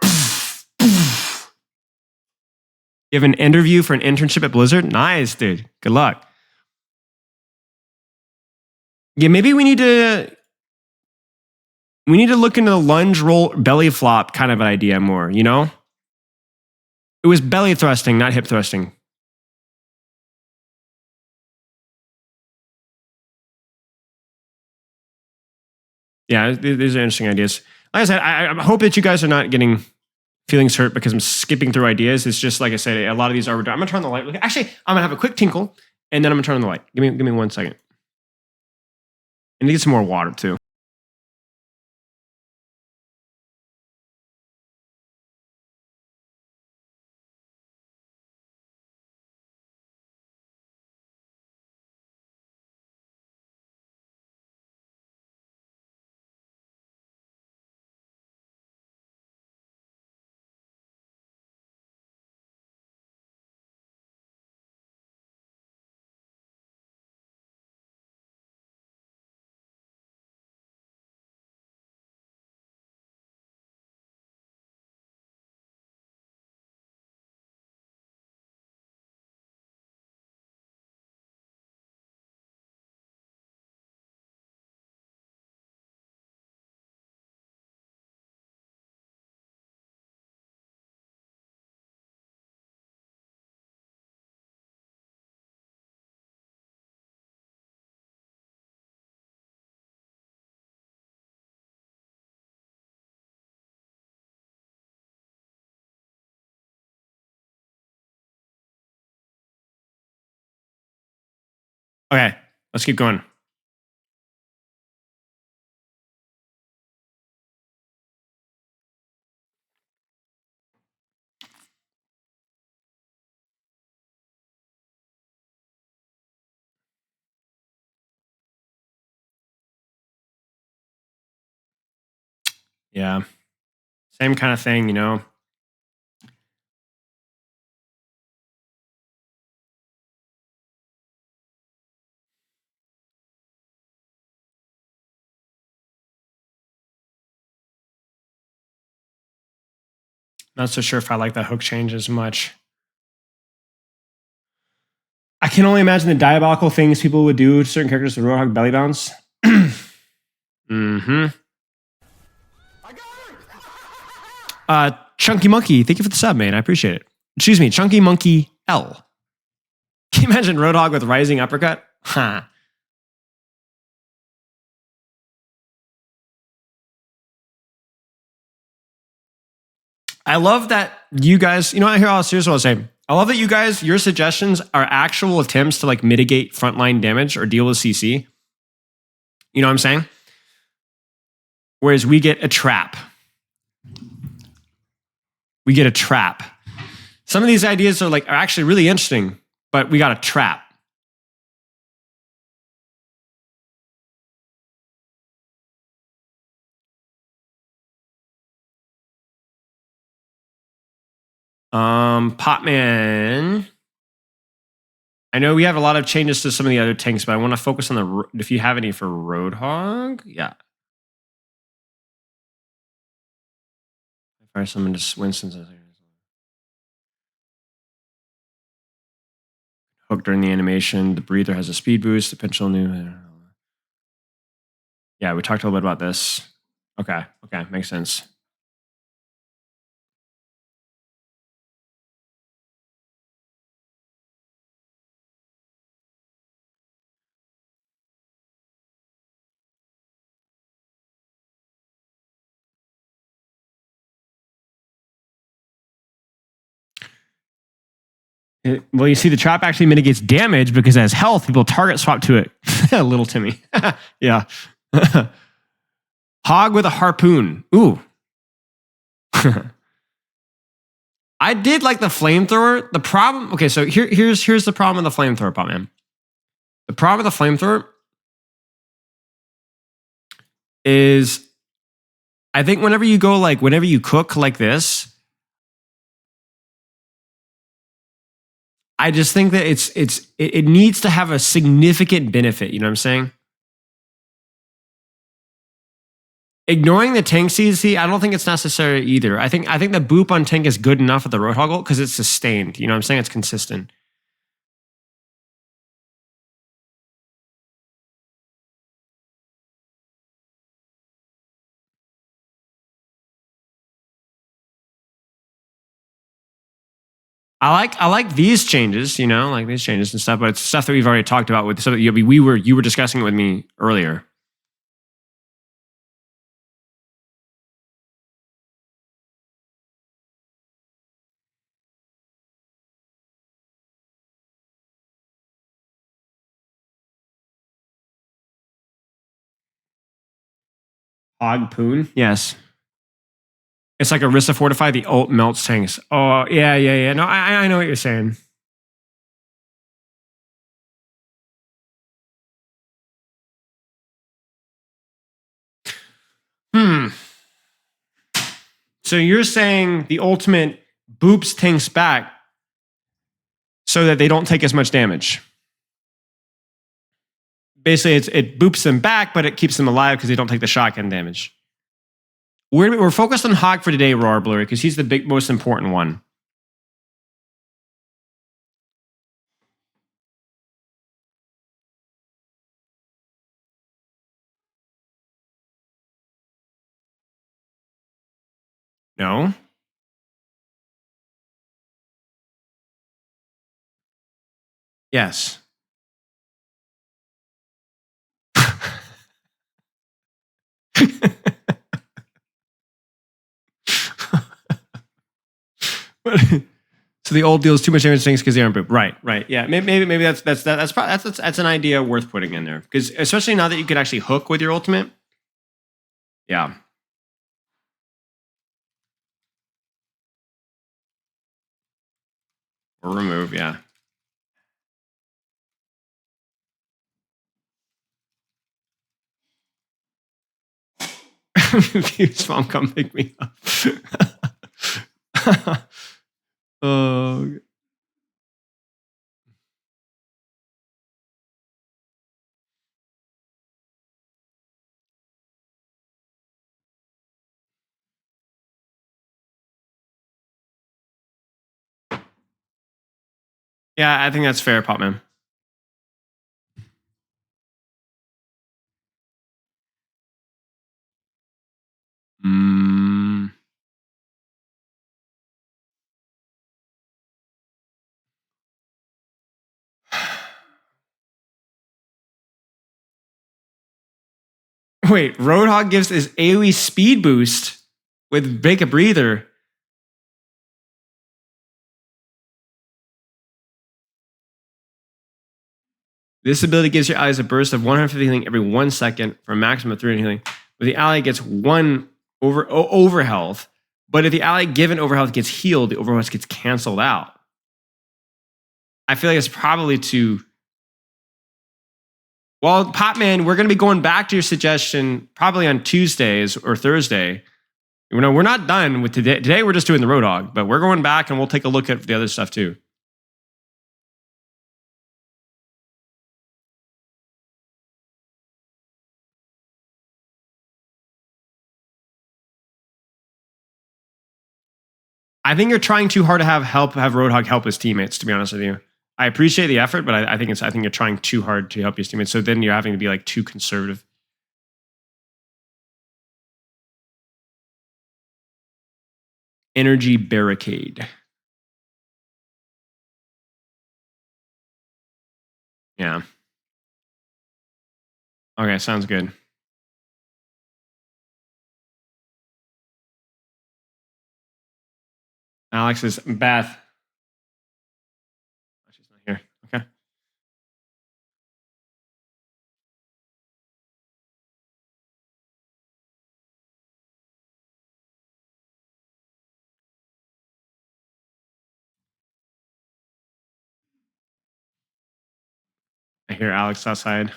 You have an interview for an internship at Blizzard? Nice, dude. Good luck. Yeah, maybe we need to look into the lunge roll belly flop kind of an idea more, you know? It was belly thrusting, not hip thrusting. Yeah, these are interesting ideas. Like I said, I hope that you guys are not getting feelings hurt because I'm skipping through ideas. It's just like I said, a lot of these are. I'm gonna turn the light. Actually, I'm gonna have a quick tinkle, and then I'm gonna turn on the light. Give me 1 second. I need to get some more water too. Okay, let's keep going. Yeah, same kind of thing, you know. Not so sure if I like that hook change as much. I can only imagine the diabolical things people would do to certain characters with Roadhog belly bounce. Mm-hmm. Chunky Monkey, thank you for the sub, man. I appreciate it. Excuse me, Chunky Monkey L. Can you imagine Roadhog with rising uppercut? Ha. I love that you guys, you know, here's what I'll say. I love that you guys, your suggestions are actual attempts to like mitigate frontline damage or deal with CC. You know what I'm saying? Whereas we get a trap. We get a trap. Some of these ideas are actually really interesting, but we got a trap. Potman. I know we have a lot of changes to some of the other tanks, but I want to focus on if you have any for Roadhog. Yeah. Fire someone to Winston's hook during the animation. The breather has a speed boost. The potential new. Yeah, we talked a little bit about this. Okay, makes sense. Well, you see, the trap actually mitigates damage because as health, people target swap to it. Little Timmy. Yeah. Hog with a harpoon. Ooh. I did like the flamethrower. The problem, okay, so here's the problem with the flamethrower, Pop Man. The problem with the flamethrower is I think whenever you cook like this, I just think that it needs to have a significant benefit. You know what I'm saying? Ignoring the tank CC, I don't think it's necessary either. I think the boop on tank is good enough with the Roadhog because it's sustained. You know what I'm saying? It's consistent. I like these changes, you know, like these changes and stuff, but it's stuff that we've already talked about with stuff that you were discussing it with me earlier. Hog Poon? Yes. It's like Arista Fortify, the ult melts tanks. Oh, yeah. No, I know what you're saying. So you're saying the ultimate boops tanks back so that they don't take as much damage. Basically, it boops them back, but it keeps them alive because they don't take the shotgun damage. We're focused on Hog for today, Roar Blurry, because he's the most important one. No? Yes. So the old deals too much damage to things because they aren't boop. Right. Yeah, maybe that's an idea worth putting in there because especially now that you can actually hook with your ultimate. Yeah. Or remove. Yeah. Fuse mom, come pick me up. Oh. Yeah, I think that's fair, Popman. Wait, Roadhog gives his AoE speed boost with Break a Breather. This ability gives your allies a burst of 150 healing every 1 second for a maximum of 300 healing. Where the ally gets 1 over health, but if the ally given over health gets healed, the over health gets canceled out. I feel like it's probably too. Well, Popman, we're going to be going back to your suggestion probably on Tuesdays or Thursday. You know, we're not done with today. Today we're just doing the Roadhog, but we're going back and we'll take a look at the other stuff too. I think you're trying too hard to have Roadhog help his teammates, to be honest with you. I appreciate the effort, but I think you're trying too hard to help his teammates. So then you're having to be like too conservative. Energy barricade. Yeah. Okay, sounds good. Alex is Beth. She's not here. Okay. I hear Alex outside.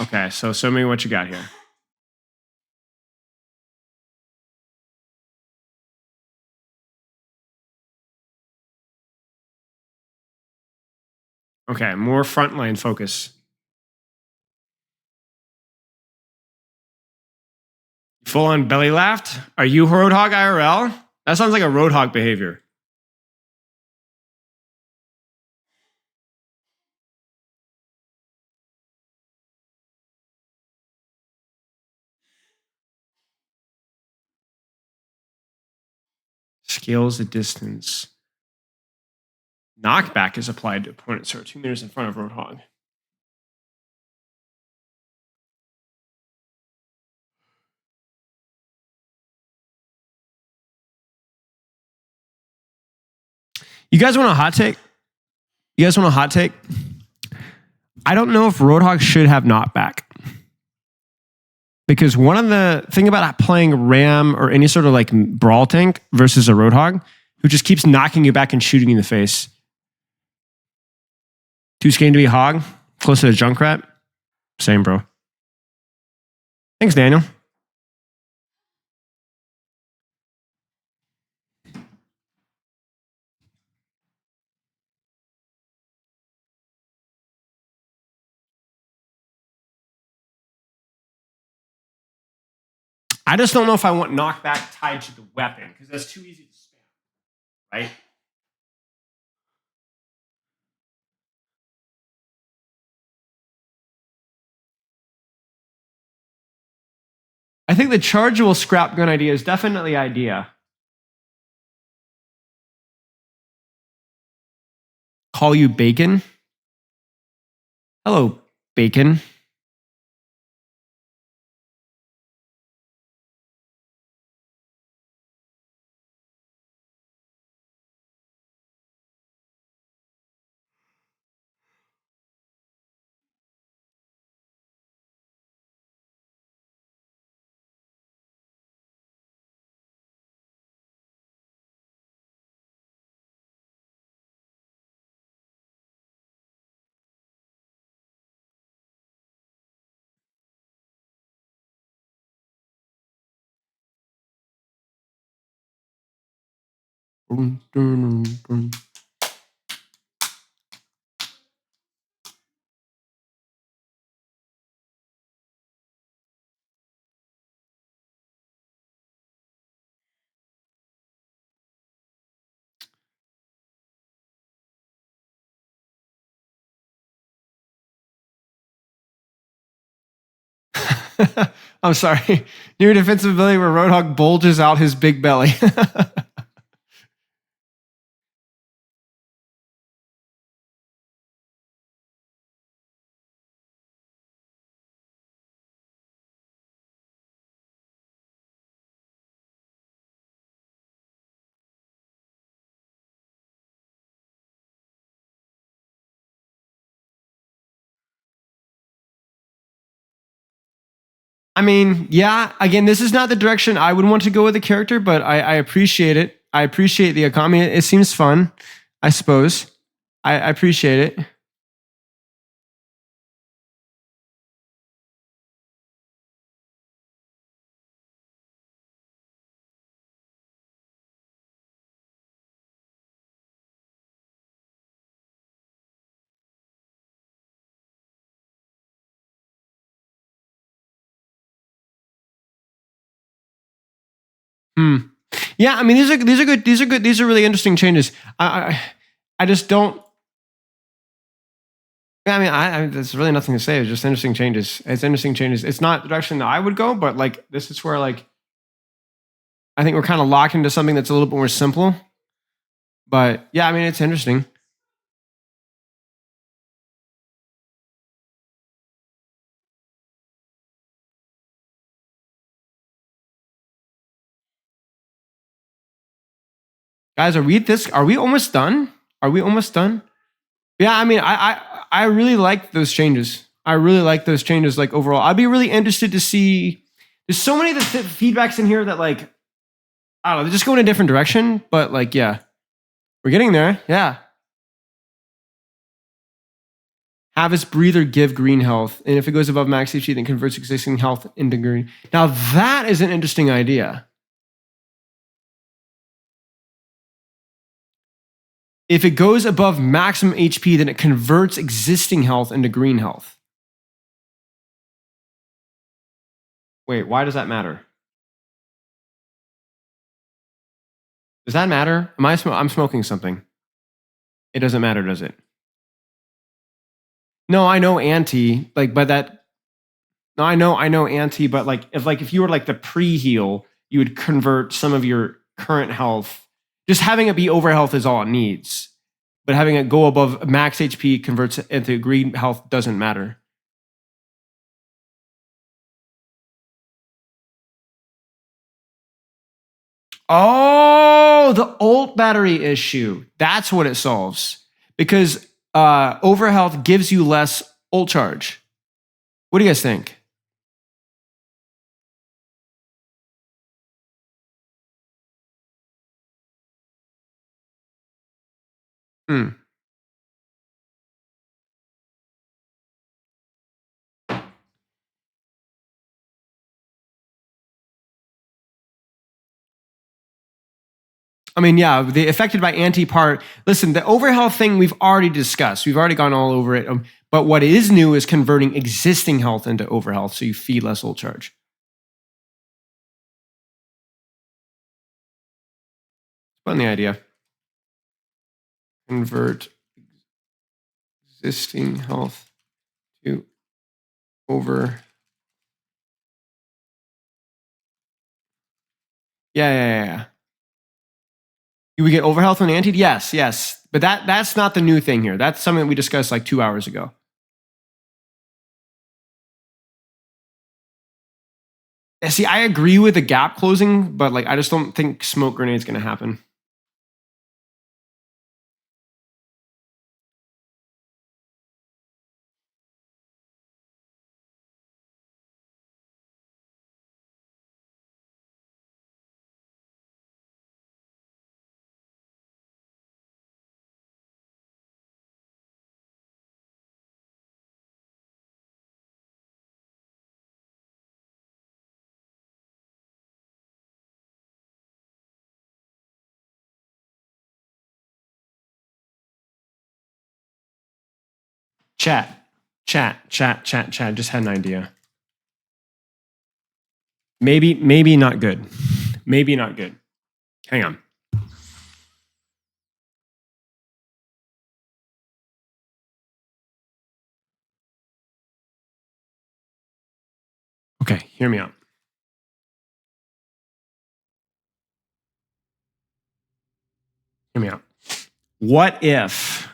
Okay, so show me what you got here. Okay, more frontline focus. Full on belly laughed? Are you Roadhog IRL? That sounds like a Roadhog behavior. Scales the distance. Knockback is applied to opponents who are 2 meters in front of Roadhog. You guys want a hot take? You guys want a hot take? I don't know if Roadhog should have knockback. Because one of the thing about playing Ram or any sort of like brawl tank versus a Roadhog who just keeps knocking you back and shooting you in the face. Too skinny to be a hog? Close to a Junkrat? Same, bro. Thanks, Daniel. I just don't know if I want knockback tied to the weapon because that's too easy to spam, right? I think the chargeable scrap gun idea is definitely idea. Call you Bacon? Hello, Bacon. I'm sorry. New defensive ability where Roadhog bulges out his big belly. I mean, yeah, again, this is not the direction I would want to go with the character, but I appreciate it. I appreciate the economy. It seems fun, I suppose. I appreciate it. Yeah, I mean, these are good. These are good. These are really interesting changes. I just don't. I mean, there's really nothing to say. It's just interesting changes. It's interesting changes. It's not the direction that I would go, but like this is where like I think we're kind of locked into something that's a little bit more simple. But yeah, I mean, it's interesting. Guys, are we almost done? Are we almost done? Yeah, I mean, I really like those changes. I really like those changes. Like overall, I'd be really interested to see. There's so many of the feedbacks in here that like I don't know, they just go in a different direction. But like, yeah, we're getting there. Yeah. Have its breather give green health, and if it goes above max HP, then converts existing health into green. Now that is an interesting idea. If it goes above maximum HP, then it converts existing health into green health. Wait, why does that matter? Does that matter? I'm smoking something. It doesn't matter, does it? No, I know anti, like, but that. No, I know anti, but like, if you were like the pre-heal, you would convert some of your current health. Just having it be over health is all it needs. But having it go above max HP converts it into green health doesn't matter. Oh, the ult battery issue. That's what it solves. Because over health gives you less ult charge. What do you guys think? Hmm. I mean, yeah, the affected by anti part. Listen, the overhealth thing we've already discussed. We've already gone all over it. But what is new is converting existing health into overhealth, so you feed less ult charge. Fun the idea. Convert existing health to over. Yeah. Do we get overhealth when anti? Yes. But that's not the new thing here. That's something we discussed like 2 hours ago. Yeah, see, I agree with the gap closing, but like I just don't think smoke grenade's gonna happen. Chat. Just had an idea. Maybe not good. Maybe not good. Hang on. Okay, hear me out. Hear me out. What if?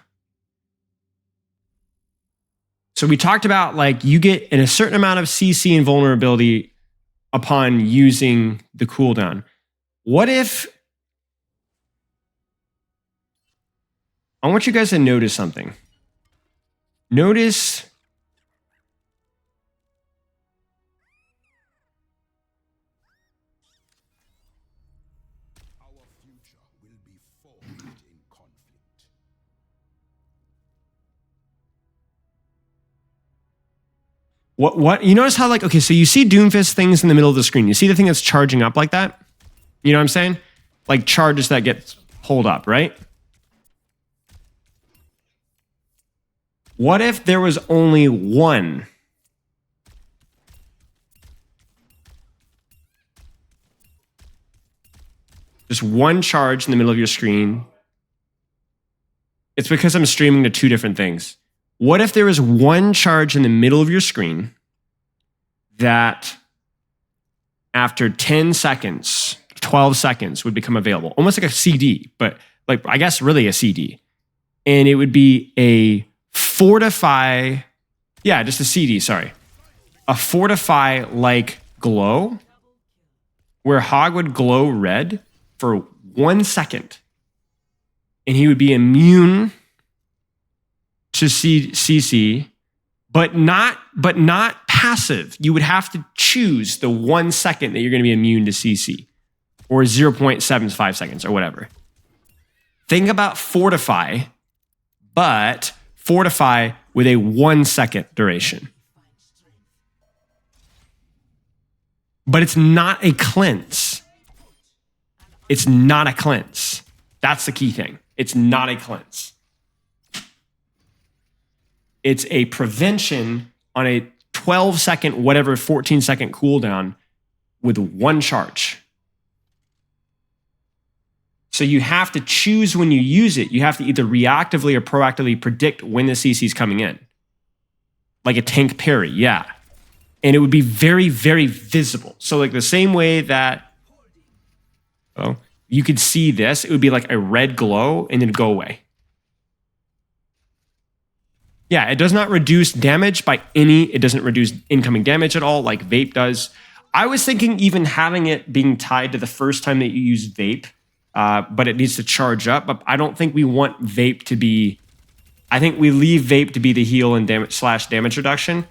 So we talked about like you get a certain amount of CC and vulnerability upon using the cooldown. What if? I want you guys to notice something. Notice What you notice how like, okay, so you see Doomfist things in the middle of the screen. You see the thing that's charging up like that? You know what I'm saying? Like charges that get pulled up, right? What if there was only one? Just one charge in the middle of your screen. It's because I'm streaming to two different things. What if there was one charge in the middle of your screen that after 10 seconds, 12 seconds would become available? Almost like a CD, but like, I guess really a CD. And it would be a Fortify, just a CD, sorry. A Fortify like glow, where Hog would glow red for 1 second. And he would be immune to CC, but not passive. You would have to choose the 1 second that you're going to be immune to CC, or 0.75 seconds, or whatever. Think about Fortify, but Fortify with a 1 second duration. But it's not a cleanse. It's not a cleanse. That's the key thing. It's not a cleanse. It's a prevention on a 12 second, whatever, 14 second cooldown with one charge. So you have to choose when you use it. You have to either reactively or proactively predict when the CC is coming in. Like a tank parry, yeah. And it would be very, very visible. So like the same way that, you could see this, it would be like a red glow and then go away. Yeah, it does not reduce damage by any, it doesn't reduce incoming damage at all like Vape does. I was thinking even having it being tied to the first time that you use Vape, but it needs to charge up. But I don't think we want Vape to be, I think we leave Vape to be the heal and damage reduction.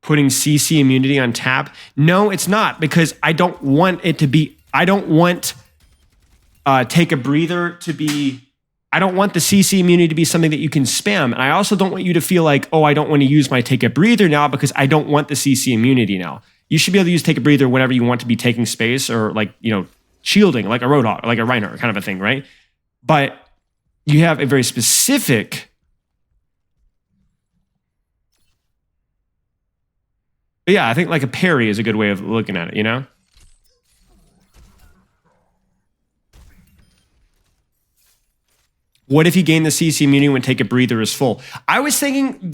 Putting CC immunity on tap? No, it's not, because I don't want it to be, I don't want take a breather to be, I don't want the CC immunity to be something that you can spam. And I also don't want you to feel like, oh, I don't want to use my take a breather now because I don't want the CC immunity now. You should be able to use take a breather whenever you want to be taking space or like, shielding, like a Roadhog, like a Reinhardt kind of a thing, right? But you have a very specific, but yeah, I think like a parry is a good way of looking at it, What if you gain the CC immunity when take a breather is full? I was thinking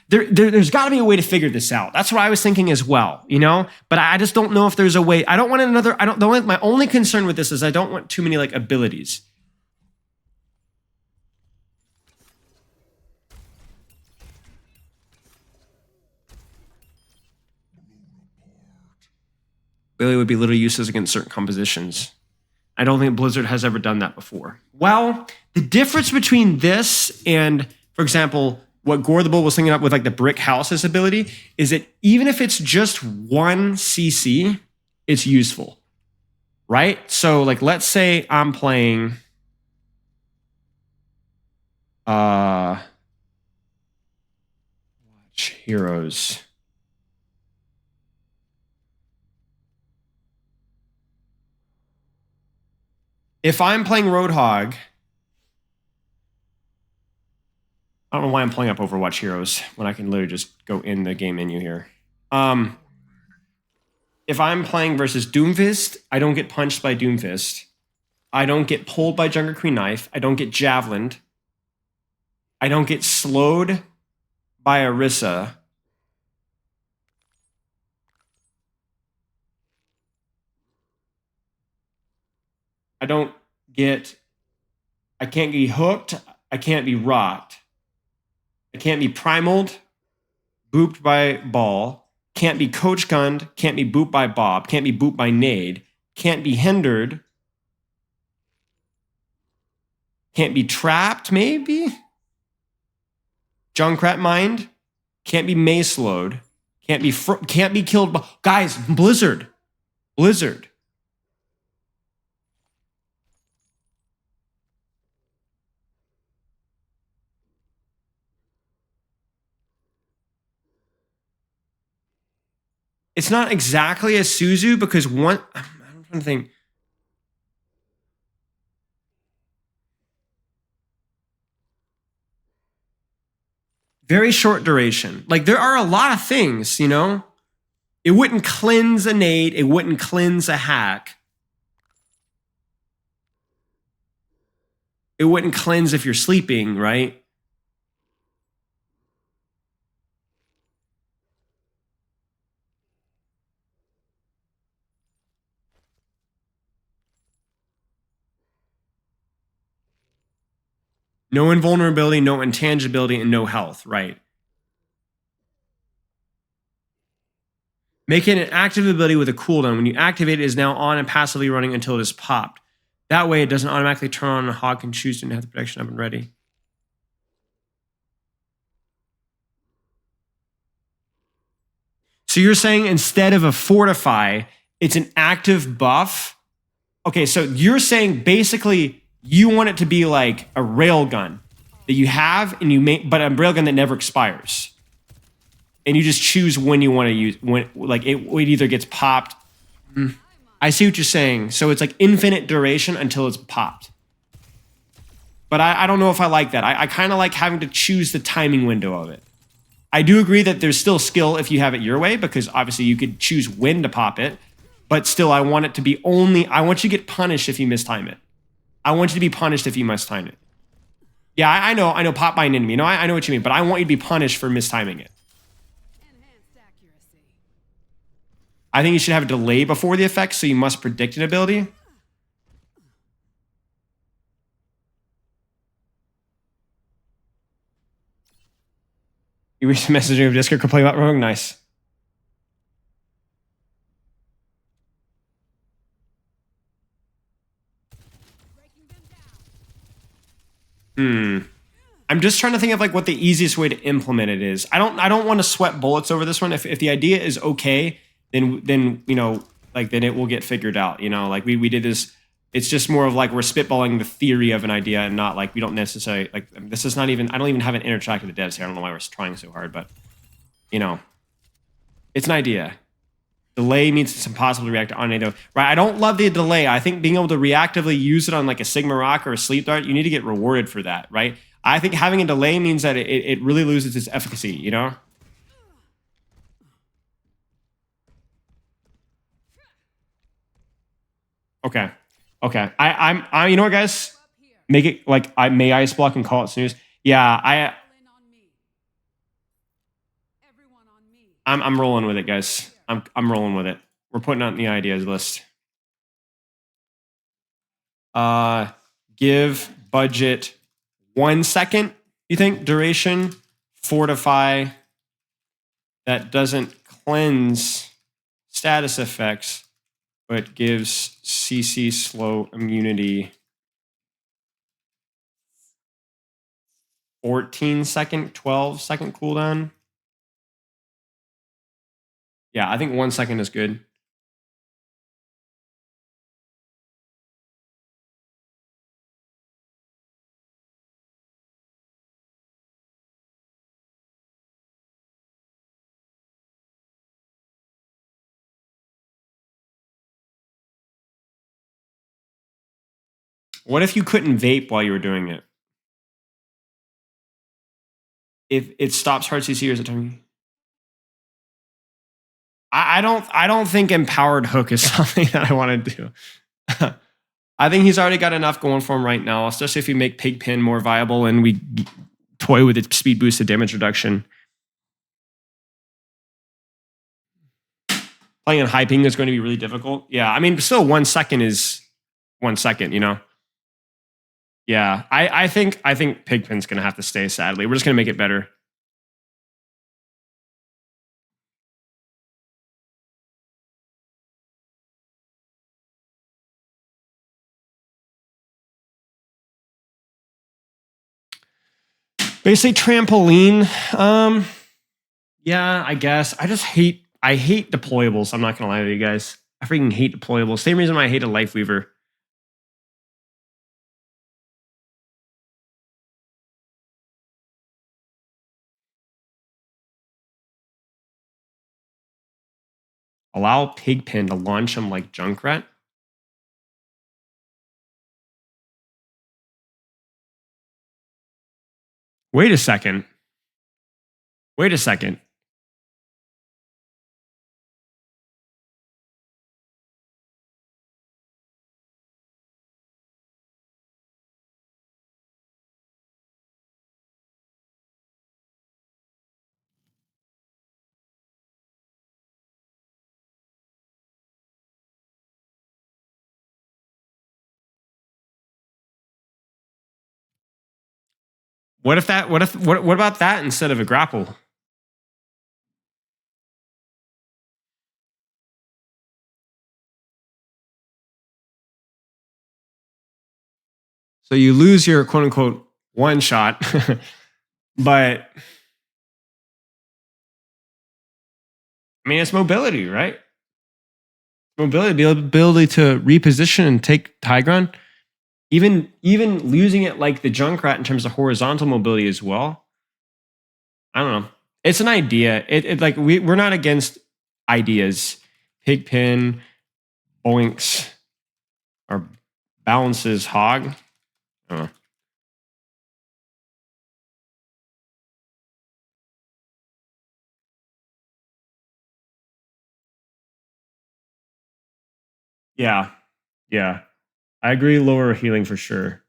there's got to be a way to figure this out. That's what I was thinking as well, But I just don't know if there's a way. I don't want another. My only concern with this is I don't want too many like abilities. Billy would be little useless against certain compositions. I don't think Blizzard has ever done that before. Well, the difference between this and, for example, what Gore the Bull was thinking up with like the Brick House's ability is that even if it's just one CC, it's useful, right? So like, let's say I'm playing Watch Heroes. If I'm playing Roadhog, I don't know why I'm pulling up Overwatch Heroes when I can literally just go in the game menu here. If I'm playing versus Doomfist, I don't get punched by Doomfist. I don't get pulled by Junker Queen Knife. I don't get javelined. I don't get slowed by Orisa. I can't be hooked. I can't be rocked. I can't be primaled, booped by ball. Can't be coach gunned. Can't be booped by Bob. Can't be booped by nade. Can't be hindered. Can't be trapped, maybe? Junkrat mind. Can't be mace load. Can't be killed by... Guys, Blizzard. It's not exactly a Suzu because I'm trying to think. Very short duration. Like there are a lot of things, you know? It wouldn't cleanse a nade. It wouldn't cleanse a hack. It wouldn't cleanse if you're sleeping, right? No invulnerability, no intangibility, and no health, right? Make it an active ability with a cooldown. When you activate it, it is now on and passively running until it is popped. That way, it doesn't automatically turn on, and a hog can choose to have the protection up and ready. So you're saying instead of a fortify, it's an active buff? Okay, so you're saying basically you want it to be like a railgun that you have, and you make, but a railgun that never expires. And you just choose when you want to use, when like it either gets popped. I see what you're saying. So it's like infinite duration until it's popped. But I don't know if I like that. I kind of like having to choose the timing window of it. I do agree that there's still skill if you have it your way, because obviously you could choose when to pop it. But still, I want it to be only, I want you to get punished if you mistime it. I want you to be punished if you mistime it. Yeah, I know pop by an enemy. No, I know what you mean, but I want you to be punished for mistiming it. I think you should have a delay before the effect, so you must predict an ability. You reached the messaging of Discord complaining about Roadhog. Nice. I'm just trying to think of like what the easiest way to implement it is. I don't want to sweat bullets over this one. If the idea is okay, then you know, like then it will get figured out. You know, like we did this. It's just more of like we're spitballing the theory of an idea and not like we don't necessarily like this is not even, I don't even have an interact with the devs here. I don't know why we're trying so hard, but you know, it's an idea. Delay means it's impossible to react on it, though. Right? I don't love the delay. I think being able to reactively use it on like a Sigma Rock or a Sleep Dart, you need to get rewarded for that, right? I think having a delay means that it really loses its efficacy, you know? Okay. Okay. I'm you know what, guys? Make it like I may ice block and call it snooze. Yeah, I'm rolling with it, guys. I'm rolling with it. We're putting on the ideas list. Give budget 1 second, you think? Duration, fortify, that doesn't cleanse status effects, but gives CC slow immunity. 14-second, 12-second cooldown. Yeah, I think 1 second is good. What if you couldn't vape while you were doing it? If it stops hard CC or is it timing? I don't think empowered hook is something that I want to do. I think he's already got enough going for him right now, especially if you make Pigpen more viable and we toy with its speed boosted damage reduction. Playing in high ping is going to be really difficult. Yeah, I mean, still 1 second is 1 second, you know? Yeah, I think Pigpen's going to have to stay, sadly. We're just going to make it better. Basically, trampoline. Yeah, I guess. I hate deployables. I'm not gonna lie to you guys. I freaking hate deployables. Same reason why I hate a Life Weaver. Allow Pigpen to launch him like Junkrat. Wait a second. Wait a second. What about that instead of a grapple? So you lose your quote unquote one shot, but I mean, it's mobility, right? Mobility, the ability to reposition and take high ground. Even losing it like the Junkrat in terms of horizontal mobility as well. I don't know. It's an idea. It like we're not against ideas. Pigpen, Boinks, or balances Hog. I don't know. Yeah. Yeah. I agree, lower healing for sure.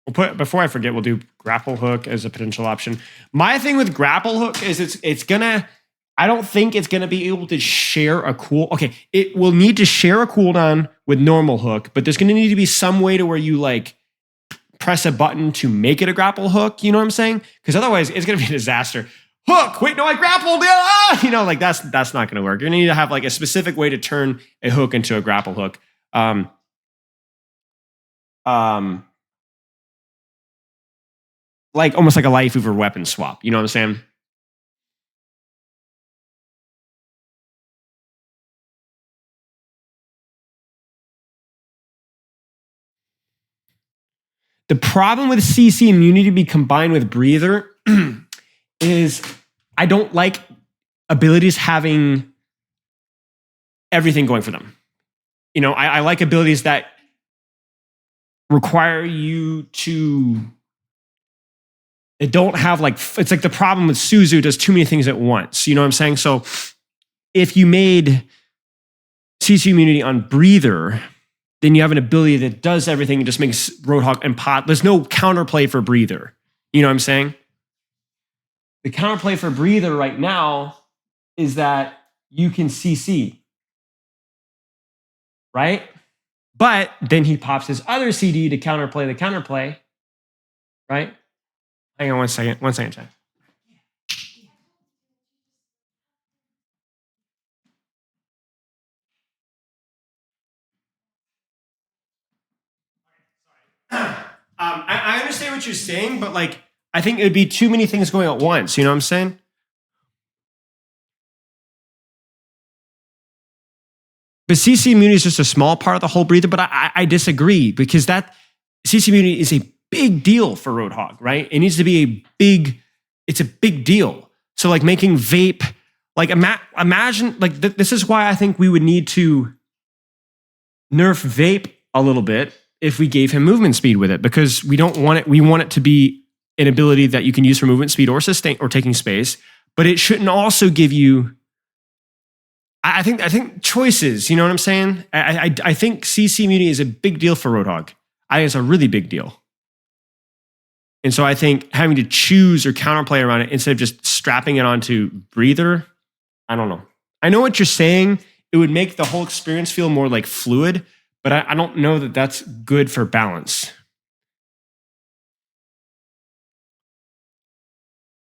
We'll put before I forget, we'll do grapple hook as a potential option. My thing with grapple hook is it's gonna. I don't think it's gonna be able to share a cool. Okay, it will need to share a cooldown with normal hook, but there's gonna need to be some way to where you like press a button to make it a grapple hook. You know what I'm saying? Because otherwise, it's gonna be a disaster. Hook. Wait, no, I grappled. Ah! You know, like that's not gonna work. You're gonna need to have like a specific way to turn a hook into a grapple hook. Like almost like a life over weapon swap. You know what I'm saying? The problem with CC immunity be combined with breather is I don't like abilities having everything going for them. You know, I like abilities that require you to. They don't have like it's like the problem with Suzu does too many things at once. You know what I'm saying? So if you made CC immunity on breather, then you have an ability that does everything and just makes Roadhog and pot. There's no counterplay for breather. You know what I'm saying? The counterplay for breather right now is that you can CC, right? But then he pops his other CD to counterplay the counterplay, right? Hang on 1 second. 1 second, Chad. I understand what you're saying, but like, I think it would be too many things going at once. You know what I'm saying? But CC immunity is just a small part of the whole breather. But I disagree because that CC immunity is a big deal for Roadhog, right? It needs to be it's a big deal. So like making vape, like imagine, like this is why I think we would need to nerf vape a little bit if we gave him movement speed with it, because we don't want it. We want it to be an ability that you can use for movement speed or sustain or taking space, but it shouldn't also give you. I think choices. You know what I'm saying? I think CC immunity is a big deal for Roadhog. I think it's a really big deal. And so I think having to choose or counterplay around it instead of just strapping it onto breather, I don't know. I know what you're saying. It would make the whole experience feel more like fluid, but I don't know that that's good for balance.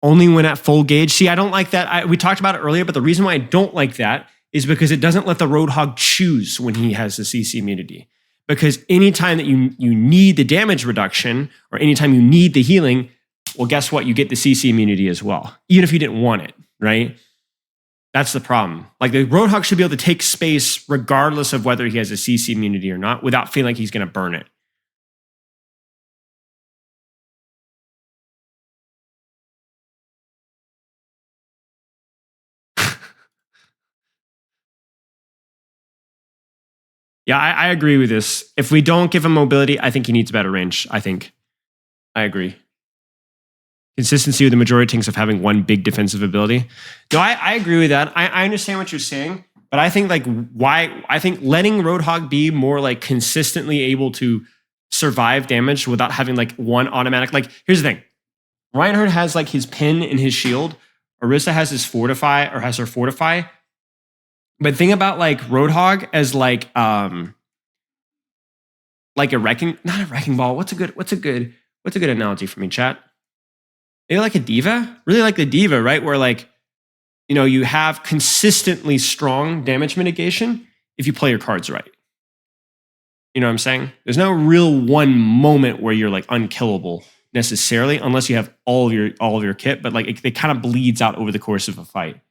Only when at full gauge. See, I don't like that. We talked about it earlier, but the reason why I don't like that is because it doesn't let the Roadhog choose when he has the CC immunity. Because anytime that you need the damage reduction or anytime you need the healing, well, guess what? You get the CC immunity as well, even if you didn't want it, right? That's the problem. Like the Roadhog should be able to take space regardless of whether he has a CC immunity or not without feeling like he's going to burn it. Yeah, I agree with this. If we don't give him mobility, I think he needs better range. I agree. Consistency with the majority things of having one big defensive ability. No, I agree with that. I understand what you're saying, but I think I think letting Roadhog be more like consistently able to survive damage without having like one automatic. Like, here's the thing. Reinhardt has like his pin and his shield. Orisa has his fortify or has her fortify. But think about like Roadhog as like a not a wrecking ball. What's a good analogy for me, chat? Maybe like a diva? Really like the diva, right? Where like, you know, you have consistently strong damage mitigation if you play your cards right. You know what I'm saying? There's no real one moment where you're like unkillable necessarily, unless you have all of your kit, but like it kind of bleeds out over the course of a fight.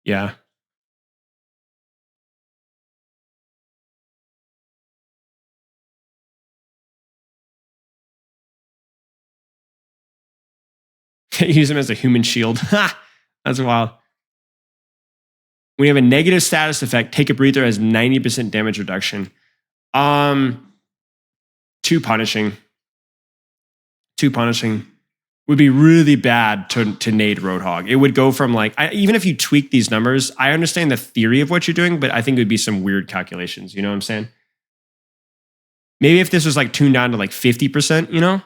Yeah. Use him as a human shield. That's wild. We have a negative status effect. Take a breather has 90% damage reduction. Too punishing. Would be really bad to nade Roadhog. It would go from like, even if you tweak these numbers, I understand the theory of what you're doing, but I think it would be some weird calculations. You know what I'm saying? Maybe if this was like tuned down to like 50%, you know?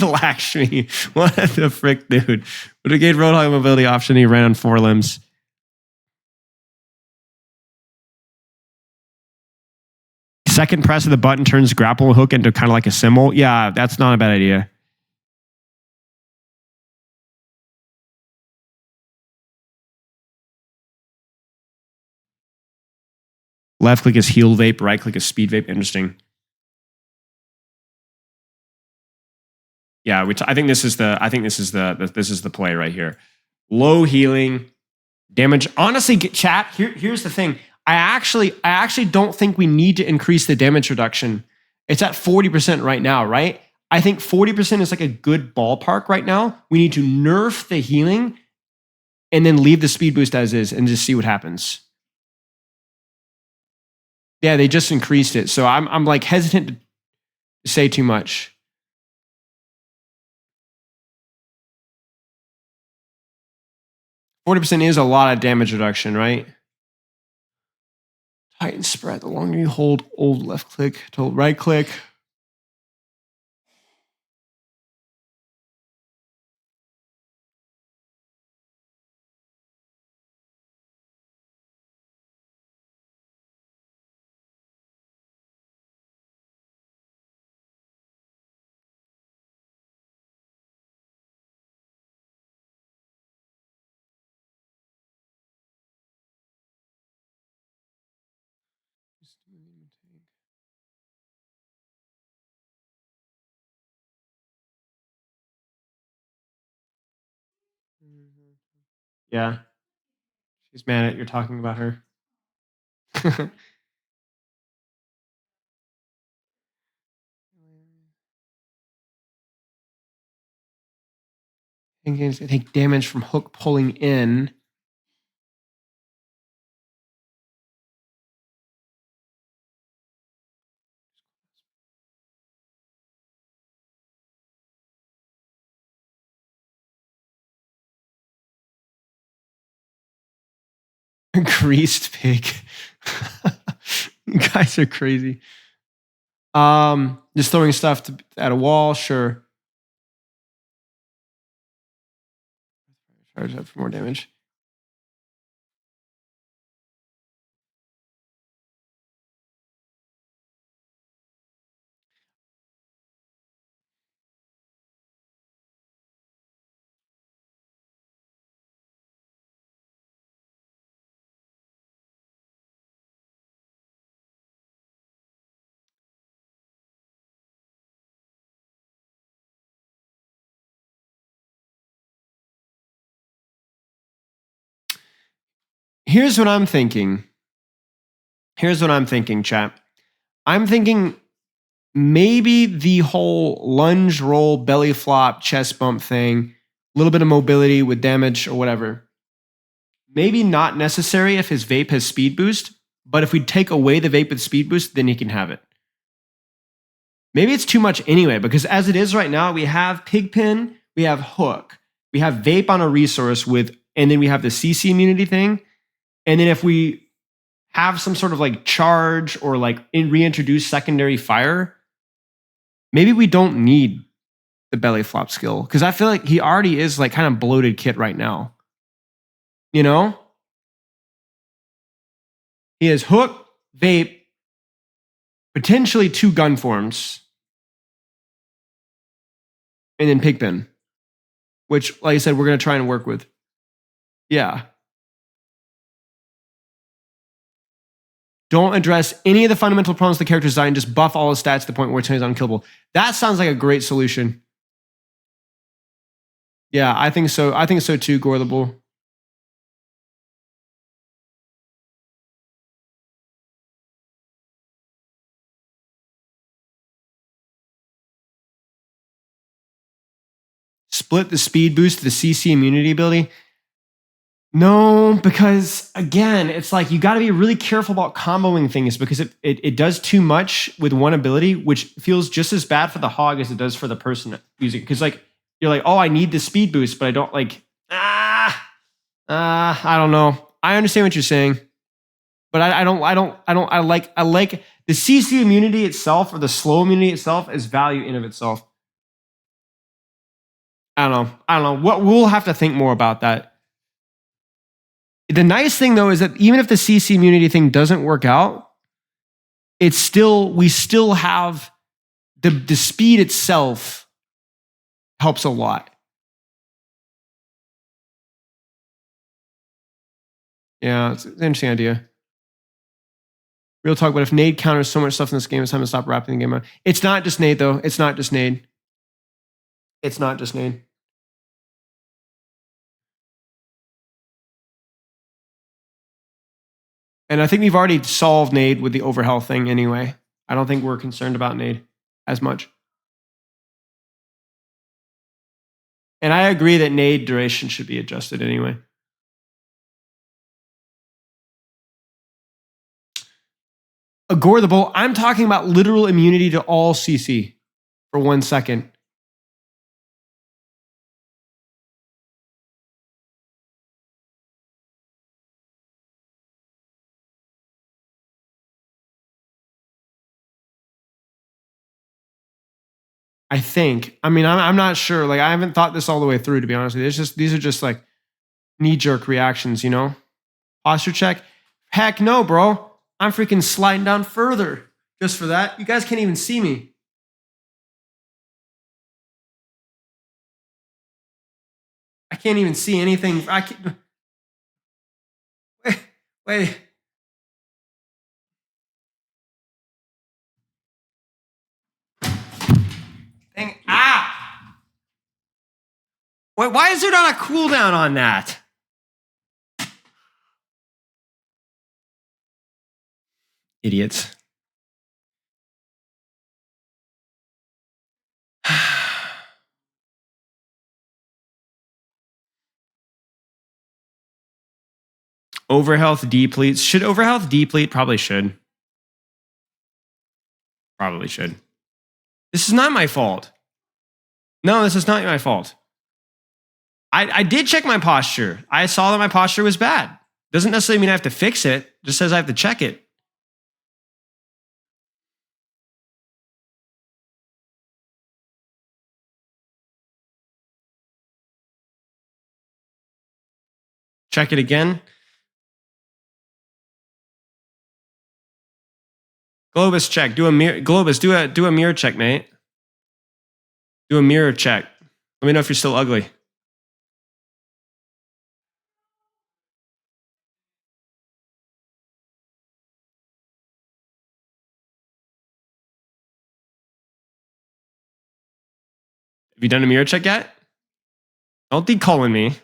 Lakshmi. What the frick, dude? Would have gave Roadhog mobility option. He ran on 4 limbs. Second press of the button turns grapple hook into kind of like a symbol. Yeah, that's not a bad idea. Left click is heal vape. Right click is speed vape. Interesting. Yeah, I think this is the play right here. Low healing, damage. Honestly, chat. Here's the thing. I actually don't think we need to increase the damage reduction. It's at 40% right now, right? I think 40% is like a good ballpark right now. We need to nerf the healing and then leave the speed boost as is and just see what happens. Yeah, they just increased it. So I'm like hesitant to say too much. %40 is a lot of damage reduction, right? Tighten spread. The longer you hold old left click to hold right click. Yeah. She's mad at you're talking about her. They take damage from hook pulling in. Greased pig. You guys are crazy. Just throwing stuff at a wall, sure. Charge up for more damage. Here's what I'm thinking. Chat. I'm thinking maybe the whole lunge, roll, belly flop, chest bump thing, a little bit of mobility with damage or whatever. Maybe not necessary if his vape has speed boost, but if we take away the vape with speed boost, then he can have it. Maybe it's too much anyway, because as it is right now, we have Pigpen, we have Hook, we have vape on a resource with, and then we have the CC immunity thing. And then if we have some sort of like charge or like reintroduce secondary fire, maybe we don't need the belly flop skill, because I feel like he already is like kind of bloated kit right now. You know? He has Hook, vape, potentially 2 gun forms, and then Pigpen, which, like I said, we're going to try and work with. Yeah. Don't address any of the fundamental problems of the character design. Just buff all his stats to the point where he's unkillable. That sounds like a great solution. Yeah, I think so. I think so too, Gorlable. Split the speed boost to the CC immunity ability. No, because again, it's like you got to be really careful about comboing things, because it does too much with one ability, which feels just as bad for the hog as it does for the person using it. Because like you're like, oh, I need the speed boost, but I don't like I don't know. I understand what you're saying, but I like the CC immunity itself, or the slow immunity itself, as value in of itself. I don't know. What we'll have to think more about that. The nice thing though is that even if the CC immunity thing doesn't work out, we still have the speed itself helps a lot. Yeah, it's an interesting idea. Real talk, but if Nade counters so much stuff in this game, it's time to stop wrapping the game up. It's not just Nade though. It's not just Nade. It's not just Nade. And I think we've already solved Nade with the overhealth thing anyway. I don't think we're concerned about Nade as much. And I agree that Nade duration should be adjusted anyway. Agor the Bull, I'm talking about literal immunity to all CC for 1 second. I think. I mean, I'm not sure. Like, I haven't thought this all the way through, to be honest with you. These are just like knee-jerk reactions, you know? Posture check. Heck no, bro. I'm freaking sliding down further just for that. You guys can't even see me. I can't even see anything. I can't. Wait. Dang. Ah! Wait, why is there not a cooldown on that? Idiots. Overhealth depletes. Should overhealth deplete? Probably should. Probably should. This is not my fault. No, this is not my fault. I did check my posture. I saw that my posture was bad. Doesn't necessarily mean I have to fix it. Just says I have to check it. Check it again. Globus check. Do a mirror. Globus, do a mirror check, mate. Do a mirror check. Let me know if you're still ugly. Have you done a mirror check yet? Don't decolon me.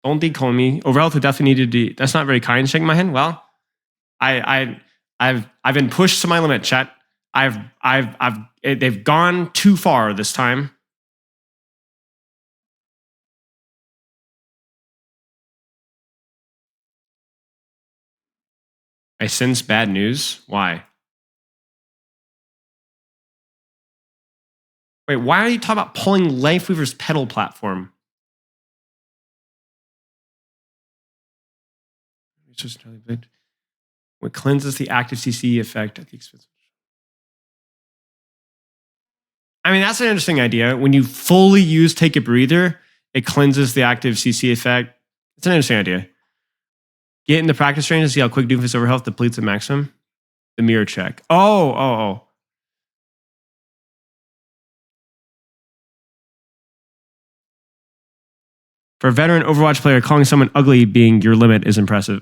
Don't decolon me. Overhealth would definitely need to do. That's not very kind. Shaking my hand. Well, I I've been pushed to my limit, chat. They've gone too far this time. I sense bad news. Why? Wait, why are you talking about pulling Lifeweaver's pedal platform? It's just entirely good. What cleanses the active CC effect at the expense. I mean, that's an interesting idea. When you fully use Take a Breather, it cleanses the active CC effect. It's an interesting idea. Get in the practice range to see how quick Doomfist Overhealth depletes the maximum. The mirror check. Oh. For a veteran Overwatch player, calling someone ugly being your limit is impressive.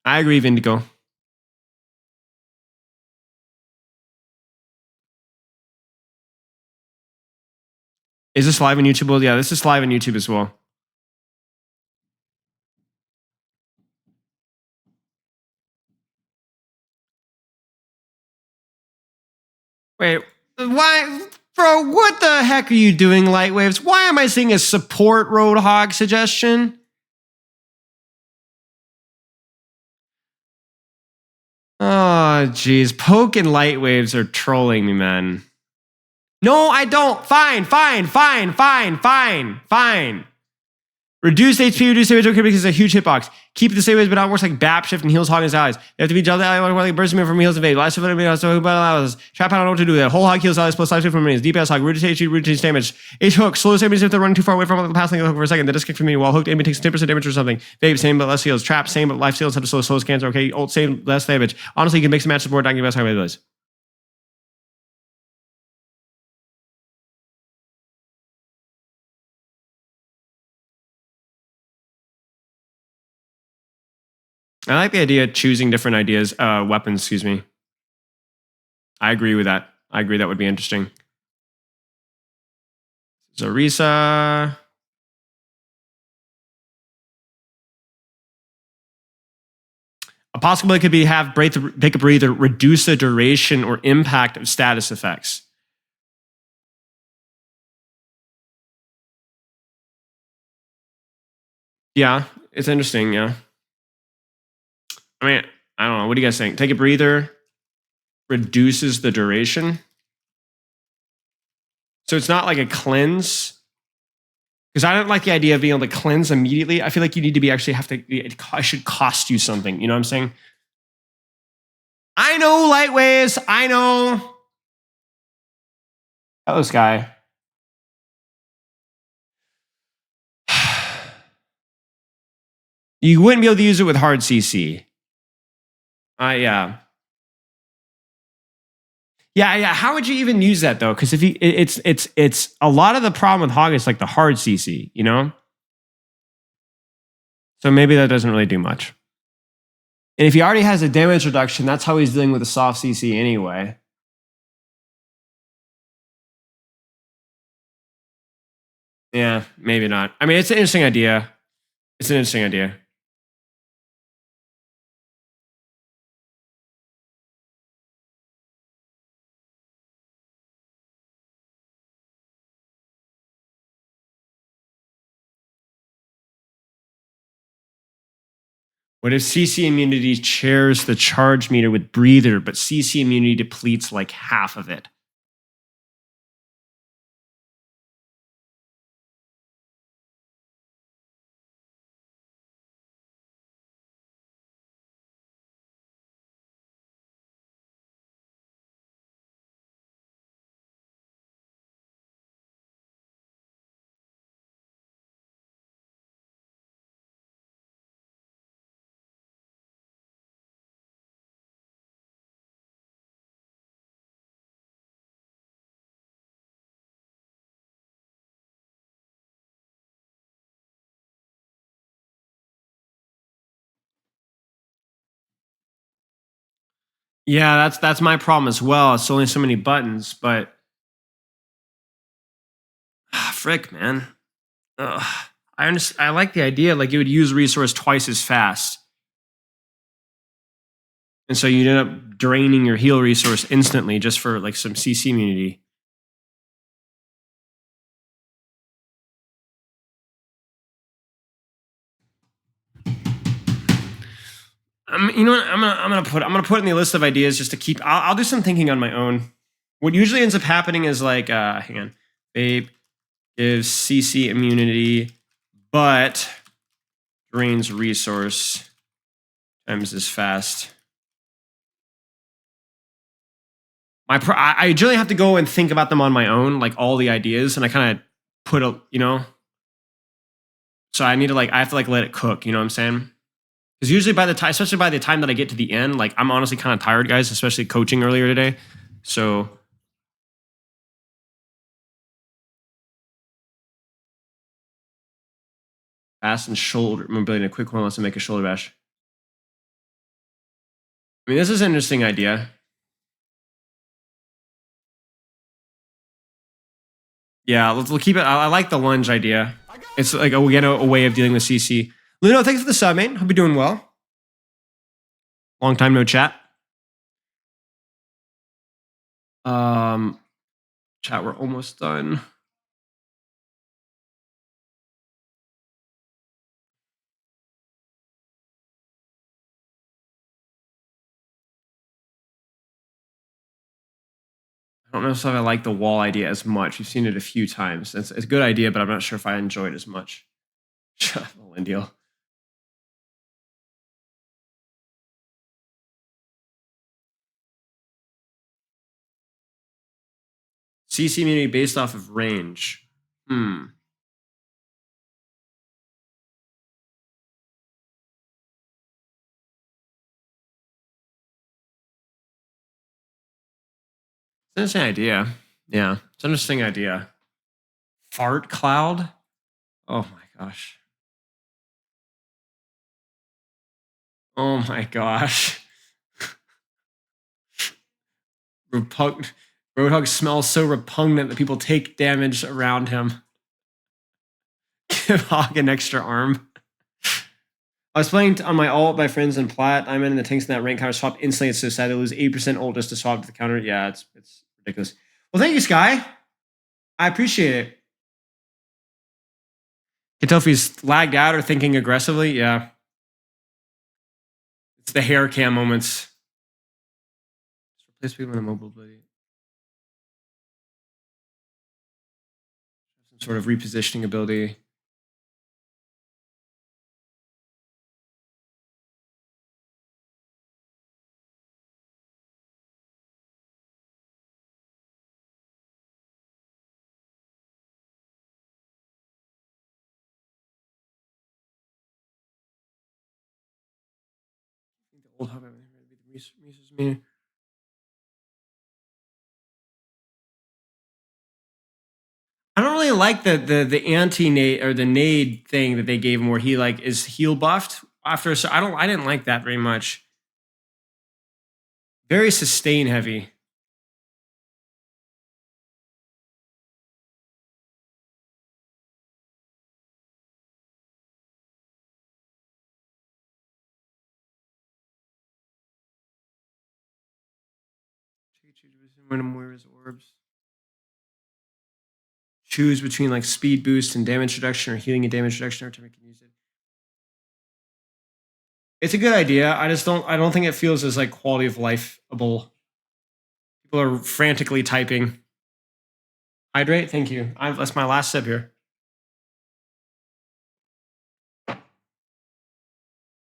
I agree, Vindigo. Is this live on YouTube? Well, yeah, this is live on YouTube as well. Wait, why? Bro, what the heck are you doing, Lightwaves? Why am I seeing a support Roadhog suggestion? Oh, geez. Poke and Lightwaves are trolling me, man. No, I don't. Fine. Reduce HP, reduce damage okay because it's a huge hitbox. Keep it the same way, but it works like BAP shift and heals Hog and his allies. They have to be jumped out like burst him from heals and evade. Last of it, so trap out, I don't know what to do with it. Whole Hog heals allies plus life from enemies. DPS Hog, reduce HP, reduce damage. H hook, slows enemies if they're running too far away from the passing hook for a second. The disconnect from me while hooked enemy takes 10% damage or something. Vape, same but less heals. Trap, same but life steals have to slow cancer. Okay, ult, same, less damage. Honestly, you can make some matches more, don't give us how many of those. I like the idea of choosing different ideas, weapons, excuse me. I agree with that. I agree that would be interesting. Zarisa. A possibility could be have take a breather, reduce the duration or impact of status effects. Yeah, it's interesting, yeah. I mean, I don't know. What do you guys think? Take a breather, reduces the duration. So it's not like a cleanse. Because I don't like the idea of being able to cleanse immediately. I feel like you need to be actually have to, it should cost you something. You know what I'm saying? I know, Lightwaves. I know. Hello, Sky. You wouldn't be able to use it with hard CC. Yeah. Yeah. How would you even use that though? Because if you, it's a lot of the problem with Hog is like the hard CC, you know. So maybe that doesn't really do much. And if he already has a damage reduction, that's how he's dealing with a soft CC anyway. Yeah, maybe not. I mean, it's an interesting idea. It's an interesting idea. What if CC immunity shares the charge meter with breather, but CC immunity depletes like half of it? Yeah, that's my problem as well. It's only so many buttons, but frick, man. Ugh. I understand. I like the idea. Like, it would use resource twice as fast, and so you'd end up draining your heal resource instantly just for like some CC immunity. You know what? I'm gonna put it in the list of ideas just to keep. I'll do some thinking on my own. What usually ends up happening is like, hang on, Vape gives CC immunity, but drains resource times as fast. I generally have to go and think about them on my own, like all the ideas, and I kind of put a, so I need to I have to let it cook. You know what I'm saying? Because usually especially by the time that I get to the end, like I'm honestly kind of tired, guys, especially coaching earlier today. So fast and shoulder mobility in a quick one wants to make a shoulder bash. I mean, this is an interesting idea. Yeah, we'll keep it. I like the lunge idea. It's like again a way of dealing with CC. Luno, thanks for the sub, man. Hope you're doing well. Long time no chat. Chat, we're almost done. I don't know if I like the wall idea as much. We've seen it a few times. It's a good idea, but I'm not sure if I enjoy it as much. Deal. CC immunity based off of range. It's an interesting idea. Yeah, it's an interesting idea. Fart cloud? Oh my gosh. Oh my gosh. Roadhog smells so repugnant that people take damage around him. Give Hog an extra arm. I was playing on my ult by friends in plat. I'm in the tanks in that rank counter swap instantly. It's so sad to lose 8% ult just to swap to the counter. Yeah, it's ridiculous. Well, thank you, Sky. I appreciate it. Can tell if he's lagged out or thinking aggressively. Yeah. It's the hair cam moments. Just replace people in a mobile ability. Some sort of repositioning ability. Old hub, I don't really like the anti-nade or the nade thing that they gave him where he is heal buffed after. So I didn't like that very much. Very sustain heavy. Orbs. Choose between speed boost and damage reduction or healing and damage reduction every time I can use it. It's a good idea. I don't think it feels as quality of life-able. People are frantically typing. Hydrate, thank you. That's my last sip here.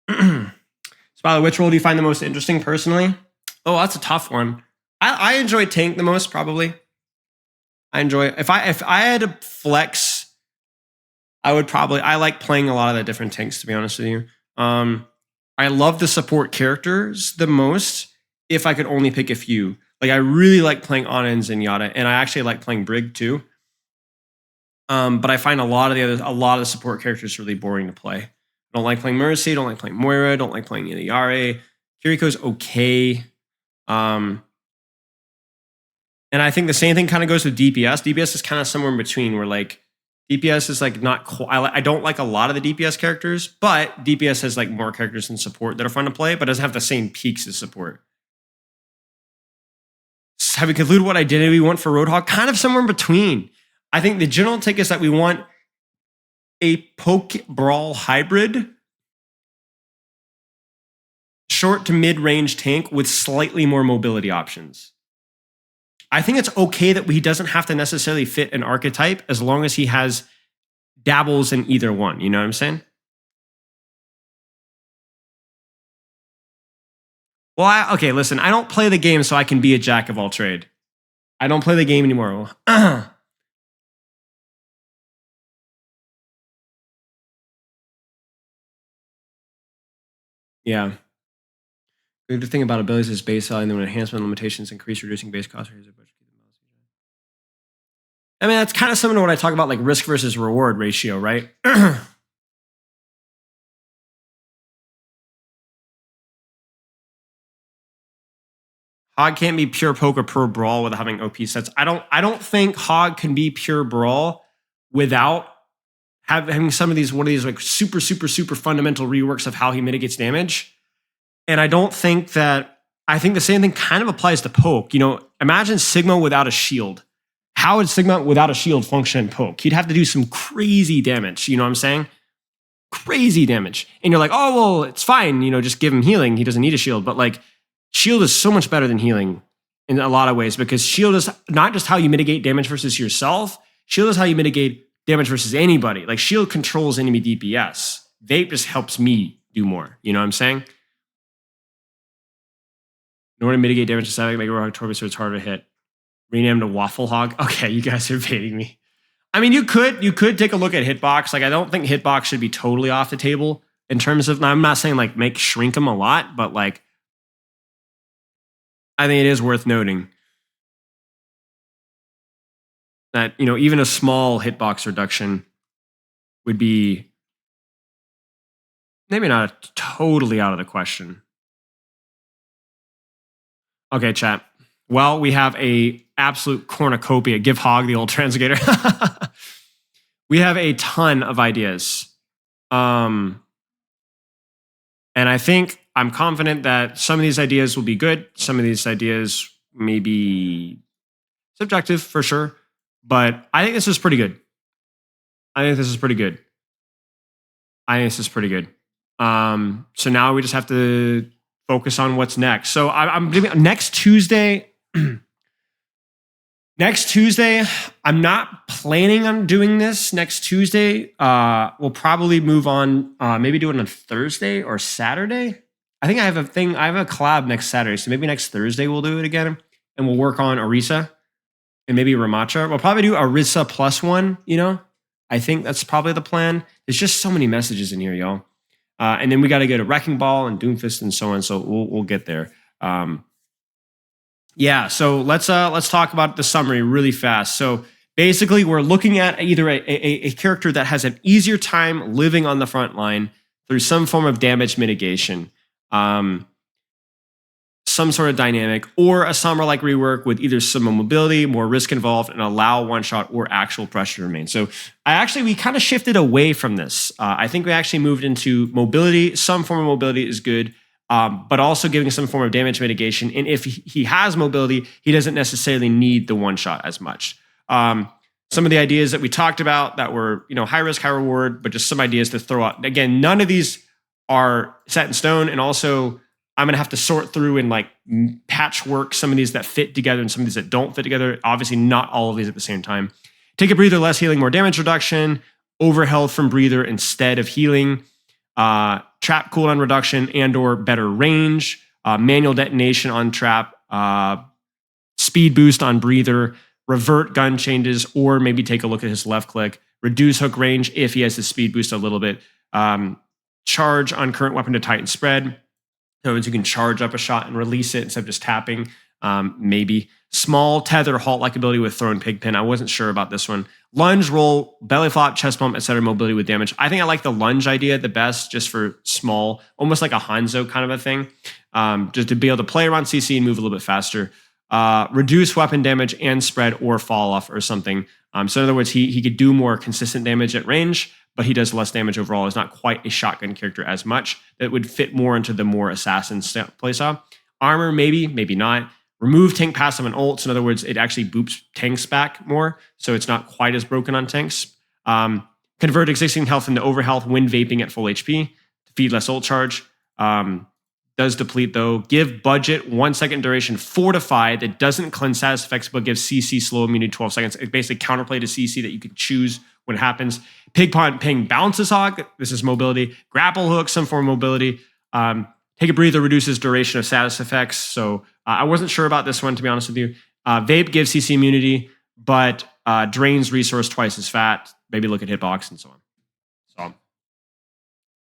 So, by the way, which role do you find the most interesting personally? Oh, that's a tough one. I enjoy tank the most, probably. I enjoy if I had to flex, I like playing a lot of the different tanks, to be honest with you. I love the support characters the most if I could only pick a few. I really like playing Ana and Zenyatta, and I actually like playing Brig too. But I find a lot of the support characters really boring to play. I don't like playing Mercy, don't like playing Moira, don't like playing Yari. Kiriko's okay. And I think the same thing kind of goes with DPS. DPS is kind of somewhere in between where like DPS is like not I don't like a lot of the DPS characters, but DPS has like more characters than support that are fun to play, but doesn't have the same peaks as support. Have we concluded what identity we want for Roadhog? Kind of somewhere in between. I think the general take is that we want a poke brawl hybrid, short to mid-range tank with slightly more mobility options. I think it's okay that he doesn't have to necessarily fit an archetype as long as he has dabbles in either one. You know what I'm saying? Well, okay, listen, I don't play the game so I can be a jack of all trade. I don't play the game anymore. Yeah. The good thing about abilities is base value, and then when enhancement limitations increase, reducing base cost. I mean, that's kind of similar to what I talk about, like risk versus reward ratio, right? Hog can't be pure poke or pure brawl without having OP sets. I don't think Hog can be pure brawl without having some of these one of these like super fundamental reworks of how he mitigates damage. And I think the same thing kind of applies to poke. You know, imagine Sigma without a shield. How would Sigma without a shield function in poke? He'd have to do some crazy damage. You know what I'm saying? Crazy damage. And you're like, oh, well, it's fine. You know, just give him healing. He doesn't need a shield. But like, shield is so much better than healing in a lot of ways because shield is not just how you mitigate damage versus yourself. Shield is how you mitigate damage versus anybody. Like shield controls enemy DPS. Vape just helps me do more. You know what I'm saying? In order to mitigate damage to Savage, make a Roadhog Torbe so it's harder to hit. Rename to Waffle Hog. Okay, you guys are baiting me. I mean, you could take a look at hitbox. Like, I don't think hitbox should be totally off the table in terms of. I'm not saying like shrink them a lot, but like, I think it is worth noting that even a small hitbox reduction would be maybe not totally out of the question. Okay, chat. Well, we have a absolute cornucopia. Give Hog the old translator. We have a ton of ideas. And I think I'm confident that some of these ideas will be good. Some of these ideas may be subjective for sure. But I think this is pretty good. So now we just have to focus on what's next. So I'm next Tuesday. Next Tuesday, I'm not planning on doing this next Tuesday. We'll probably move on, maybe do it on Thursday or Saturday. I think I have a collab next Saturday. So maybe next Thursday we'll do it again. And we'll work on Orisa and maybe Ramacha. We'll probably do Orisa plus one, I think that's probably the plan. There's just so many messages in here, y'all. And then we got to go to Wrecking Ball and Doomfist and so on. So we'll get there. Yeah, so let's talk about the summary really fast. So basically, we're looking at either a character that has an easier time living on the front line through some form of damage mitigation, some sort of dynamic, or a Sombra-like rework with either some mobility, more risk involved, and allow one shot or actual pressure to remain. So we kind of shifted away from this. I think we actually moved into mobility. Some form of mobility is good. But also giving some form of damage mitigation. And if he has mobility, he doesn't necessarily need the one shot as much. Some of the ideas that we talked about that were, high risk, high reward, but just some ideas to throw out. Again, none of these are set in stone. And also, I'm going to have to sort through and like patchwork some of these that fit together and some of these that don't fit together. Obviously, not all of these at the same time. Take a breather, less healing, more damage reduction, overhealth from breather instead of healing. Trap cooldown reduction and or better range, manual detonation on trap, speed boost on breather, revert gun changes, or maybe take a look at his left click, reduce hook range if he has the speed boost a little bit, charge on current weapon to tighten spread. So you can charge up a shot and release it instead of just tapping, maybe. Small tether halt-like ability with throw and pig pin. I wasn't sure about this one. Lunge, roll, belly flop, chest bump, etc. Mobility with damage. I think I like the lunge idea the best, just for small, almost like a Hanzo kind of a thing. Just to be able to play around CC and move a little bit faster. Reduce weapon damage and spread or fall off or something. So in other words, he could do more consistent damage at range, but he does less damage overall. He's not quite a shotgun character as much. That would fit more into the more assassin playstyle. Armor, maybe, maybe not. Remove tank passive and ults. In other words, it actually boops tanks back more, so it's not quite as broken on tanks. Convert existing health into overhealth when vaping at full HP. Feed less ult charge. Does deplete though. Give budget 1 second duration. Fortify that doesn't cleanse status effects, but gives CC slow immunity 12 seconds. It's basically counterplay to CC that you can choose when it happens. Pig ping bounces hog. This is mobility. Grapple hook, some form of mobility. Take a breather reduces duration of status effects. So I wasn't sure about this one, to be honest with you. Vape gives CC immunity, but drains resource twice as fat. Maybe look at hitbox and so on.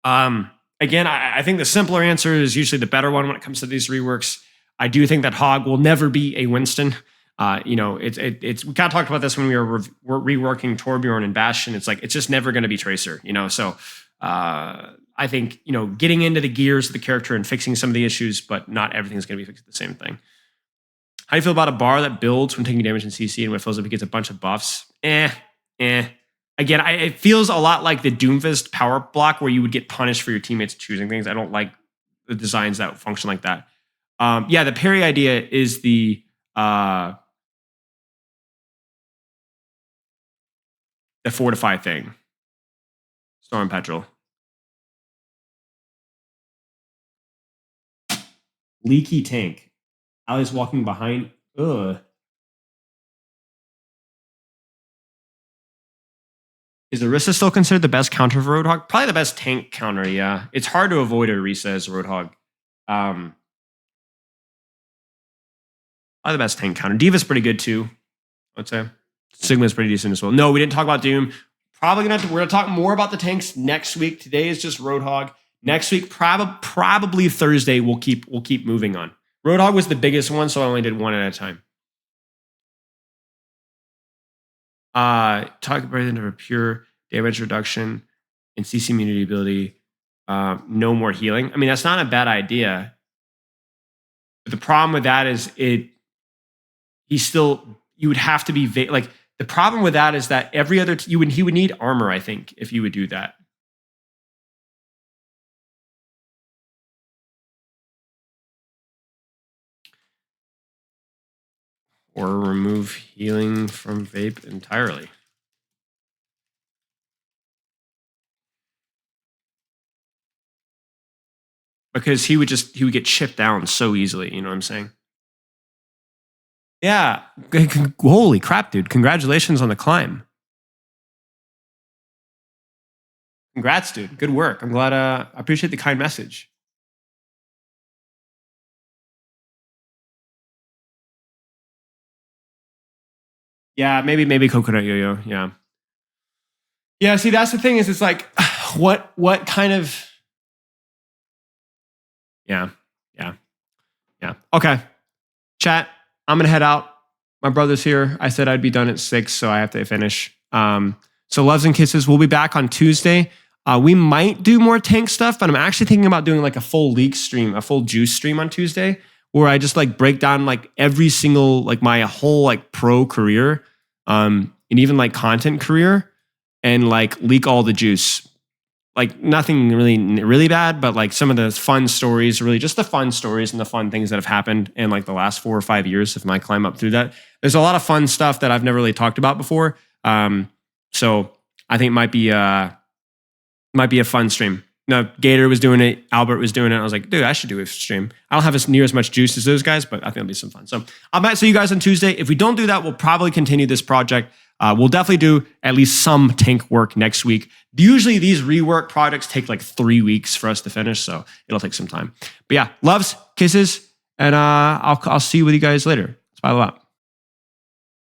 So, again, I think the simpler answer is usually the better one when it comes to these reworks. I do think that Hog will never be a Winston. It's we kind of talked about this when we were reworking Torbjorn and Bastion. It's like it's just never going to be Tracer. So. I think, getting into the gears of the character and fixing some of the issues, but not everything's going to be fixed the same thing. How do you feel about a bar that builds when taking damage in CC and when it feels like it gets a bunch of buffs? Again, it feels a lot like the Doomfist power block where you would get punished for your teammates choosing things. I don't like the designs that function like that. The parry idea is the fortify thing. Storm Petrol. Leaky tank. Ali's walking behind. Ugh. Is Orisa still considered the best counter for Roadhog? Probably the best tank counter, yeah. It's hard to avoid Orisa as Roadhog. Probably the best tank counter. Diva's pretty good too, I'd say. Sigma's pretty decent as well. No, we didn't talk about Doom. We're gonna talk more about the tanks next week. Today is just Roadhog. Next week, probably Thursday, we'll keep moving on. Roadhog was the biggest one, so I only did one at a time. Talk about it of a pure damage reduction and CC immunity ability. No more healing. I mean, that's not a bad idea. But the problem with that is you would have to be the problem with that is that he would need armor, I think, if you would do that. Or remove healing from vape entirely. Because he would get chipped down so easily, you know what I'm saying? Yeah. Holy crap, dude. Congratulations on the climb. Congrats, dude. Good work. I'm glad. I appreciate the kind message. Yeah, maybe coconut yo-yo. Yeah. Yeah, see, that's the thing is it's like, what kind of... Yeah. Okay. Chat, I'm going to head out. My brother's here. I said I'd be done at 6, so I have to finish. So loves and kisses. We'll be back on Tuesday. We might do more tank stuff, but I'm actually thinking about doing like a full league stream, a full juice stream on Tuesday, where I just like break down like every single, like my whole like pro career, and even like content career, and like leak all the juice. Like nothing really bad, but like some of the fun stories, really just the fun stories and the fun things that have happened in like the last 4 or 5 years of my climb up through that. There's a lot of fun stuff that I've never really talked about before. So I think it might be a fun stream. No, Gator was doing it. Albert was doing it. I was like, dude, I should do a stream. I don't have near as much juice as those guys, but I think it'll be some fun. So I might see you guys on Tuesday. If we don't do that, we'll probably continue this project. We'll definitely do at least some tank work next week. Usually these rework projects take like 3 weeks for us to finish, so it'll take some time. But yeah, loves, kisses, and I'll see you with you guys later. Bye a lot.